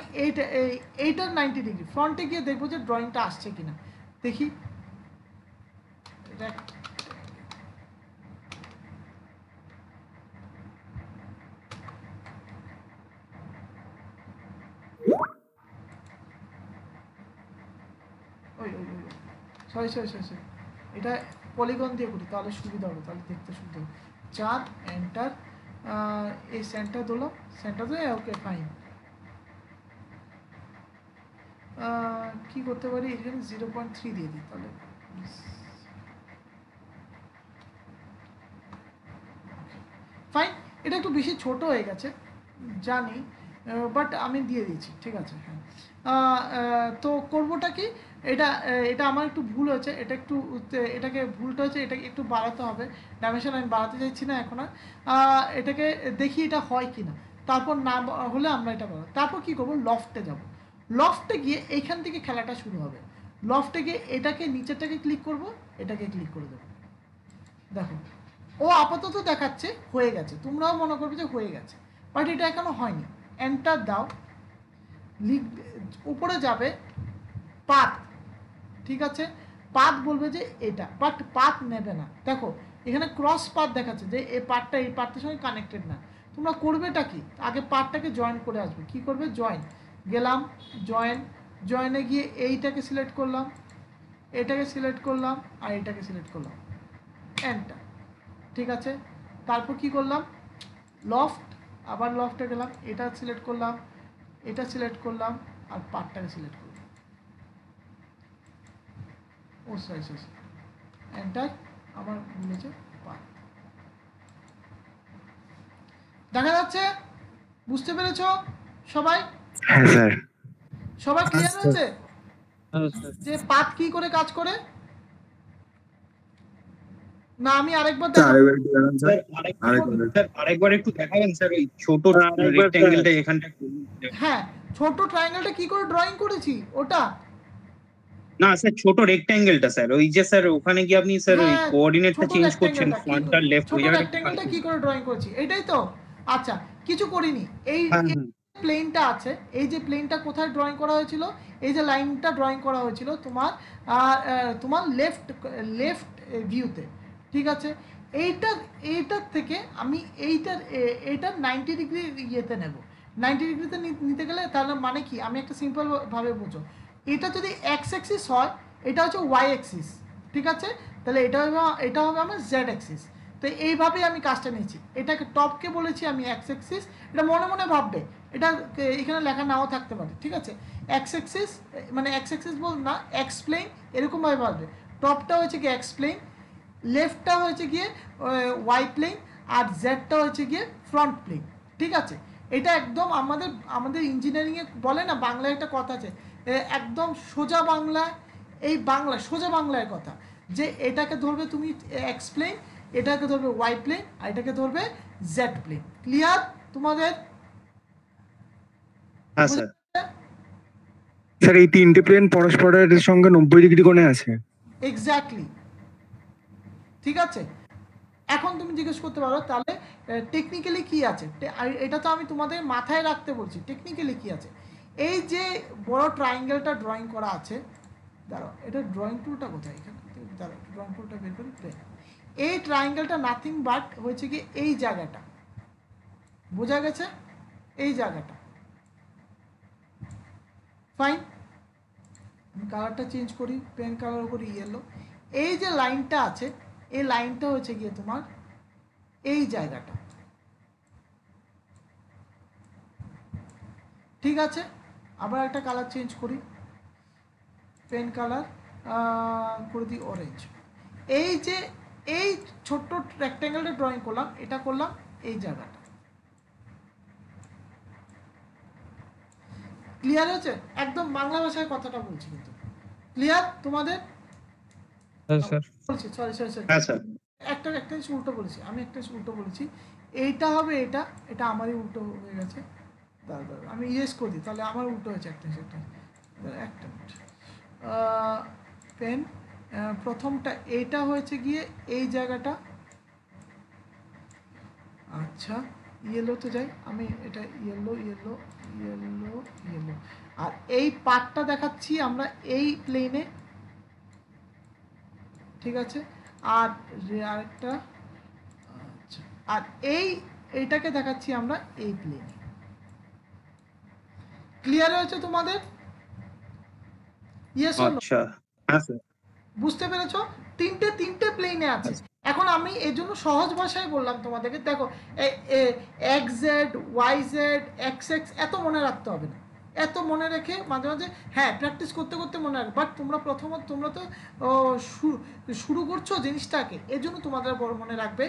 এইটার 90 ডিগ্রি ফ্রন্টে গিয়ে দেখবো যে ড্রয়িংটা আসছে কিনা। দেখি এটা সরি, এটা পলিগন দিয়ে করি তাহলে সুবিধা হবে, তাহলে দেখতে সুবিধা হবে। 4 এন্টার, এই সেন্টার দিলাম, সেন্টার দিয়ে ওকে ফাইন। কি করতে পারি এখানে 0.3 দিয়ে দিই তাহলে। ফাইন, এটা একটু বেশি ছোট হয়ে গেছে জানি, বাট আমি দিয়ে দিয়েছি, ঠিক আছে। হ্যাঁ, তো করবোটা কি, এটা আমার একটু ভুল হয়েছে, এটাকে ভুলটা হচ্ছে, এটাকে একটু বাড়াতে হবে ডাইমেনশন। আমি বাড়াতে চাইছি না এখন আর। এটাকে দেখি এটা হয় কি না, তারপর না হলে আমরা এটা বাড়াবো। তারপর কি করবো, লফটে যাব। লফটে গিয়ে এইখান থেকে খেলাটা শুরু হবে। লফটে গিয়ে এটাকে নিচেরটাকে ক্লিক করব, এটাকে ক্লিক করে দেবো। দেখো ও আপাতত দেখাচ্ছে হয়ে গেছে, তোমরাও মনে করবে যে হয়ে গেছে, বাট এটা এখনো হয়নি। এন্টার দাও, উপরে যাবে পাথ, ঠিক আছে, পাথ বলবে যে এটা, বাট পাথ নেবে না। দেখো এখানে ক্রস পাথ দেখাচ্ছে যে এই পাথটা এই পাথের সঙ্গে কানেক্টেড না। তোমরা করবেটা কি, আগে পাথটাকে জয়েন করে আসবে। কি করবে, জয়েন গেলাম, জয়েনে গিয়ে এইটাকে সিলেক্ট করলাম, এটাকে সিলেক্ট করলাম, আর এটাকে সিলেক্ট করলাম, এন্টার, ঠিক আছে। তারপর কি করলাম, লফট, আবার লফটে গেলাম, এটা সিলেক্ট করলাম, এটা সিলেক্ট করলাম, আর পার্টটাকে সিলেক্ট করলাম। ও সরি, এন্টার, আমার ভুলেছে পার্ট। দেখা যাচ্ছে? বুঝতে পেরেছ সবাই? হ্যাঁ স্যার। সবাই ক্লিয়ার হয়েছে যে পার্ট কি করে কাজ করে? না আমি আরেকবার দেখাবো। আরেকবার একটু দেখাবেন স্যার এই ছোট রেক্ট্যাঙ্গেলটা এখানটা। হ্যাঁ, ছোট ট্রায়াঙ্গেলটা কি করে ড্রয়িং করেছি ওটা? না স্যার, ছোট রেক্ট্যাঙ্গেলটা স্যার, ওই যে স্যার ওখানে গিয়ে আপনি স্যার ওই হ্যাঁ, কোঅর্ডিনেটটা ছোট চেঞ্জ করছেন, rectangle-টা ফ্রন্ট কি আর লেফট, ওই ছোট জায়গাটা রেক্ট্যাঙ্গেলটা কি করে ড্রয়িং করেছি, এটাই তো? আচ্ছা, কিছু করিনি। এই প্লেনটা আছে, এই যে প্লেনটা কোথায় ড্রয়িং করা হয়েছিল, এই যে লাইনটা ড্রয়িং করা হয়েছিল তোমার লেফট ভিউতে, ঠিক আছে। এইটার থেকে আমি এইটার 90 ডিগ্রি ইয়েতে নেব। 90 ডিগ্রিতে নিতে গেলে তাহলে মানে কি, আমি একটা সিম্পল ভাবে বুঝো, এটা যদি এক্স অ্যাক্সিস হয়, এটা হচ্ছে ওয়াই অ্যাক্সিস, ঠিক আছে, তাহলে এটা হবে আমার জেড অ্যাক্সিস। তো এইভাবেই আমি কাজটা নিয়েছি। এটাকে টপকে বলেছি আমি এক্স অ্যাক্সিস, এটা মনে মনে ভাববে, এটা এখানে লেখা নাও থাকতে পারে, ঠিক আছে। এক্স অ্যাক্সিস মানে এক্স অ্যাক্সিস বল না, এক্স প্লেন এরকমভাবে ভাববে। টপটা হচ্ছে গিয়ে এক্স প্লেন, লেফটটা হচ্ছে গিয়ে ওয়াই প্লেন, আর জেডটা হচ্ছে গিয়ে ফ্রন্ট প্লেন, ঠিক আছে। এটা একদম আমাদের ইঞ্জিনিয়ারিংয়ে বলে না, বাংলায় একটা কথা আছে, একদম সোজা বাংলা, এই বাংলা সোজা বাংলার কথা, যে এটাকে ধরবে তুমি এক্স প্লেন, এটাকে ধরবে ওয়াই প্লেন, আর এটাকে ধরবে জেড প্লেন। ক্লিয়ার তোমাদের? হ্যাঁ স্যার। স্যার এই তিনটে প্লেন পরস্পরের সঙ্গে 90 ডিগ্রি কোণে আছে। এক্স্যাক্টলি, ঠিক আছে। এখন তুমি জিজ্ঞেস করতে পারো তাহলে টেকনিক্যালি কি আছে, আর এটা তো আমি তোমাদের মাথায় রাখতে বলছি, টেকনিক্যালি কি আছে। এই যে বড় ট্রায়াঙ্গেলটা ড্রয়িং করা আছে, দাঁড়াও এটা ড্রয়িং টুলটা কোথায়, এখানে দাঁড়াও ড্রয়িং টুলটা বের করি। এই ট্রায়াঙ্গেলটা নাথিং বাট হচ্ছে কি এই জায়গাটা, বোঝা গেছে, এই জায়গাটা, ফাইন। কালারটা চেঞ্জ করি, পেন কালার করি ইয়েলো। এই যে লাইনটা আছে, এই লাইনটা হচ্ছে গিয়ে তোমার এই জায়গাটা, ঠিক আছে। আবার একটা কালার চেঞ্জ করি, পেন কালার করে দিই অরেঞ্জ। এই যে এই ছোট্ট রেক্ট্যাঙ্গেলটা ড্রয়িং করলাম, এটা করলাম এই জায়গাটা। ক্লিয়ার হচ্ছে? একদম বাংলা ভাষায় কথাটা বলছি, কিন্তু ক্লিয়ার তোমাদের? বলছি সরি সরি সরি, হ্যাঁ স্যার। একটা জিনিস উল্টো বলেছি আমি, একটা জিনিস উল্টো বলেছি। এইটা হবে এটা, এটা আমারই উল্টো হয়ে গেছে। দাঁড়া আমি ইয়েস করে দিই, তাহলে আমার উল্টো হয়েছে একটা মিনিট। পেন প্রথমটা এইটা হয়েছে গিয়ে এই জায়গাটা, আচ্ছা ইয়েলোতে যাই আমি, এটা ইয়েলো ইয়েলো ইয়েলো ইয়েলো। আর এই পার্টটা দেখাচ্ছি আমরা এই প্লেনে, ঠিক আছে। আর আরেকটা, আচ্ছা, আর এইটাকে দেখাচ্ছি আমরা এই প্লেনে। ক্লিয়ার হয়েছে তোমাদের? Yes or no? আচ্ছা হ্যাঁ স্যার। বুঝতে পেরেছো? তিনটে প্লেনে আছে। এখন আমি এই জন্য সহজ ভাষায় বললাম তোমাদেরকে, দেখো X Z Y Z X X এত মনে রাখতে হবে না, এত মনে রেখে মাঝে মাঝে হ্যাঁ প্র্যাকটিস করতে করতে মনে রাখবে। বাট তোমরা তোমরা তো শুরু করছো জিনিসটাকে, এই জন্য তোমাদের বড় মনে রাখবে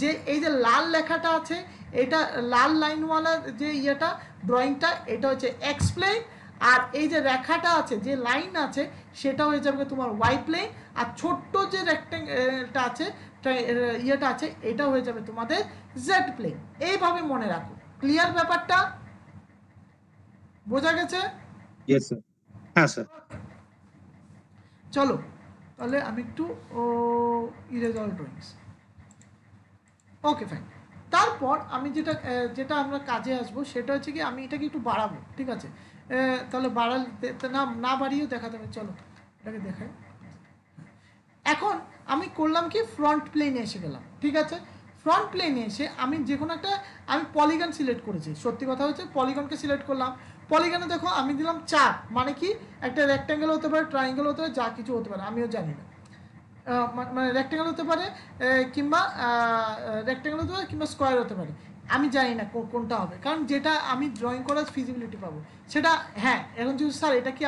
যে এই যে লাল লেখাটা আছে, এটা লাল লাইনওয়ালা যে ইয়েটা ড্রয়িংটা, এটা হচ্ছে এক্স প্লেন। আর এই যে রেখাটা আছে, যে লাইন আছে, সেটা হয়ে যাবে তোমার ওয়াই প্লেন। আর ছোট্ট যে রেক্ট্যাঙ্গেলটা আছে, ইয়েটা আছে, এটা হয়ে যাবে তোমাদের জেড প্লেন। এইভাবে মনে রাখো। ক্লিয়ার ব্যাপারটা? বোঝা গেছে? Yes sir. হ্যাঁ স্যার। চলো তাহলে আমি একটু erase all drawings, okay fine. তারপর আমি যেটা আমরা কাজে আসবো সেটা হচ্ছে কি, আমি এটাকে একটু বাড়াবো, ঠিক আছে। তাহলে না বাড়িয়েও দেখাতে হবে। চলো এটাকে দেখাই। এখন আমি করলাম কি, ফ্রন্ট প্লেনে এসে গেলাম, ঠিক আছে। ফ্রন্ট প্লেনে এসে আমি যে কোনো একটা আমি পলিগন সিলেক্ট করেছি। সত্যি কথা হচ্ছে পলিগনকে সিলেক্ট করলাম। পলিগনে দেখো আমি দিলাম 4, মানে কি একটা রেক্ট্যাঙ্গেল হতে পারে, ট্রায়াঙ্গেল হতে পারে, যা কিছু হতে পারে, আমিও জানি না। মানে রেক্ট্যাঙ্গেল হতে পারে কিংবা রেক্ট্যাঙ্গেল হতে পারে কিংবা স্কোয়ার হতে পারে, আমি জানি না কোনটা হবে, কারণ যেটা আমি ড্রয়িং করার ফিজিবিলিটি পাবো সেটা। হ্যাঁ এখন যদি স্যার এটা কি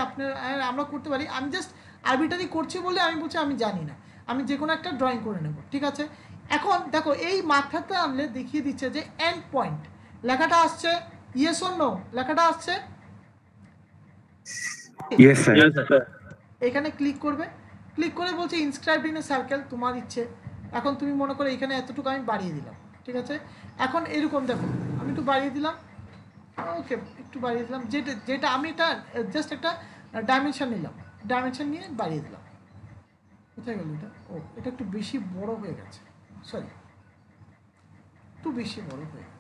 আমরা করতে পারি, আমি জাস্ট আরবিটারি করছি বলে আমি বলছি আমি জানি না, আমি যে কোনো একটা ড্রয়িং করে নেব, ঠিক আছে। এখন দেখো এই মাথাটা আনলে দেখিয়ে দিচ্ছে যে এন্ড পয়েন্ট লেখাটা আসছে, ইয়েস অর নো লেখাটা আসছে। Yes sir. এখানে ক্লিক করবে, ক্লিক করে বলছে ইনস্ক্রাইবড ইন এ সার্কেল, তোমার ইচ্ছে। এখন তুমি মনে করো এখানে এতটুকু আমি বাড়িয়ে দিলাম, ঠিক আছে। এখন এরকম দেখো আমি একটু বাড়িয়ে দিলাম, ওকে একটু বাড়িয়ে দিলাম, যেটা আমি এটা জাস্ট একটা ডাইমেনশন নিলাম, ডাইমেনশন নিয়ে বাড়িয়ে দিলাম। কোথায় গেল এটা? ও এটা একটু বেশি বড় হয়ে গেছে, সরি একটু বেশি বড় হয়ে গেছে।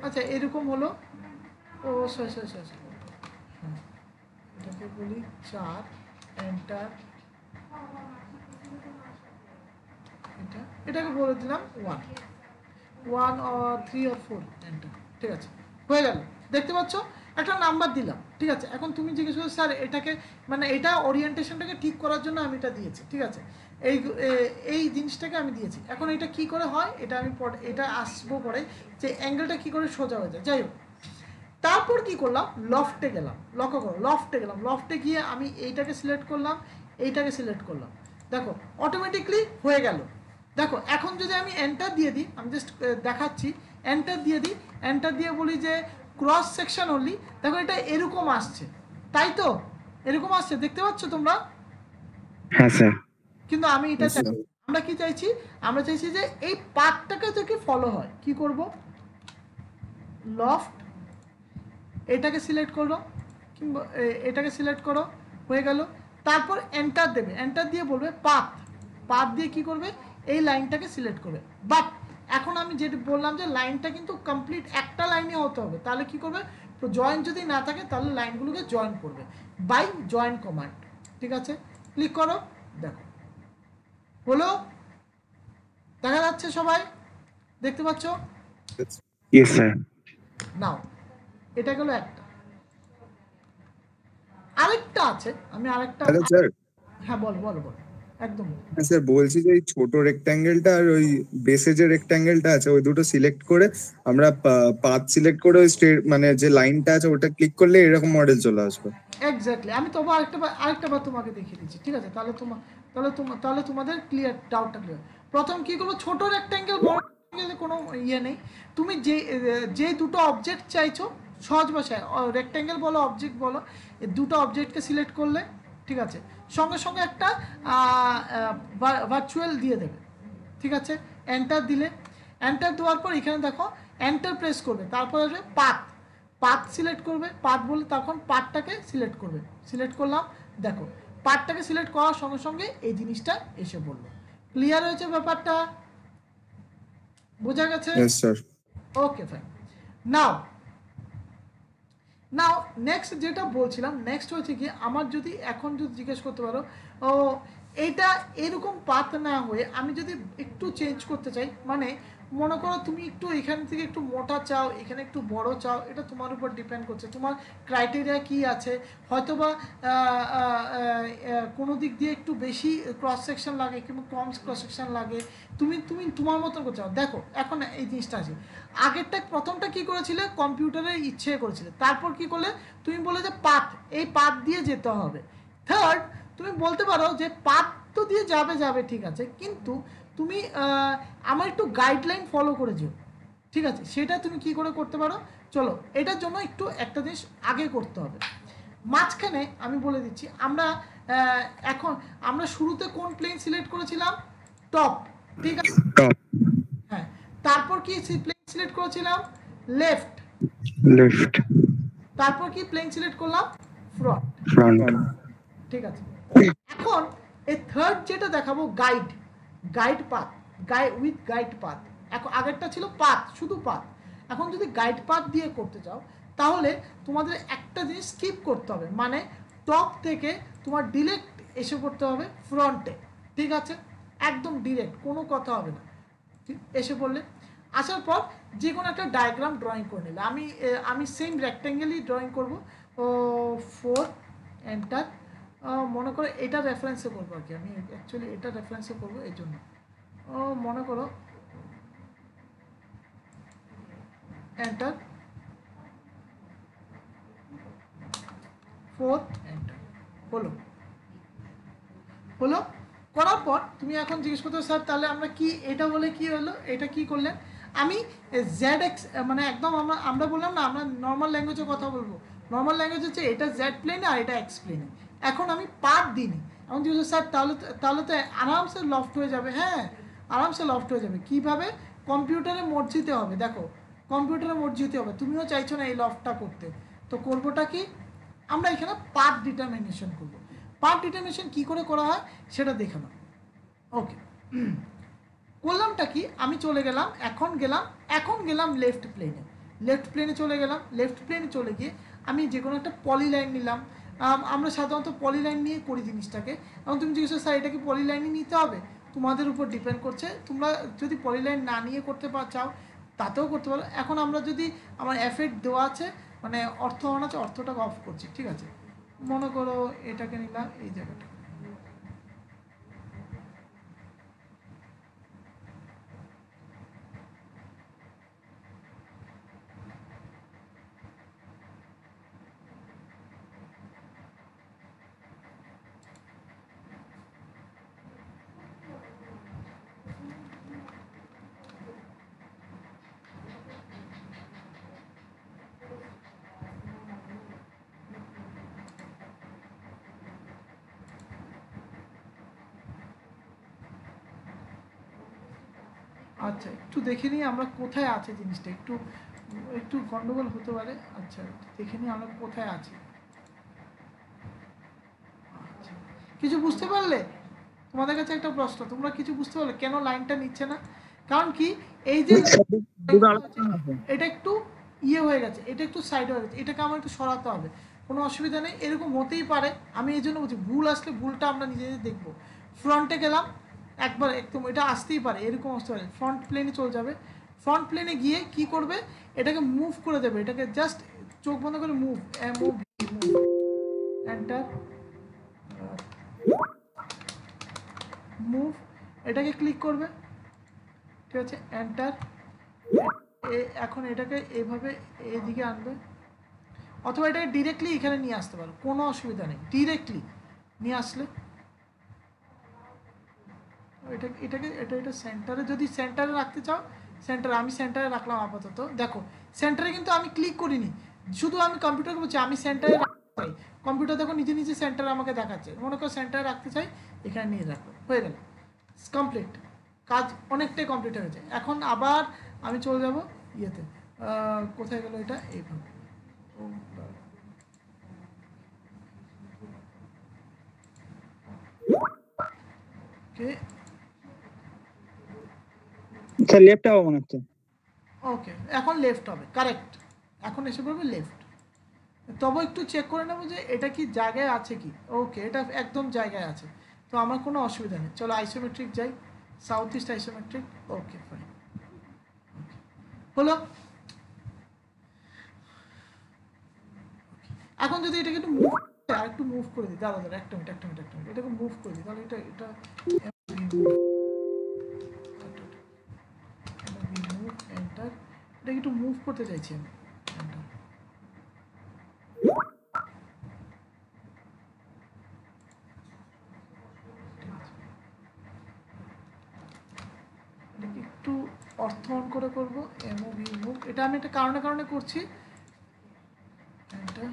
আচ্ছা এরকম হলো, ও সরি হ্যাঁ এটাকে বলি 4, এন্টার, এটাকে বলে দিলাম 1 or 3 or 4, এন্টার, ঠিক আছে হয়ে গেল। দেখতে পাচ্ছ একটা নাম্বার দিলাম, ঠিক আছে। এখন তুমি জিজ্ঞেস করছো স্যার এটাকে মানে এটা ওরিয়েন্টেশনটাকে ঠিক করার জন্য আমি এটা দিয়েছি, ঠিক আছে। এই জিনিসটাকে আমি দিয়েছি। এখন এটা কি করে হয় এটা আমি এটা আসবো পরে, যে অ্যাঙ্গেলটা কি করে সোজা হয়ে যায়। যাই হোক, তারপর কি করলাম, লফটে গেলাম, লক্ষ্য করো লফটে গেলাম। লফটে গিয়ে আমি এইটাকে সিলেক্ট করলাম, এইটাকে সিলেক্ট করলাম, দেখো অটোমেটিকলি হয়ে গেল। দেখো এখন যদি আমি এন্টার দিয়ে দিই, আমি জাস্ট দেখাচ্ছি, এন্টার দিয়ে দিই, এন্টার দিয়ে বলি যে ক্রস সেকশন অনলি, দেখো এটা এরকম আসছে, তাই তো? এরকম আসছে, দেখতে পাচ্ছ তোমরা? হ্যাঁ স্যার। কিন্তু আমি এটা আমরা কি চাইছি, আমরা চাইছি যে এই পাথটাকে যদি ফলো হয়, কি করব, লফট এটাকে সিলেক্ট করো কিংবা এটাকে সিলেক্ট করো, হয়ে গেল। তারপর এন্টার দেবে, এন্টার দিয়ে বলবে পাথ দিয়ে কি করবে, এই লাইনটাকে সিলেক্ট করবে। বাট এখন আমি যেটা বললাম যে লাইনটা কিন্তু কমপ্লিট একটা লাইনে হতে হবে, তাহলে কি করবে, জয়েন যদি না থাকে তাহলে লাইনগুলোকে জয়েন করবে বাই জয়েন কমান্ড। ঠিক আছে, ক্লিক করো, দেখো হলো, দেখা যাচ্ছে, সবাই দেখতে পাচ্ছ? Yes sir. নাও এটা গেল একটা, আরেকটা আছে, আমি আরেকটা, হ্যালো স্যার। হ্যাঁ বল বল বল, একদম। হ্যাঁ স্যার, বলছি যে এই ছোট রেক্ট্যাঙ্গেলটা আর ওই বেসে যে রেক্ট্যাঙ্গেলটা আছে ওই দুটো সিলেক্ট করে আমরা পাথ সিলেক্ট করে ওই স্ট্রেট মানে যে লাইনটা আছে ওটা ক্লিক করলে এরকম মডেল চলে আসবে। এক্স্যাক্টলি, আমি তবু আরেকটা বার তোমাকে দেখিয়ে দিচ্ছি, ঠিক আছে? তাহলে তোমাদের ক্লিয়ার, ডাউটটা ক্লিয়ার। প্রথম কি করবো, ছোট রেক্ট্যাঙ্গেল বড় রেক্ট্যাঙ্গেলে কোনো ইয়ে নেই, তুমি যে দুটো অবজেক্ট চাইছো, সহজ ভাষায় রেক্ট্যাঙ্গেল বলো অবজেক্ট বলো, এই দুটো অবজেক্টকে সিলেক্ট করলে, ঠিক আছে, সঙ্গে সঙ্গে একটা ভার্চুয়াল দিয়ে দেবে, ঠিক আছে? এন্টার দিলে, এন্টার দেওয়ার পর এখানে দেখো এন্টার প্রেস করবে, তারপর আসবে পাথ সিলেক্ট করবে, পাথ বলে তখন পাথটাকে সিলেক্ট করবে, সিলেক্ট করলাম, দেখো পাথটাকে সিলেক্ট করার সঙ্গে সঙ্গে এই জিনিসটা এসে বললো। ক্লিয়ার হয়েছে ব্যাপারটা? বোঝা গেছে? Yes sir. Okay fine. Now next যেটা বলছিলাম, নেক্সট হচ্ছে কি, আমার যদি এখন যদি জিজ্ঞেস করতে পারো, ও এইটা এরকম পাথ না হয়ে আমি যদি একটু চেঞ্জ করতে চাই, মানে মনে করো তুমি একটু এখান থেকে একটু মোটা চাও, এখানে একটু বড় চাও, এটা তোমার উপর ডিপেন্ড করছে, তোমার ক্রাইটেরিয়া কি আছে, হয়তোবা কোনো দিক দিয়ে একটু বেশি ক্রস সেকশন লাগে কিংবা কম ক্রস সেকশন লাগে, তুমি তোমার মতন করে চাও। দেখো এখন এই জিনিসটা আছে, আগেরটা প্রথমটা কি করেছিলে, কম্পিউটারের ইচ্ছে করেছিলে, তারপর কি করলে তুমি বলে যে পাথ, এই পাথ দিয়ে যেতে হবে। থার্ড, তুমি বলতে পারো যে পাথ তো দিয়ে যাবে ঠিক আছে, কিন্তু তুমি আমার একটু গাইডলাইন ফলো করে যেও, ঠিক আছে? সেটা তুমি কি করে করতে পারো, চলো এটার জন্য একটু একটা জিনিস আগে করতে হবে। মাঝখানে আমি বলে দিচ্ছি, এখন আমরা শুরুতে কোন প্লেন সিলেক্ট করেছিলাম, টপ, ঠিক আছে? হ্যাঁ, তারপর কি প্লেন সিলেক্ট করেছিলাম, লেফট, তারপর কি প্লেন সিলেক্ট করলাম, ফ্রন্ট, ঠিক আছে? এখন এই থার্ড যেটা দেখাবো, গাইড পাথ, গাইড পাথ। এখন আগেরটা ছিল পাথ, শুধু পাথ, এখন যদি গাইড পাথ দিয়ে করতে চাও তাহলে তোমাদের একটা জিনিস স্কিপ করতে হবে, মানে টপ থেকে তোমার ডিরেক্ট এসে করতে হবে ফ্রন্টে, ঠিক আছে? একদম ডিরেক্ট, কোনো কথা হবে না, এসে পড়লে, আসার পর যে কোনো একটা ডায়াগ্রাম ড্রয়িং করে নিলে, আমি সেম রেক্ট্যাঙ্গেলই ড্রয়িং করবো, 4 এন্টার, মনে করো এটা রেফারেন্সে করবো আর কি, আমি অ্যাকচুয়ালি এটা রেফারেন্সে করবো এই জন্য, মনে করো এন্টার, 4 এন্টার, হলো করার পর তুমি এখন জিজ্ঞেস করতে, স্যার তাহলে আমরা কি এটা বলে কি হলো, এটা কি করলেন? আমি ZX মানে একদম আমরা বললাম না, আমরা নর্মাল ল্যাঙ্গুয়েজে কথা বলবো, নর্মাল ল্যাঙ্গুয়েজ হচ্ছে এটা জেড প্লেনে আর এটা এক্স প্লেনে। এখন আমি পাথ দিইনি, এখন জিজ্ঞেস স্যার তাহলে তো আরামসে লফট হয়ে যাবে। হ্যাঁ, আরামসে লফট হয়ে যাবে। কীভাবে? কম্পিউটারে মর্জিতে হবে। দেখো কম্পিউটারে মর্জিতে হবে, তুমিও চাইছো না এই লফটটা করতে, তো করবোটা কি, আমরা এখানে পাথ ডিটারমিনেশন করবো। পাথ ডিটারমিনেশন কী করে করা হয় সেটা দেখে নাও। ওকে, করলামটা কি, আমি চলে গেলাম, এখন গেলাম লেফট প্লেনে চলে গেলাম। লেফট প্লেনে চলে গিয়ে আমি যে কোনো একটা পলিলাইন নিলাম। আমরা সাধারণত পলিলাইন নিয়ে করি জিনিসটাকে। এবং তুমি জিজ্ঞেস স্যার এটা কি পলিলাইনই নিতে হবে? তোমাদের উপর ডিপেন্ড করছে, তোমরা যদি পলিলাইন না নিয়ে করতে চাও তাতেও করতে পারো। এখন আমরা যদি আমার এফেক্ট দেওয়া আছে, মানে অর্থ অন আছে, অর্থটাকে অফ করছি, ঠিক আছে? মনে করো এটাকে নিলাম, এই জায়গাটা, আচ্ছা একটু দেখে নিই আমরা কোথায় আছে জিনিসটা, একটু গন্ডগোল হতে পারে। আচ্ছা দেখে নিই আমরা কোথায় আছি। আচ্ছা, কিছু বুঝতে পারলে? তোমাদের কাছে একটা প্রশ্ন, তোমরা কিছু বুঝতে পারলে কেন লাইনটা নিচ্ছে না? কারণ কি, এই যে এটা একটু ইয়ে হয়ে গেছে, এটা একটু সাইড হয়ে গেছে, এটাকে আমার একটু সরাতে হবে। কোনো অসুবিধা নেই, এরকম হতেই পারে। আমি এই জন্য বলছি ভুল আসলে ভুলটা আমরা নিজে নিজে দেখবো। ফ্রন্টে গেলাম একবার, একদম এটা আসতেই পারে, এরকম আসতে পারে। ফ্রন্ট প্লেনে চলে যাবে, ফ্রন্ট প্লেনে গিয়ে কি করবে, এটাকে মুভ করে দেবে, এটাকে জাস্ট চোখ বন্ধ করে move, move move, enter, move, এটাকে ক্লিক করবে, ঠিক আছে, এন্টার। এখন এটাকে এইভাবে এইদিকে আনবে, অথবা এটাকে ডিরেক্টলি এখানে নিয়ে আসতে পারো, কোনো অসুবিধা নেই। ডিরেক্টলি নিয়ে আসলে এটা সেন্টারে, যদি সেন্টারে রাখতে চাও সেন্টারে, আমি সেন্টারে রাখলাম আপাতত। দেখো সেন্টারে কিন্তু আমি ক্লিক করিনি, শুধু আমি কম্পিউটারকে বলছি আমি সেন্টারে রাখতে চাই। কম্পিউটার দেখো নিজে নিজে সেন্টারে আমাকে দেখাচ্ছে, মনে করো সেন্টারে রাখতে চাই, এখানে নিয়ে রাখো, হয়ে গেল, কমপ্লিট, কাজ অনেকটাই কমপ্লিট হয়ে গেছে। এখন আবার আমি চলে যাব ইয়েতে, কোথায় গেল এটা, এইভাবে ওকে আচ্ছা লেফট হবে মনে হচ্ছে। ওকে, এখন লেফট হবে, কারেক্ট, এখন এসে পড়বে লেফট। তবে একটু চেক করে নেবো যে এটা কি জায়গায় আছে কি। ওকে, এটা একদম জায়গায় আছে, তো আমার কোনো অসুবিধা নেই। চলো আইসোমেট্রিক যাই, south east isometric, okay fine, হলো। এখন যদি এটাকে একটু মুভ, আর একটু মুভ করে দিই, দাদা একটা মিনিট, এটাকে মুভ করে দিই, তাহলে এটা এন্টার, এটাকে একটু মুভ করতে চাইছি আমি, enter। এটাকে একটু অর্থন করে করবো, এমওভি মুভ, এটা আমি একটা কারণে করছি, enter।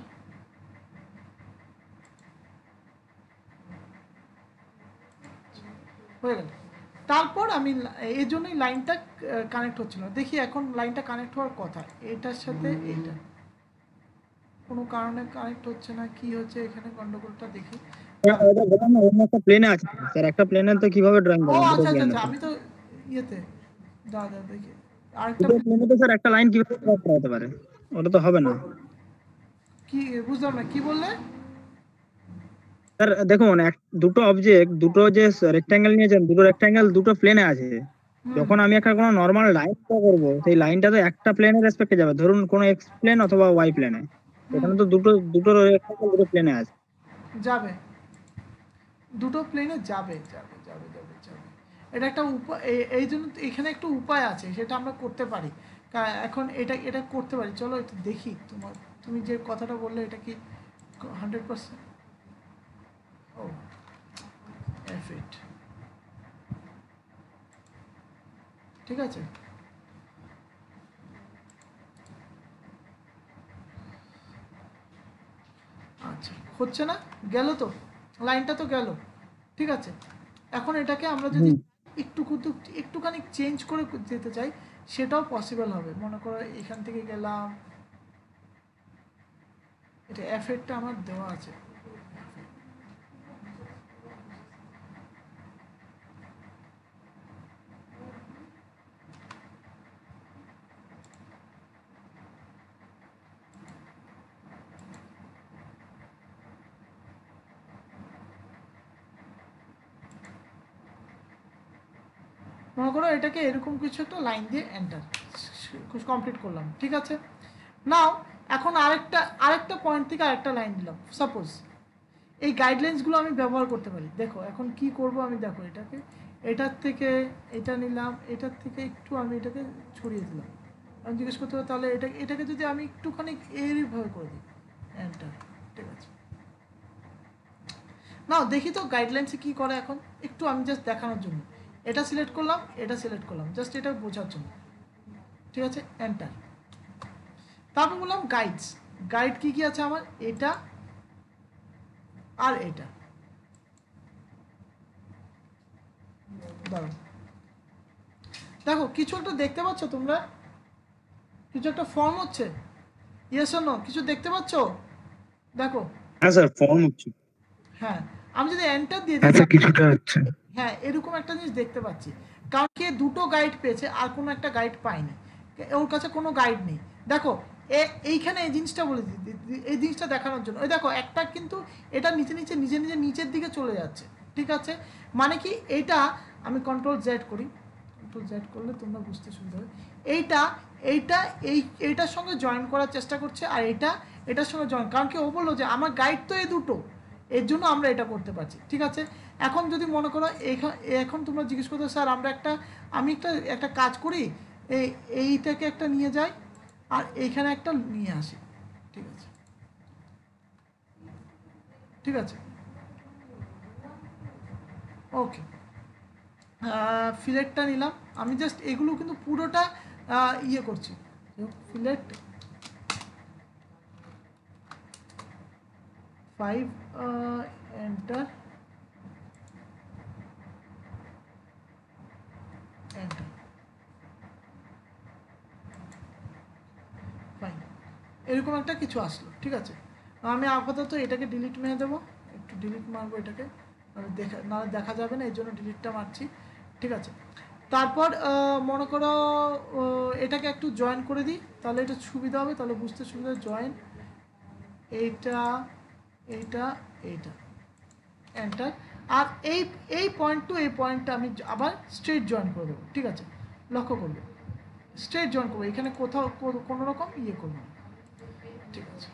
হয়ে গেল। তারপর আমি এই জন্যই লাইনটা কানেক্ট হচ্ছিল না। দেখি এখন লাইনটা কানেক্ট হওয়ার কথা, এটার সাথে এইটা কোনো কারণে কানেক্ট হচ্ছে না, কি হচ্ছে এখানে গন্ডগোলটা, দেখি। ওটা বললাম না, অন্য একটা প্লেনে আছে স্যার, একটা প্লেনে তো কিভাবে ড্রয়িং ও করবেন? আচ্ছা, আমি তো ইয়েতে, দাদা দেখি আরেকটা প্লেনে তো স্যার একটা লাইন কিভাবে ড্র করা হতে পারে? ওটা তো হবে না কি, বুঝলাম না কি বললে। স্যার। দেখুন দুটো অবজেক্ট, দুটো যে রেক্ট্যাঙ্গেল নিয়েছেন, দুটো রেক্ট্যাঙ্গেল দুটো প্লেনে আছে। যখন আমি একটা কোনো নরমাল লাইন ড্র করব, সেই লাইনটা তো একটা প্লেনের রেসপেক্টে যাবে, ধরুন কোনো এক্স প্লেন অথবা ওয়াই প্লেনে। এখানে তো দুটো রেক্ট্যাঙ্গেল দুটো প্লেনে আছে। যাবে, দুটো প্লেনে যাবে। এটা একটা উপায়, এই জন্য এখানে একটা উপায় আছে, সেটা আমরা করতে পারি। এখন এটা করতে পারি, চলো একটু দেখি। তুমি যে কথাটা বললে এটা কি 100%? ও এফিট, ঠিক আছে। আচ্ছা, হচ্ছে না, গেল তো, লাইনটা তো গেল, ঠিক আছে। এখন এটাকে আমরা যদি একটুখানি চেঞ্জ করে যেতে চাই, সেটাও পসিবল হবে। মনে করো এখান থেকে গেলাম, এটা এফেক্টটা আমার দেওয়া আছে, মনে করো এটাকে এরকম কিছু একটা লাইন দিয়ে এন্টার কমপ্লিট করলাম, ঠিক আছে। নাও এখন আরেকটা পয়েন্ট থেকে আরেকটা লাইন দিলাম, সাপোজ এই গাইডলাইন্সগুলো আমি ব্যবহার করতে পারি। দেখো এখন কি করব আমি, দেখো এটাকে এটার থেকে এটা নিলাম, এটার থেকে একটু আমি এটাকে ছড়িয়ে দিলাম। আমি জিজ্ঞেস করতে পারি তাহলে এটাকে যদি আমি একটুখানি এইভাবে করে দিই, এন্টার, ঠিক আছে। নাও দেখি তো গাইডলাইন্সে কি করে এখন, একটু আমি জাস্ট দেখানোর জন্য এটা সিলেক্ট করলাম, এটা সিলেক্ট করলাম, জাস্ট এটা বোঝার জন্য, ঠিক আছে, এন্টার। তারপর বললাম গাইডস, গাইড কি আছে আমার, এটা আর এটা, দাঁড়াও দেখো কিছু একটা দেখতে পাচ্ছ তোমরা, কিছু একটা ফর্ম হচ্ছে, ইয়েস অর নো, কিছু দেখতে পাচ্ছ? দেখো হ্যাঁ স্যার, ফর্ম হচ্ছে। হ্যাঁ, আমি যদি এন্টার দিয়ে আচ্ছা দিই, কিছুটা হচ্ছে। হ্যাঁ এরকম একটা জিনিস দেখতে পাচ্ছি, কারণ কে দুটো গাইড পেয়েছে আর কোনো একটা গাইড পায়নি, ওর কাছে কোনো গাইড নেই। দেখো এইখানে এই জিনিসটা বলে এই জিনিসটা দেখানোর জন্য ওই দেখো একটা কিন্তু এটা নিচে নিচে নিজে নিজে নিচের দিকে চলে যাচ্ছে, ঠিক আছে? মানে কি এইটা আমি কন্ট্রোল জেড করি, কন্ট্রোল জেড করলে তোমরা বুঝতে সুবিধা হবে। এইটা এইটা এইটার সঙ্গে জয়েন করার চেষ্টা করছে, আর এটার সঙ্গে জয়েন, কারণ কি ও বললো যে আমার গাইড তো এই দুটো, এর জন্য আমরা এটা করতে পারছি, ঠিক আছে? এখন যদি মনে করো এখন তোমরা জিজ্ঞেস করতে স্যার আমি একটা কাজ করি, এইটাকে একটা নিয়ে যাই আর এইখানে একটা নিয়ে আসি, ঠিক আছে? ঠিক আছে, ওকে। ফিলেটটা নিলাম আমি, জাস্ট এগুলো কিন্তু পুরোটা ইয়ে করছি। ফিলেট 5 এন্টার এন্টার, ফাইন, এরকম একটা কিছু আসলো, ঠিক আছে? আমি আপাতত এটাকে ডিলিট মেরে দেবো, একটু ডিলিট মারবো এটাকে, দেখা যাবে না, এই জন্য ডিলিটটা মারছি, ঠিক আছে? তারপর মনে করো এটাকে একটু জয়েন করে দিই, তাহলে এটা সুবিধা হবে, তাহলে বুঝতে সুবিধা। জয়েন এইটা এইটা এইটা এন্টার, আর এই পয়েন্ট টু এই পয়েন্টটা আমি আবার স্ট্রেট জয়েন করে দেবো, ঠিক আছে? লক্ষ্য করবে স্ট্রেট জয়েন করবো, এখানে কোথাও কোনো রকম ইয়ে করবো না, ঠিক আছে?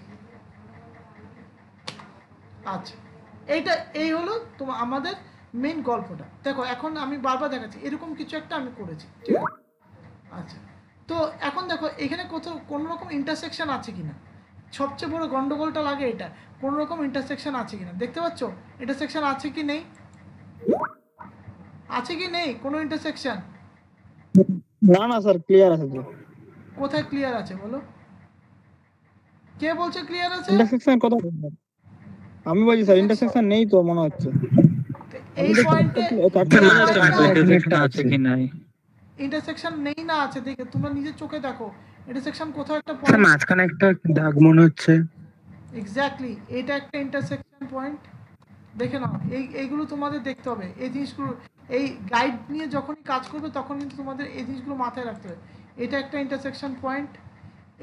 আচ্ছা, এই হলো তোমার আমাদের মেন গল্পটা। দেখো এখন আমি বারবার দেখাচ্ছি এরকম কিছু একটা আমি করেছি, ঠিক আছে? আচ্ছা, তো এখন দেখো এখানে কোথাও কোনো রকম ইন্টারসেকশন আছে কিনা, সবচেয়ে বড় গন্ডগোলটা লাগে এটা, কোনো রকম ইন্টারসেকশন আছে কিনা, দেখতে পাচ্ছ ইন্টারসেকশন আছে কি নেই, আছে কি নেই কোনো ইন্টারসেকশন? না স্যার, ক্লিয়ার আছে তো। কোথায় ক্লিয়ার আছে বলো, কে বলছে ক্লিয়ার আছে? ইন্টারসেকশন কোথায়? আমি বলছি স্যার ইন্টারসেকশন নেই তো মনে হচ্ছে। এই পয়েন্টে আছে কি নাই ইন্টারসেকশন নেই না আছে, দেখে তোমরা নিজের চোখে দেখো ইন্টারসেকশন কোথাও একটা স্যার, পয়েন্ট, মাঝখানে একটা দাগ মনে হচ্ছে। এক্স্যাক্টলি এটা একটা ইন্টারসেকশন পয়েন্ট, দেখে নাও। এইগুলো তোমাদের দেখতে হবে, এই জিনিসগুলো এই গাইড নিয়ে যখনই কাজ করবে তখন কিন্তু তোমাদের এই জিনিসগুলো মাথায় রাখতে হবে। এটা একটা ইন্টারসেকশন পয়েন্ট,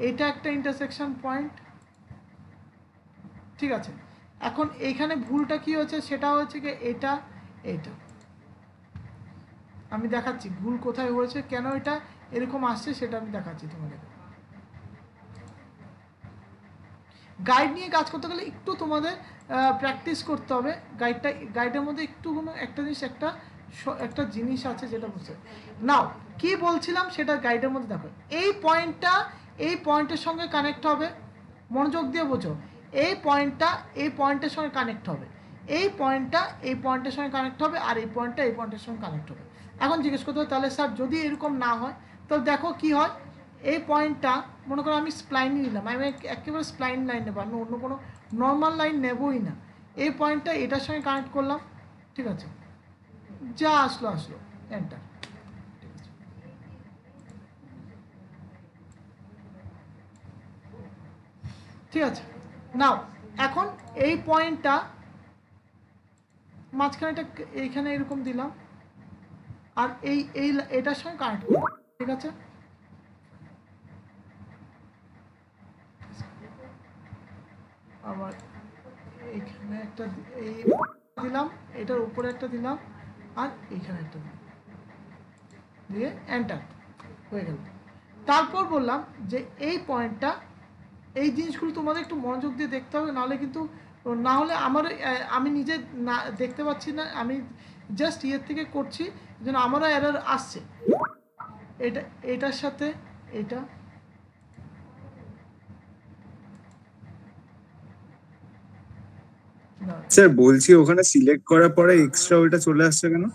এটা একটা ইন্টারসেকশন পয়েন্ট, ঠিক আছে? এখন এইখানে ভুলটা কি হচ্ছে, সেটা হচ্ছে কি এটা আমি দেখাচ্ছি ভুল কোথায় হয়েছে, কেন এটা এরকম আসছে সেটা আমি দেখাচ্ছি তোমাদের। গাইড নিয়ে কাজ করতে গেলে একটু তোমাদের প্র্যাকটিস করতে হবে। গাইডের মধ্যে একটু কোনো একটা জিনিস আছে যেটা বুঝতে নাও। কি বলছিলাম সেটা গাইডের মধ্যে দেখো, এই পয়েন্টের সঙ্গে কানেক্ট হবে, মনোযোগ দিয়ে বোঝো। এই পয়েন্টের সঙ্গে কানেক্ট হবে, এই পয়েন্টের সঙ্গে কানেক্ট হবে, আর এই পয়েন্টের সঙ্গে কানেক্ট হবে। এখন জিজ্ঞেস করতে হবে তাহলে স্যার যদি এরকম না হয় তো দেখো কি হয়। এই পয়েন্টটা মনে করো আমি স্প্লাইন নিলাম, আমি একেবারে স্প্লাইন লাইন নেবো, আমি অন্য কোনো নর্মাল লাইন নেবই না। এই পয়েন্টটা এটার সঙ্গে কানেক্ট করলাম, ঠিক আছে? যা আসলো এন্টার, ঠিক আছে? নাও এখন এই পয়েন্টটা মাঝখানেটা এইখানে এরকম দিলাম, আর এটার সঙ্গে কানেক্ট করলাম, ঠিক আছে? আবার এইখানে একটা দিলাম, এটার উপরে একটা দিলাম, আর এইখানে একটা দিলাম, দিয়ে এন্টার হয়ে গেল। তারপর বললাম যে এই পয়েন্টটা, এই জিনিসগুলো তোমাদের একটু মনোযোগ দিয়ে দেখতে হবে, নাহলে কিন্তু আমি নিজে না দেখতে পাচ্ছি না, আমি জাস্ট ইয়ের থেকে করছি, যেন আমারও এরর আসছে। এটার সাথে এটা স্যার বলছি ওখানে সিলেক্ট করার পরে এক্সট্রা ওইটা চলে আসছে কেন?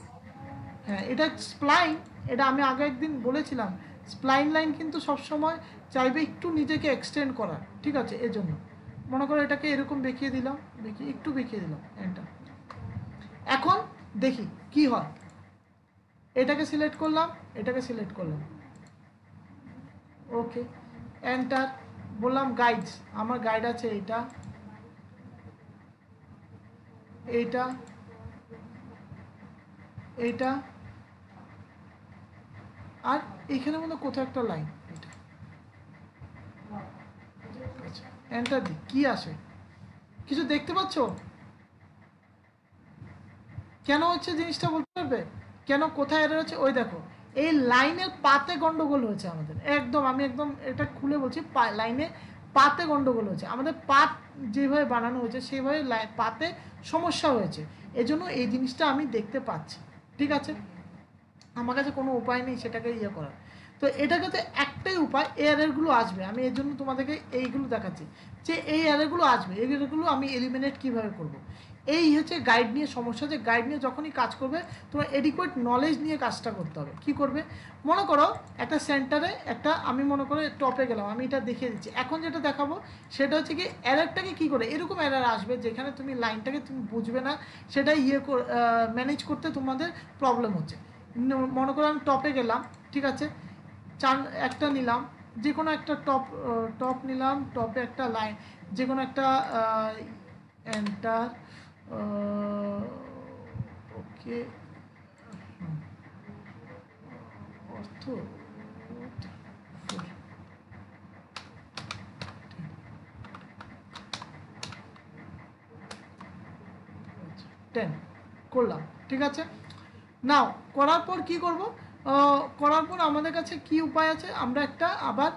হ্যাঁ, এটা স্প্লাইন, এটা আমি আগে একদিন বলেছিলাম। স্প্লাইন লাইন কিন্তু সবসময় চাইবে একটু নিজেকে এক্সটেন্ড করার, ঠিক আছে? এর জন্য মনে করো এটাকে এরকম বেঁকিয়ে দিলাম, একটু বেঁকিয়ে দিলাম, এন্টার। এখন দেখি কি হয়, এটাকে সিলেক্ট করলাম, ওকে, এন্টার। বললাম গাইডস, আমার গাইড আছে এইটা, আর এইখানে মধ্যে কোথাও একটা লাইন, এটা এন্টার দিই, কি আসে? কিছু দেখতে পাচ্ছ? কেন হচ্ছে জিনিসটা বলতে পারবে? কেন, কোথায় এরর হচ্ছে? ওই দেখো, এই লাইনের পাতে গন্ডগোল হয়েছে আমাদের। একদম আমি একদম এটা খুলে বলছি, লাইনে পাতে গন্ডগোল হয়েছে। আমাদের পাত যেভাবে বানানো হয়েছে সেভাবে পাতে সমস্যা হয়েছে, এজন্য এই জিনিসটা আমি দেখতে পাচ্ছি। ঠিক আছে, আমার কাছে কোনো উপায় নেই সেটাকে ইয়ে করার। তো এটাকে তো একটাই উপায়, এই এররগুলো আসবে। আমি এর জন্য তোমাদেরকে এইগুলো দেখাচ্ছি যে এই এররগুলো আসবে, এই এররগুলো আমি এলিমিনেট কীভাবে করব। এই হচ্ছে গাইড নিয়ে সমস্যা, যে গাইড নিয়ে যখনই কাজ করবে তোমার এডিকুয়েট নলেজ নিয়ে কাজটা করতে হবে। কি করবে, মনে করো একটা সেন্টারে একটা, আমি মনে করো টপে গেলাম, আমি এটা দেখিয়ে দিচ্ছি। এখন যেটা দেখাবো সেটা হচ্ছে কি, এররটাকে কী করে, এরকম এরর আসবে যেখানে তুমি লাইনটাকে তুমি বুঝবে না, সেটা ম্যানেজ করতে তোমাদের প্রবলেম হচ্ছে। মনে করো আমি টপে গেলাম, ঠিক আছে, একটা নিলাম, যে কোনো একটা টপ নিলাম, টপে একটা লাইন, যে কোনো একটা এন্টার, ওকে, অর্থ 10 করলাম। ঠিক আছে, নাও করার পর কি করব, করার পর আমাদের কাছে কি উপায় আছে, আমরা একটা আবার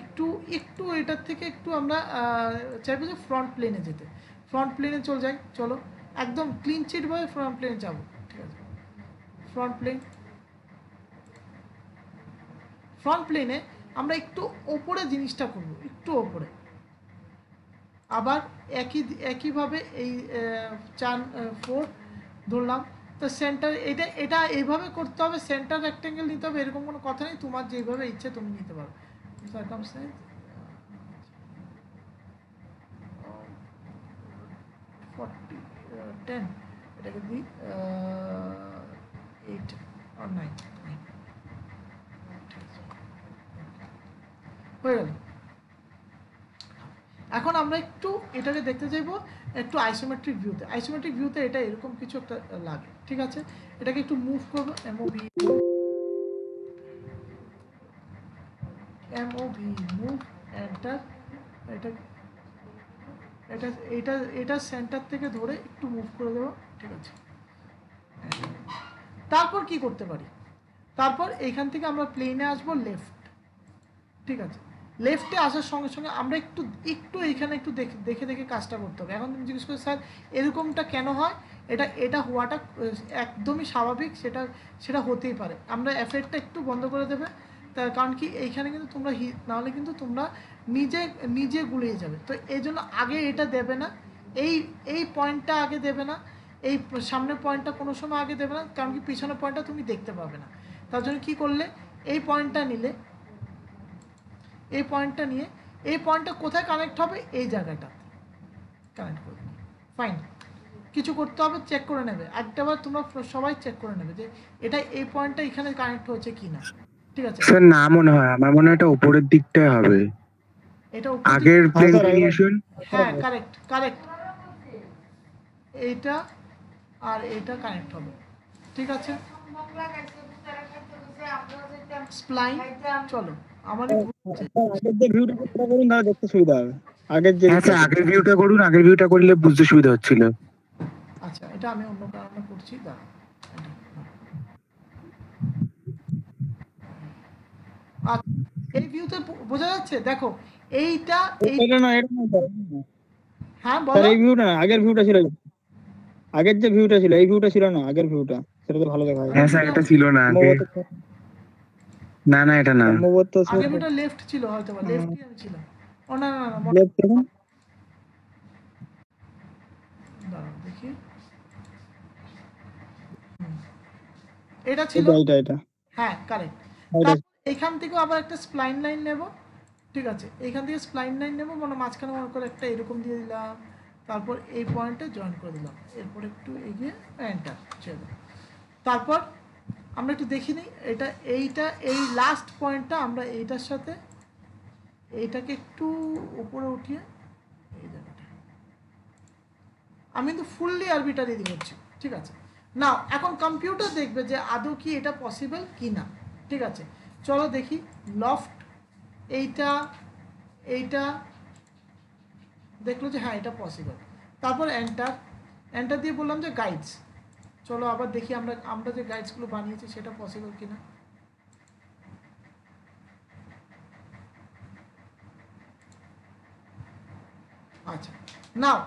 একটু একটু এটার থেকে একটু আমরা চাইবো যে ফ্রন্ট প্লেনে যেতে। ফ্রন্ট প্লেনে চলে যাই, চলো একদম ক্লিন চিটভাবে ফ্রন্ট প্লেনে যাবো। ঠিক আছে, ফ্রন্ট প্লেনে আমরা একটু ওপরে জিনিসটা করব, একটু ওপরে। আবার একইভাবে এই 4 ধরলাম। তো সেন্টার এটা এইভাবে করতে হবে, সেন্টার রেক্টেঙ্গেল নিতে হবে এরকম কোনো কথা নেই, তোমার যেভাবে ইচ্ছে তুমি নিতে পারো। সার্কামস্টেন্স 10, এটাকে দিই 8 or 9 হয়ে গেল। এখন আমরা একটু এটাকে দেখতে চাইবো একটু আইসোমেট্রিক ভিউতে। আইসোমেট্রিক ভিউতে এটা এরকম কিছু একটা লাগে। ঠিক আছে, এটাকে একটু মুভ করবো, এমওভি মুভ এন্টার। এটা সেন্টার থেকে ধরে একটু মুভ করে দেবো। ঠিক আছে, তারপর কি করতে পারি, তারপর এইখান থেকে আমরা প্লেনে আসবো লেফট। ঠিক আছে, লেফটে আসার সঙ্গে সঙ্গে আমরা একটু এইখানে একটু দেখে কাজটা করতে হবে। এখন তুমি জিজ্ঞেস করো স্যার এরকমটা কেন হয়, এটা হওয়াটা একদমই স্বাভাবিক, সেটা হতেই পারে। আমরা এফেক্টটা একটু বন্ধ করে দেবে, তার কারণ কি এইখানে কিন্তু তোমরা নাহলে কিন্তু তোমরা নিজে গুলিয়ে যাবে। তো এই জন্য আগে এটা দেবে না, এই পয়েন্টটা আগে দেবে না, এই সামনের পয়েন্টটা কোনো সময় আগে দেবে না, কারণ কি পিছনের পয়েন্টটা তুমি দেখতে পাবে না। তার জন্য কী করলে, এই পয়েন্টটা নিলে, এই পয়েন্টটা নিয়ে এই পয়েন্টটা কোথায় কানেক্ট হবে, এই জায়গাটা কানেক্ট করবে। ফাইন, কিছু করতে হবে, চেক করে নেবে একটাবার, তোমরা সবাই চেক করে নেবে যে এটা এই পয়েন্টটা এখানে কানেক্ট হয়েছে কিনা। ঠিক আছে স্যার, না মনে হয়, আমার মনে হয় এটা উপরের দিকটাই হবে, এটা আগের প্লেন ভেরিয়েশন। হ্যাঁ কারেক্ট, এইটা আর এইটা কানেক্ট হবে। ঠিক আছে, স্প্লাইন, চলো আমাদের আগের যে ভিউটা করুন তাহলে দেখতে সুবিধা হবে। আগের ভিউটা করুন, আগের ভিউটা করলে বুঝতে সুবিধা হচ্ছিল। আচ্ছা, এটা আমি অন্য কারণে করছি, দাঁড়া। এই ভিউতে বোঝা যাচ্ছে, দেখো এইটা হ্যাঁ বলো, এই ভিউটা না, আগের ভিউটা ছিল, আগের যে ভিউটা ছিল এই ভিউটা ছিল না, আগের ভিউটা, সেটা তো ভালো দেখা যায়। হ্যাঁ স্যার, এটা ছিল না আগে, না এটা না, আগের ভিউটা লেফট ছিল হয়তো, বা লেফটই আমি ছিলাম। ও না লেফট দেখুন, দাঁড়াও দেখি, এটা ছিল, এটা হ্যাঁ কারেক্ট। এখান থেকে আবার একটা স্প্লাইন লাইন নেব। ঠিক আছে, এইখান থেকে স্প্লাইন লাইন নেব, মাঝখানে মনে করে একটা এরকম দিয়ে দিলাম, তারপর এই পয়েন্টে জয়েন করে দিলাম, এরপর একটু এগিয়ে এন্টার ছেড়ে দিলাম। তারপর আমরা একটু দেখি নিই, এই লাস্ট পয়েন্টটা আমরা এইটার সাথে এইটাকে একটু উপরে উঠিয়ে এই জায়গাটা আমি কিন্তু ফুললি আরবিটারি দিচ্ছি। ঠিক আছে, নাও এখন কম্পিউটার দেখবে যে আদৌ কি এটা পসিবল কি না। ঠিক আছে, চলো দেখি, লফট এইটা দেখলো যে হ্যাঁ এটা পসিবল, তারপর এন্টার দিয়ে বললাম যে গাইডস। চলো আবার দেখি আমরা যে গাইডসগুলো বানিয়েছি সেটা পসিবল কিনা। আচ্ছা নাও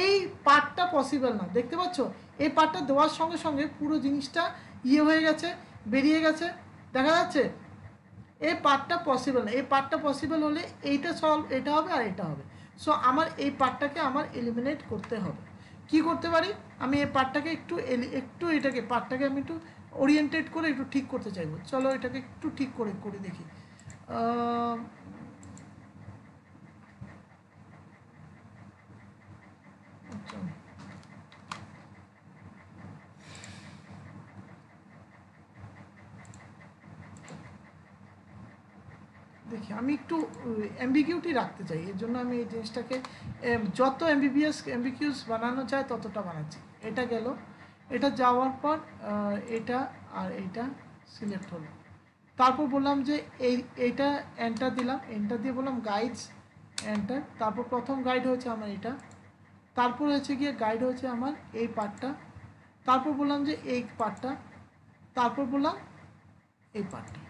এই পার্টটা পসিবল না, দেখতে পাচ্ছ এই পার্টটা দেওয়ার সঙ্গে সঙ্গে পুরো জিনিসটা হয়ে গেছে, বেরিয়ে গেছে, দেখা যাচ্ছে। এই পার্টটা পসিবল না, এই পার্টটা পসিবল হলে এইটা সলভ, এটা হবে আর এটা হবে। সো আমার এই পার্টটাকে আমার এলিমিনেট করতে হবে। কি করতে পারি, আমি এই পার্টটাকে একটু এটাকে পার্টটাকে আমি একটু ওরিয়েন্টেড করে একটু ঠিক করতে চাইবো। চলো এটাকে একটু ঠিক করে দেখি। আচ্ছা দেখি আমি একটু অ্যাম্বিগিউটি রাখতে চাই, এর জন্য আমি এই জিনিসটাকে যত অ্যাম্বিকিউস বানানো যায় ততটা বানাচ্ছি। এটা গেল, এটা যাওয়ার পর এটা আর এইটা সিলেক্ট হলো, তারপর বললাম যে এইটা এন্টার দিলাম, এন্টার দিয়ে বললাম গাইডস এন্টার, তারপর প্রথম গাইড হয়েছে আমার এটা, তারপর হচ্ছে গিয়ে গাইড হয়েছে আমার এই পার্টটা, তারপর বললাম যে এই পার্টটা, তারপর বললাম এই পার্টটা।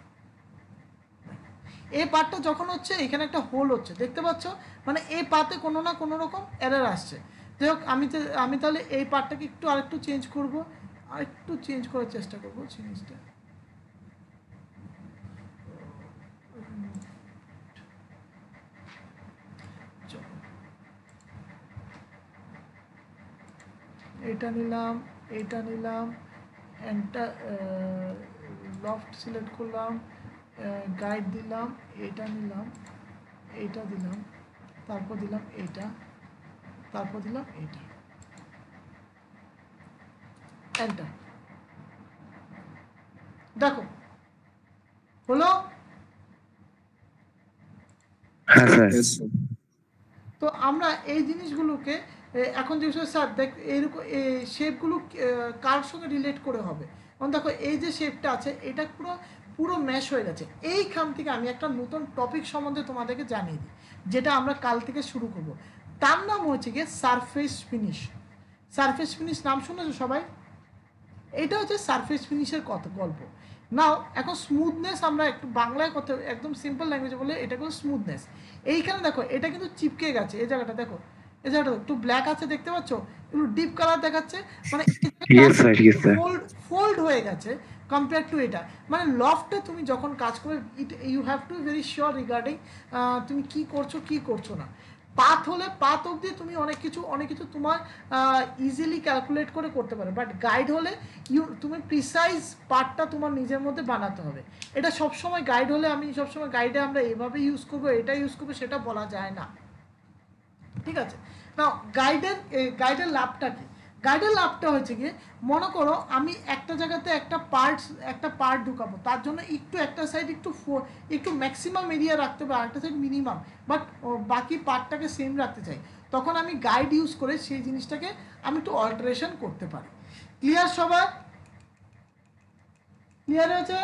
এই পার্টটা যখন হচ্ছে এখানে একটা হোল হচ্ছে, দেখতে পাচ্ছ, মানে এই পাতে কোনো না কোনো রকম এরর আসছে। যাই হোক আমি তাহলে এই পার্টটাকে আরেকটু চেঞ্জ করব, আরেকটু চেঞ্জ করার চেষ্টা করবো জিনিসটা। এটা নিলাম, এইটা নিলাম, লফট সিলেক্ট করলাম, গাইড দিলাম, এটা নিলাম, এইটা দিলাম, তারপর দিলাম এইটা, তারপর দিলাম এইটা, এন্টার। দেখো হলো। হ্যাঁ স্যার। Yes, sir. তো আমরা এই জিনিসগুলোকে এখন যে স্যার দেখ এইরকম শেপগুলো কার সঙ্গে রিলেট করে হবে, কারণ দেখো এই যে শেপটা আছে এটা পুরো ম্যাশ হয়ে গেছে। এইখান থেকে আমি একটা নতুন টপিক সম্বন্ধে তোমাদেরকে জানিয়ে দিই, যেটা আমরা কাল থেকে শুরু করব। তার নাম হচ্ছে গিয়ে সারফেস ফিনিশ। সারফেস ফিনিশ নাম শুনেছো সবাই? এটা হচ্ছে সারফেস ফিনিশের গল্প। নাও এখন স্মুথনেস আমরা একটু বাংলায় কথা একদম সিম্পল ল্যাঙ্গুয়েজে বলে এটা কিন্তু স্মুথনেস। এইখানে দেখো এটা কিন্তু চিপকে গেছে, এই জায়গাটা দেখো, এই জায়গাটা একটু ব্ল্যাক আছে, দেখতে পাচ্ছ, একটু ডিপ কালার দেখাচ্ছে, মানে ফোল্ড হয়ে গেছে কম্পেয়ার টু এটা। মানে লফটে তুমি যখন কাজ করবে you have to very sure regarding তুমি কি করছো না। পাথ হলে পাথ অবধি তুমি অনেক কিছু তোমার ইজিলি ক্যালকুলেট করতে পারো, বাট গাইড হলে তুমি প্রিসাইজ পার্টটা তোমার নিজের মধ্যে বানাতে হবে। এটা সবসময় গাইড হলে আমি সবসময় গাইডে আমরা এভাবে ইউজ করবো, এটা ইউজ করবো, সেটা বলা যায় না, ঠিক আছে? না গাইডের লাভটা কি? গাইডের লাভটা হচ্ছে গিয়ে মনে করো আমি একটা জায়গাতে একটা পার্ট ঢুকাবো, তার জন্য একটা সাইড একটু ম্যাক্সিমাম এরিয়া রাখতে হবে, আরেকটা সাইড মিনিমাম, বাট বাকি পার্টটাকে সেম রাখতে চাই, তখন আমি গাইড ইউজ করে সেই জিনিসটাকে আমি একটু অল্টারেশন করতে পারি। ক্লিয়ার সবার? ক্লিয়ার হয়েছে?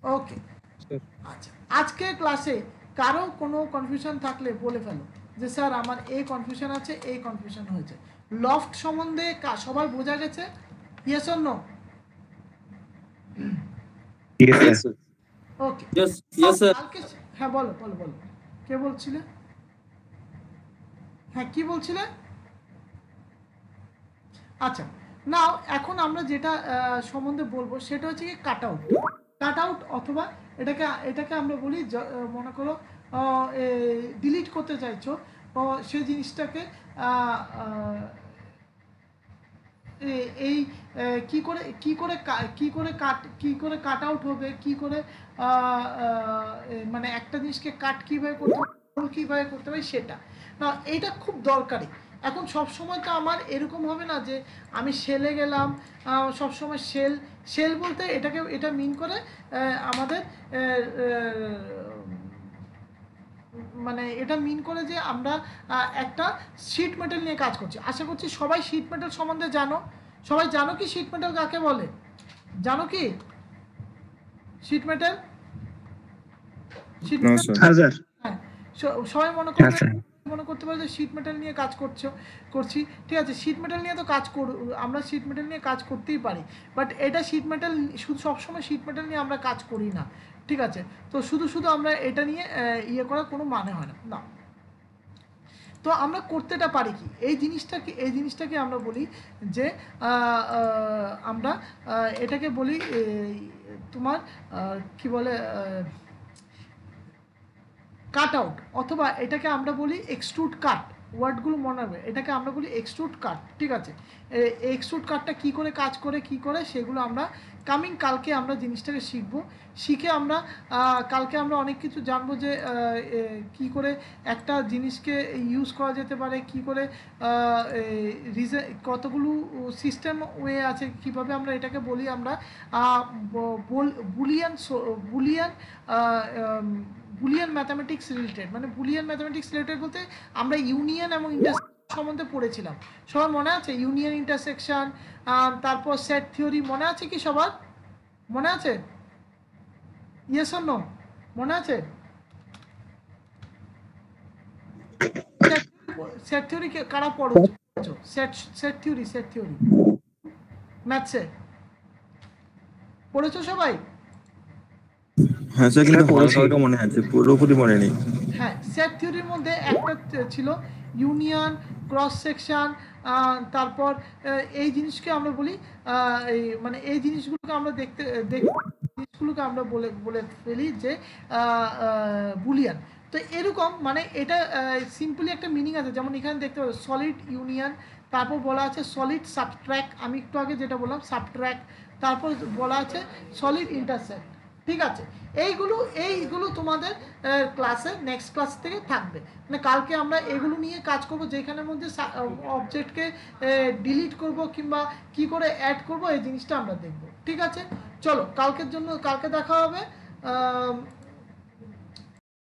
ওকে। আচ্ছা, আজকের ক্লাসে কারো কোনো কনফিউশন থাকলে বলে ফেলো যে স্যার আমার এই কনফিউশন আছে, এই কনফিউশন হয়েছে। লফট সম্বন্ধে সবার বোঝা গেছে? Yes or no? ওকে, হ্যাঁ বলো। কে বলছিলে? হ্যাঁ কি বলছিলে? আচ্ছা নাও এখন আমরা যেটা সম্বন্ধে বলবো সেটা হচ্ছে কি কাট আউট অথবা এটাকে আমরা বলি, মনে করো ডিলিট করতে চাইছো, সেই জিনিসটাকে এই কি করে কাট আউট হবে, মানে একটা জিনিসকে কাট কিভাবে করতে হবে সেটা না, এইটা খুব দরকারি। এখন সব সময় তো আমার এরকম হবে না যে আমি সেলে গেলাম, সব সময় সেল বলতে এটা মিন করে আমাদের মানে এটা মিন করে যে আমরা একটা শীট মেটাল নিয়ে কাজ করছি। আশা করছি সবাই শীট মেটাল সম্বন্ধে জানো। সবাই জানো কি শীট মেটাল কাকে বলে? জানো কি শীট মেটাল? হ্যাঁ, সবাই আচ্ছা মনে করতে পারে যে শিট মেটাল নিয়ে কাজ করছি, ঠিক আছে, শিট মেটাল নিয়ে তো আমরা শিট মেটাল নিয়ে কাজ করতেই পারি, বাট এটা শিট মেটাল শুধু সবসময় শিট মেটাল নিয়ে আমরা কাজ করি না, ঠিক আছে। তো শুধু আমরা এটা নিয়ে ইয়ে করার কোনো মানে হয় না। তো আমরা করতেটা পারি কি, এই জিনিসটাকে আমরা বলি যে আমরা এটাকে বলি তোমার কি বলে কাট আউট, অথবা এটাকে আমরা বলি এক্সট্রুড কাট, ওয়ার্ডগুলো মনে হবে, এটাকে আমরা বলি এক্সট্রুড কাট, ঠিক আছে। এক্সট্রুড কাটটা কী করে কাজ করে সেগুলো আমরা কালকে আমরা জিনিসটাকে শিখে আমরা কালকে আমরা অনেক কিছু জানবো যে কি করে একটা জিনিসকে ইউজ করা যেতে পারে, কি করে কতগুলো সিস্টেম ওয়ে আছে, কিভাবে আমরা এটাকে বলি আমরা বুলিয়ান ম্যাথামেটিক্স রিলেটেড, মানে বুলিয়ান ম্যাথামেটিক্স রিলেটেড বলতে আমরা ইউনিয়ন এবং ইন্টারসেকশন সম্বন্ধে পড়েছিলাম, সবার মনে আছে? ইউনিয়ন, ইন্টারসেকশন, তারপর সেট থিওরি মনে আছে কি সবার? মনে আছে? Yes or no? মনে আছে? সেট থিওরি কারা পড়ছো? সেট থিওরি ম্যাথসে পড়েছো সবাই? হ্যাঁ স্যার, কিন্তু হালকা মনে আছে, পুরোপুরি মনে নেই। হ্যাঁ, সেট থিওরির মধ্যে একটা ছিল ইউনিয়ন, ক্রস সেকশন, তারপর এই জিনিসকে আমরা বলি মানে এই জিনিসগুলোকে আমরা জিনিসগুলোকে আমরা বলে ফেলি যে বুলিয়ান। তো এরকম মানে এটা সিম্পলি একটা মিনিং আছে, যেমন এখানে দেখতে পাবো সলিড ইউনিয়ন, তারপর বলা আছে সলিড সাবট্র্যাক্ট, আমি একটু আগে যেটা বললাম সাবট্র্যাক্ট, তারপর বলা আছে সলিড ইন্টারসেক্ট, ঠিক আছে। এইগুলো তোমাদের ক্লাসে নেক্সট ক্লাস থেকে থাকবে, মানে কালকে আমরা এগুলো নিয়ে কাজ করব, যেখানের মধ্যে অবজেক্টকে ডিলিট করব কিংবা কি করে অ্যাড করব এই জিনিসটা আমরা দেখব, ঠিক আছে। চলো কালকে দেখা হবে।